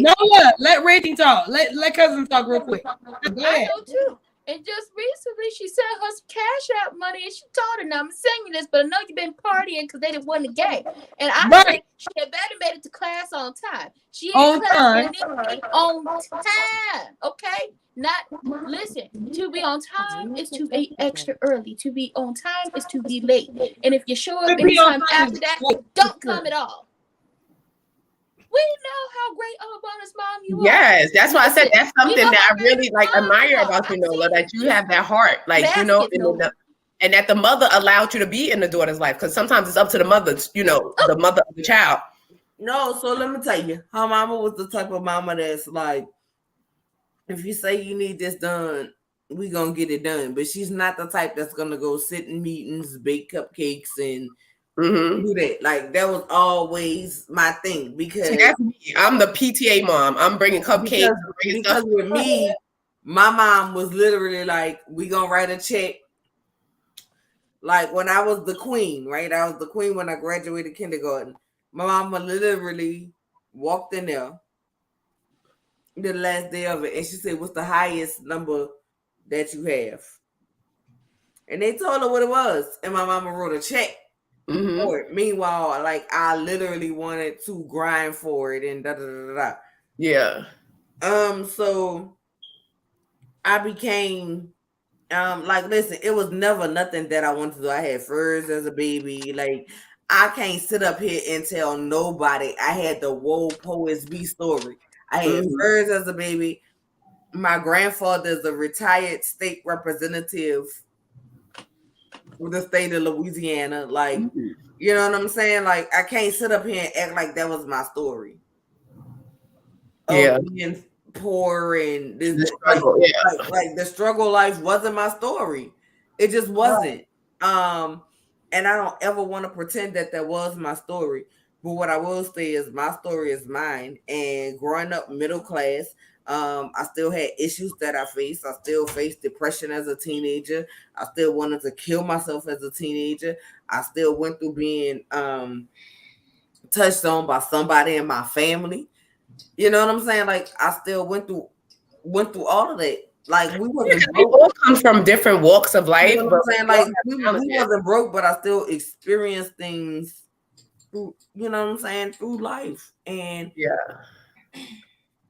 Nola, let Reggie talk. Let cousin talk real quick. Go ahead. I know too. And just recently, she sent her some cash out money, and she told her, "Now I'm sending you this, but I know you've been partying because they didn't want the game." And I said she had better made it to class on time. She ain't on time. Okay, listen. To be on time is to be extra early. To be on time is to be late. And if you show up anytime after that, don't come at all. We know how great of a bonus mom you are. Yes, that's why I said that's something that I really admire about you, Nola, that you have that heart, and that the mother allowed you to be in the daughter's life, because sometimes it's up to the mother, the mother of the child. No, so let me tell you, her mama was the type of mama that's like, if you say you need this done, we gonna get it done. But she's not the type that's gonna go sit in meetings, bake cupcakes, and do that. Like, that was always my thing, because that's me. I'm the PTA mom. I'm bringing cupcakes. Because with me, my mom was literally like, we gonna write a check. Like, when I was the queen, right? I was the queen when I graduated kindergarten. My mama literally walked in there the last day of it, and she said, what's the highest number that you have? And they told her what it was, and my mama wrote a check. For it. Meanwhile, like, I literally wanted to grind for it and da da da da. Yeah. So I became listen, it was never nothing that I wanted to do. I had furs as a baby. Like, I can't sit up here and tell nobody I had the Whoa Poets B story. I had furs as a baby. My grandfather is a retired state representative with the state of Louisiana. Like, you know what I'm saying? Like, I can't sit up here and act like that was my story. Yeah. Being poor and this, the struggle, like the struggle life wasn't my story. It just wasn't. And I don't ever want to pretend that was my story. But what I will say is my story is mine. And growing up middle class, I still had issues that I faced. I still faced depression as a teenager. I still wanted to kill myself as a teenager. I still went through being touched on by somebody in my family. You know what I'm saying? Like I still went through all of that. Like we wasn't We broke. all come from different walks of life. You know what I'm saying? Like we challenges. wasn't broke, but I still experienced things through, you know what I'm saying, through life. And Yeah.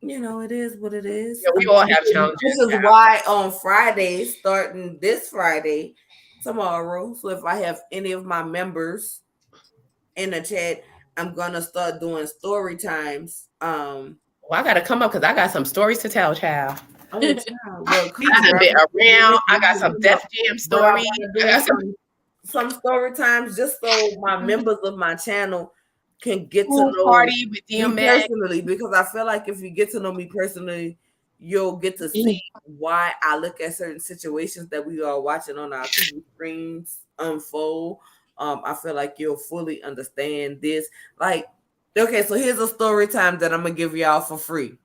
you know, it is what it is. Yeah, we all have challenges. This is why on Friday, starting this Friday, tomorrow. So if I have any of my members in the chat, I'm gonna start doing story times. Well, I gotta come up because I got some stories to tell, child. Oh, child. Well, I have been around. I got some Def Jam stories. I got some story times just so my members of my channel can get to pool know party with me DMX. personally, because I feel like if you get to know me personally, you'll get to see why I look at certain situations that we are watching on our TV screens unfold. I feel like you'll fully understand this. Like, okay, so here's a story time that I'm gonna give y'all for free.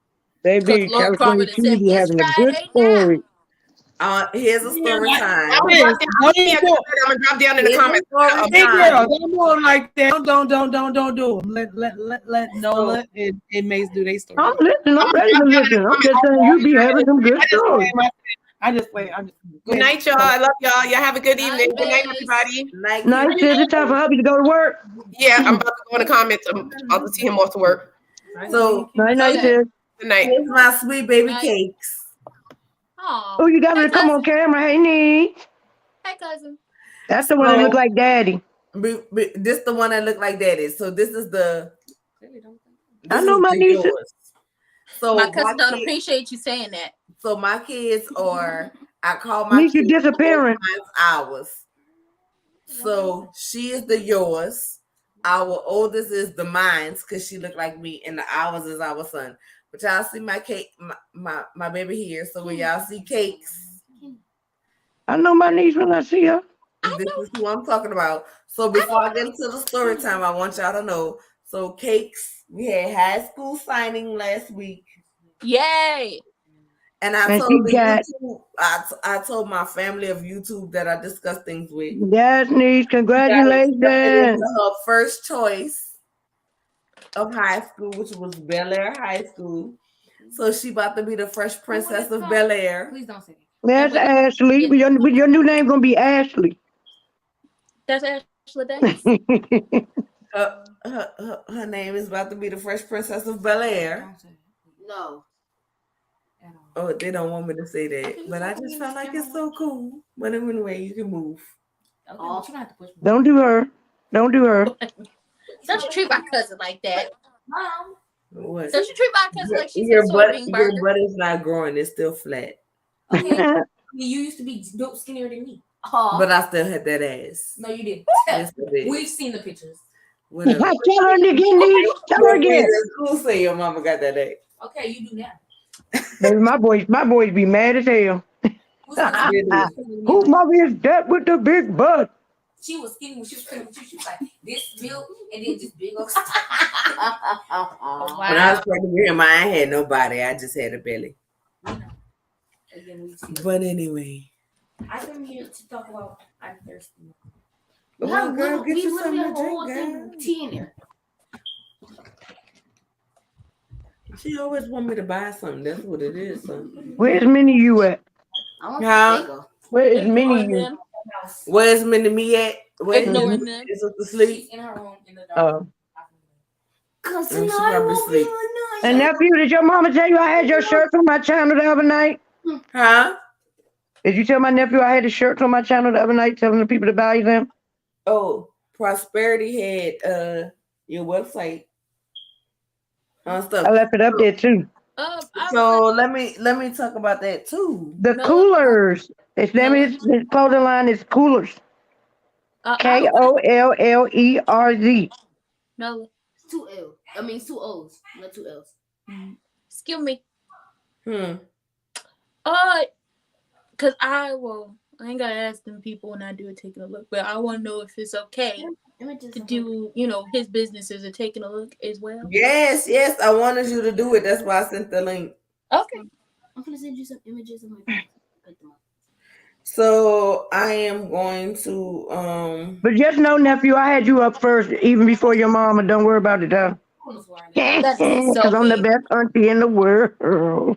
Baby, Lord California Crawford said, TV "It's having a good Friday story. Here's a story time. I'm gonna drop down in the Here's a comments. story Hey time. girl, don't do them like that. Don't do them. Let Nola and Mace do their story. I'm listening. I'm ready to listen. I'm just saying you be having some good stories. I just play. Good night, y'all. I love y'all. Y'all have a good evening. Night, Good night, babes. everybody. Night, sis. It's time for hubby to go to work. Yeah, I'm about to go in the comments. I'll see him off to work. So Night, night, Okay. sis. Good night. here's my sweet baby Night. cakes. Oh, Oh, you got me to come on camera. Hey, Nee. hey, cousin. That's the one that look like daddy. This the one that look like that is. So this is the. I know my niece. So My cousin don't kid- appreciate you saying that. So my kids are. I call my Niece, you kids disappearing. mine's ours. So she is the yours. Our oldest is the mine's because she look like me, and the ours is our son. But y'all see my cake, my baby here. So when y'all see cakes, I know my niece when I see her. this is who I'm talking about. So before I get into the story time, I want y'all to know. So cakes, we had high school signing last week, Yay! and I And told she the got- YouTube, I told my family of YouTube that I discussed things with. Yes, niece. Congratulations. Her first choice of high school, which was Bel Air High School. So she about to be the Fresh Princess of Bel Air. Please don't say That's Ashley. Your new name gonna be Ashley. That's Ashley Davis. Her name is about to be the Fresh Princess of Bel Air. Don't say it. No. At all. Oh, they don't want me to say that, but I just felt like it's so cool. But anyway, you can move. Okay, but you don't have to push me. Don't do her. Don't do her. Don't you treat my cousin like that. Mom. What? Don't you treat my cousin like she's Your a butt, soybean your burger. butt is not growing; it's still flat. Okay. You used to be dope skinnier than me. Oh. But I still had that ass. No, you didn't. Yes, I did. We've seen the pictures. Whatever. Tell her again, niece. Tell her again. Who say your mama got that ass? Okay, you do now. Baby, my boys be mad as hell. Who's skinny Who mother is that with the big butt? She was skinny when she was skinny. She was like this milk and then just big old. Oh, When I was wow. pregnant with him, I ain't had nobody. I just had a belly. Again, we've seen it. But anyway. I come here to talk about I'm thirsty. Well, girl, get we you something literally to have a whole drink, thing girl. of tea in there. She always want me to buy something. That's what it is. Son. Where's Minnie you at? I want Huh? to go. Where is Ignoring Minnie you? them. Where's Minnie me at? Where Ignoring them. is it to sleep? She's in her room in the dark. Cause She tonight probably will sleep. be a night. And nephew, did your mama tell you I had your shirt on my channel the other night? Huh? Did you tell my nephew I had his shirts on my channel the other night, telling the people to buy them? Oh, Prosperity had your website on stuff. I left it up there too. So let me talk about that too. The No. coolers. His name is his clothing line is Coolers. KOLLERZ. No. It's 2 L. I mean 2 O's, not 2 L's. Excuse me. Hmm. Cause I ain't gotta ask them people when I do it taking a look, but I want to know if it's okay to do, his businesses and taking a look as well? Yes, I wanted you to do it. That's why I sent the link. Okay. I'm gonna send you some images of my phone. Put them up. So I am going to But just know, nephew, I had you up first, even before your mama. Don't worry about it, though. On the floor. I That's Because so I'm the mean. best auntie in the world. You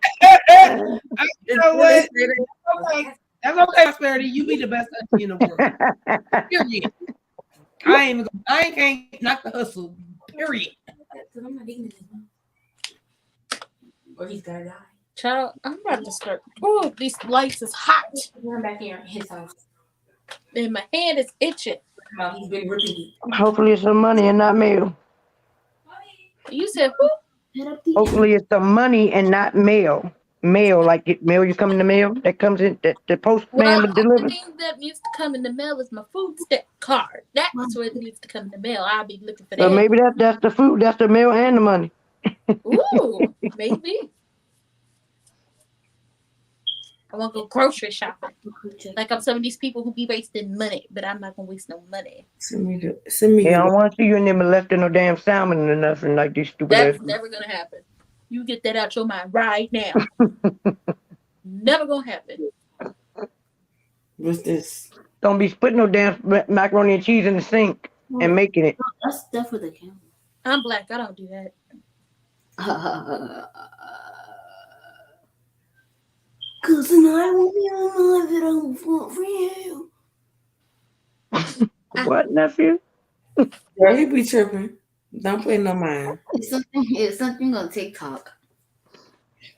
know what? That's okay, Prosperity. You be the best auntie in the world. Period. I can't knock the hustle. Period. Because I'm not digging this. Or he's gonna die. Child, I'm about to start. Oh, these lights is hot. Run back here in his house. And my hand is itching. Come on, he's been ripping it. Hopefully it's some money and not mail. You said who? Head up the Hopefully it's some money and not mail. Mail, like mail you come in the mail that comes in, that the postman Well, would the deliver. thing that needs to come in the mail is my food stamp card. That's what needs to come in the mail. I'll be looking for that. So maybe that's the food, that's the mail and the money. Ooh, maybe. I want to go grocery shopping. Like I'm some of these people who be wasting money, but I'm not gonna waste no money. send me. Yeah, I don't want to see you in there molesting no damn salmon or nothing like these stupid That's ass. never gonna happen. You get that out your mind right now. Never gonna happen. What's this? Don't be putting no damn macaroni and cheese in the sink and making it. That's stuff for the camera. I'm black. I don't do that. Cause tonight will be a night that I'm for you. What, nephew? Girl, he be tripping. Don't pay no mind. It's something on TikTok.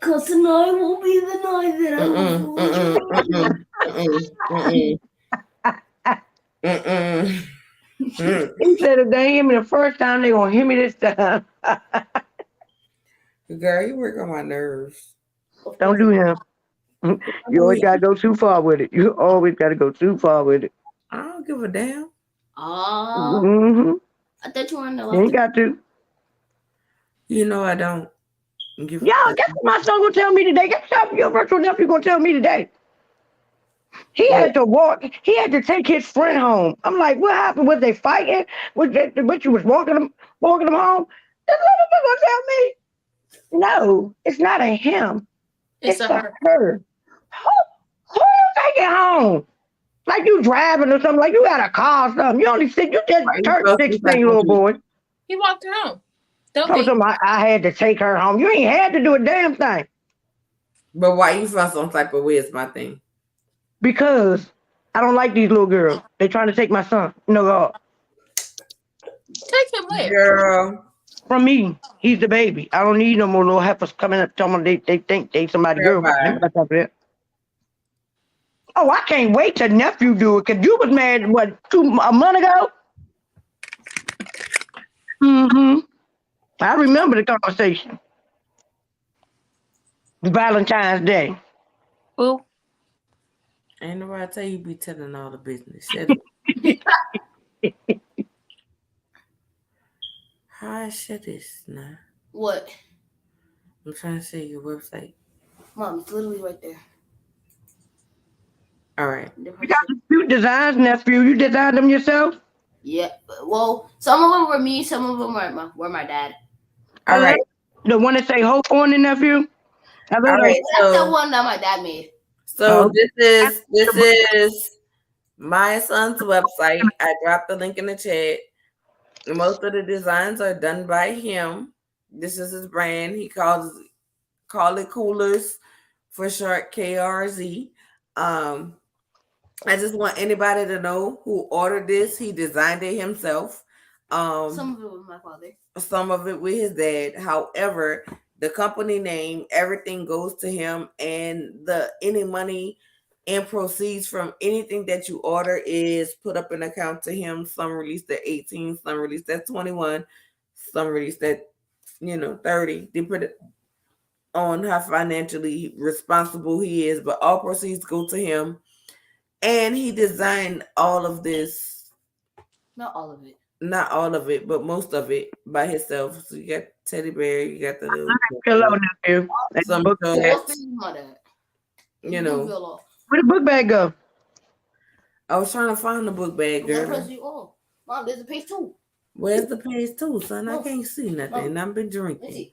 Cause tonight will be the night that I'm for you. He said if they hear me the first time, they gonna hear me this time. Girl, you work on my nerves. Don't do him. You always gotta go too far with it. You always gotta go too far with it. I don't give a damn. Oh, Mm-hmm. I thought you were in the You ain't got to. You know I don't. Give Y'all, guess what my son gonna tell me today? Guess what your virtual nephew gonna tell me today? He had to walk. He had to take his friend home. I'm like, what happened? Was they fighting? What you was walking them home? This little bit gonna tell me. No, it's not a him. It's a her. her. Who you taking home? Like you driving or something? Like you got a car or something? You only you just Right, turned you 16, little boy. He walked her home. Don't Told they? him I had to take her home. You ain't had to do a damn thing. But why you feel some type of way is my thing. Because I don't like these little girls. They trying to take my son. No, Take him where? Girl. from me. He's the baby. I don't need no more little heifers coming up telling me they think they somebody girl. Everybody. Oh, I can't wait till nephew do it. Cause you was married a month ago? Mm-hmm. I remember the conversation. Valentine's Day. Ooh. Ain't nobody tell you be telling all the business. Shut up. How I shut this now? What? I'm trying to say your website. Mom, it's literally right there. All right. You got cute designs, nephew. You designed them yourself? Yeah. Well, some of them were me, some of them were my dad. All right. The one that say hope on it, nephew? All right. That's the one that my dad made. So this is my son's website. I dropped the link in the chat. Most of the designs are done by him. This is his brand. He calls it Coolers for short, KRZ. I just want anybody to know who ordered this. He designed it himself. Some of it with my father. Some of it with his dad. However, the company name, everything goes to him, and any money and proceeds from anything that you order is put up an account to him. Some released at 18, some released at 21, some released at 30. They put it on how financially responsible he is, but all proceeds go to him. And he designed all of this. Not all of it. Not all of it, but most of it by himself. So you got teddy bear, you got the little Hello, nephew. some book toys, My dad. you know. Where the book bag go? I was trying to find the book bag, girl. Press you off. Mom, there's a page 2. Where's the page 2, son? I Mom. can't see nothing. Mom. I've been Let's drinking. see.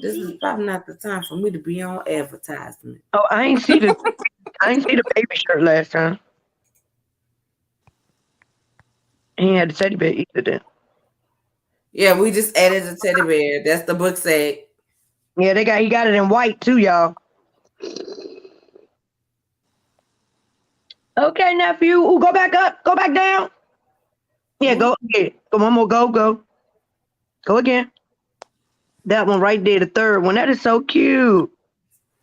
This is probably not the time for me to be on advertisement. Oh, I ain't see the baby shirt last time. He ain't had the teddy bear either then. Yeah, we just added the teddy bear. That's the book sack. Yeah, he got it in white too, y'all. Okay, nephew. Ooh, go back up. Go back down. Yeah, go. Yeah, go one more. Go. Go again. That one right there, the third one. That is so cute.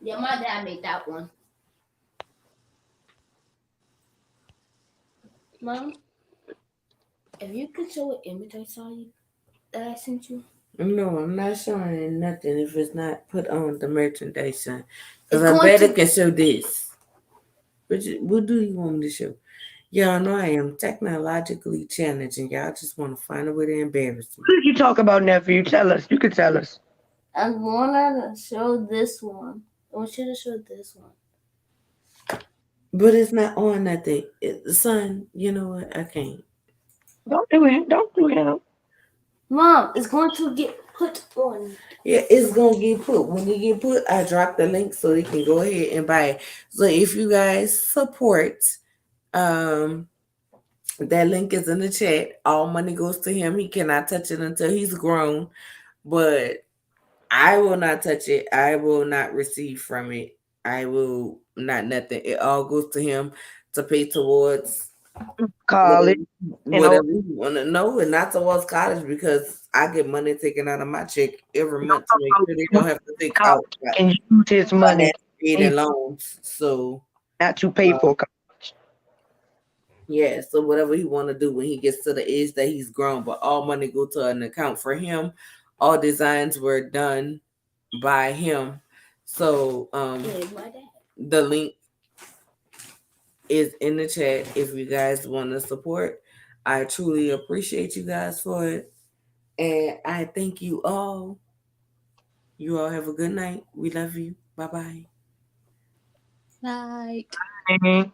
Yeah, my dad made that one. Mom, if you could show an image I saw you that I sent you. No, I'm not showing nothing if it's not put on the merchandise, son. It's Because I going bet to- it can show this. What do you want me to show? Y'all know I am technologically challenged, and y'all just want to find a way to embarrass me. What did you talk about, nephew? Tell us. You can tell us. I wanted to show this one. I want you to show this one. But it's not on nothing. Son, you know what? I can't. Don't do it. Don't do it. Mom, it's going to get put on. Yeah, it's gonna get put. When it get put, I drop the link so you can go ahead and buy it. So if you guys support, that link is in the chat. All money goes to him. He cannot touch it until he's grown. But I will not touch it. I will not receive from it. I will not nothing. It all goes to him to pay towards College. whatever you want to know, and not towards college because I get money taken out of my check every month to make sure they don't have to take out And use his money and loans. So not to pay for college. yeah, so whatever he want to do when he gets to the age that he's grown, but all money go to an account for him. All designs were done by him. So the link is in the chat if you guys want to support. I truly appreciate you guys for it. And I thank you all. You all have a good night. We love you. Bye-bye. Night. Mhm.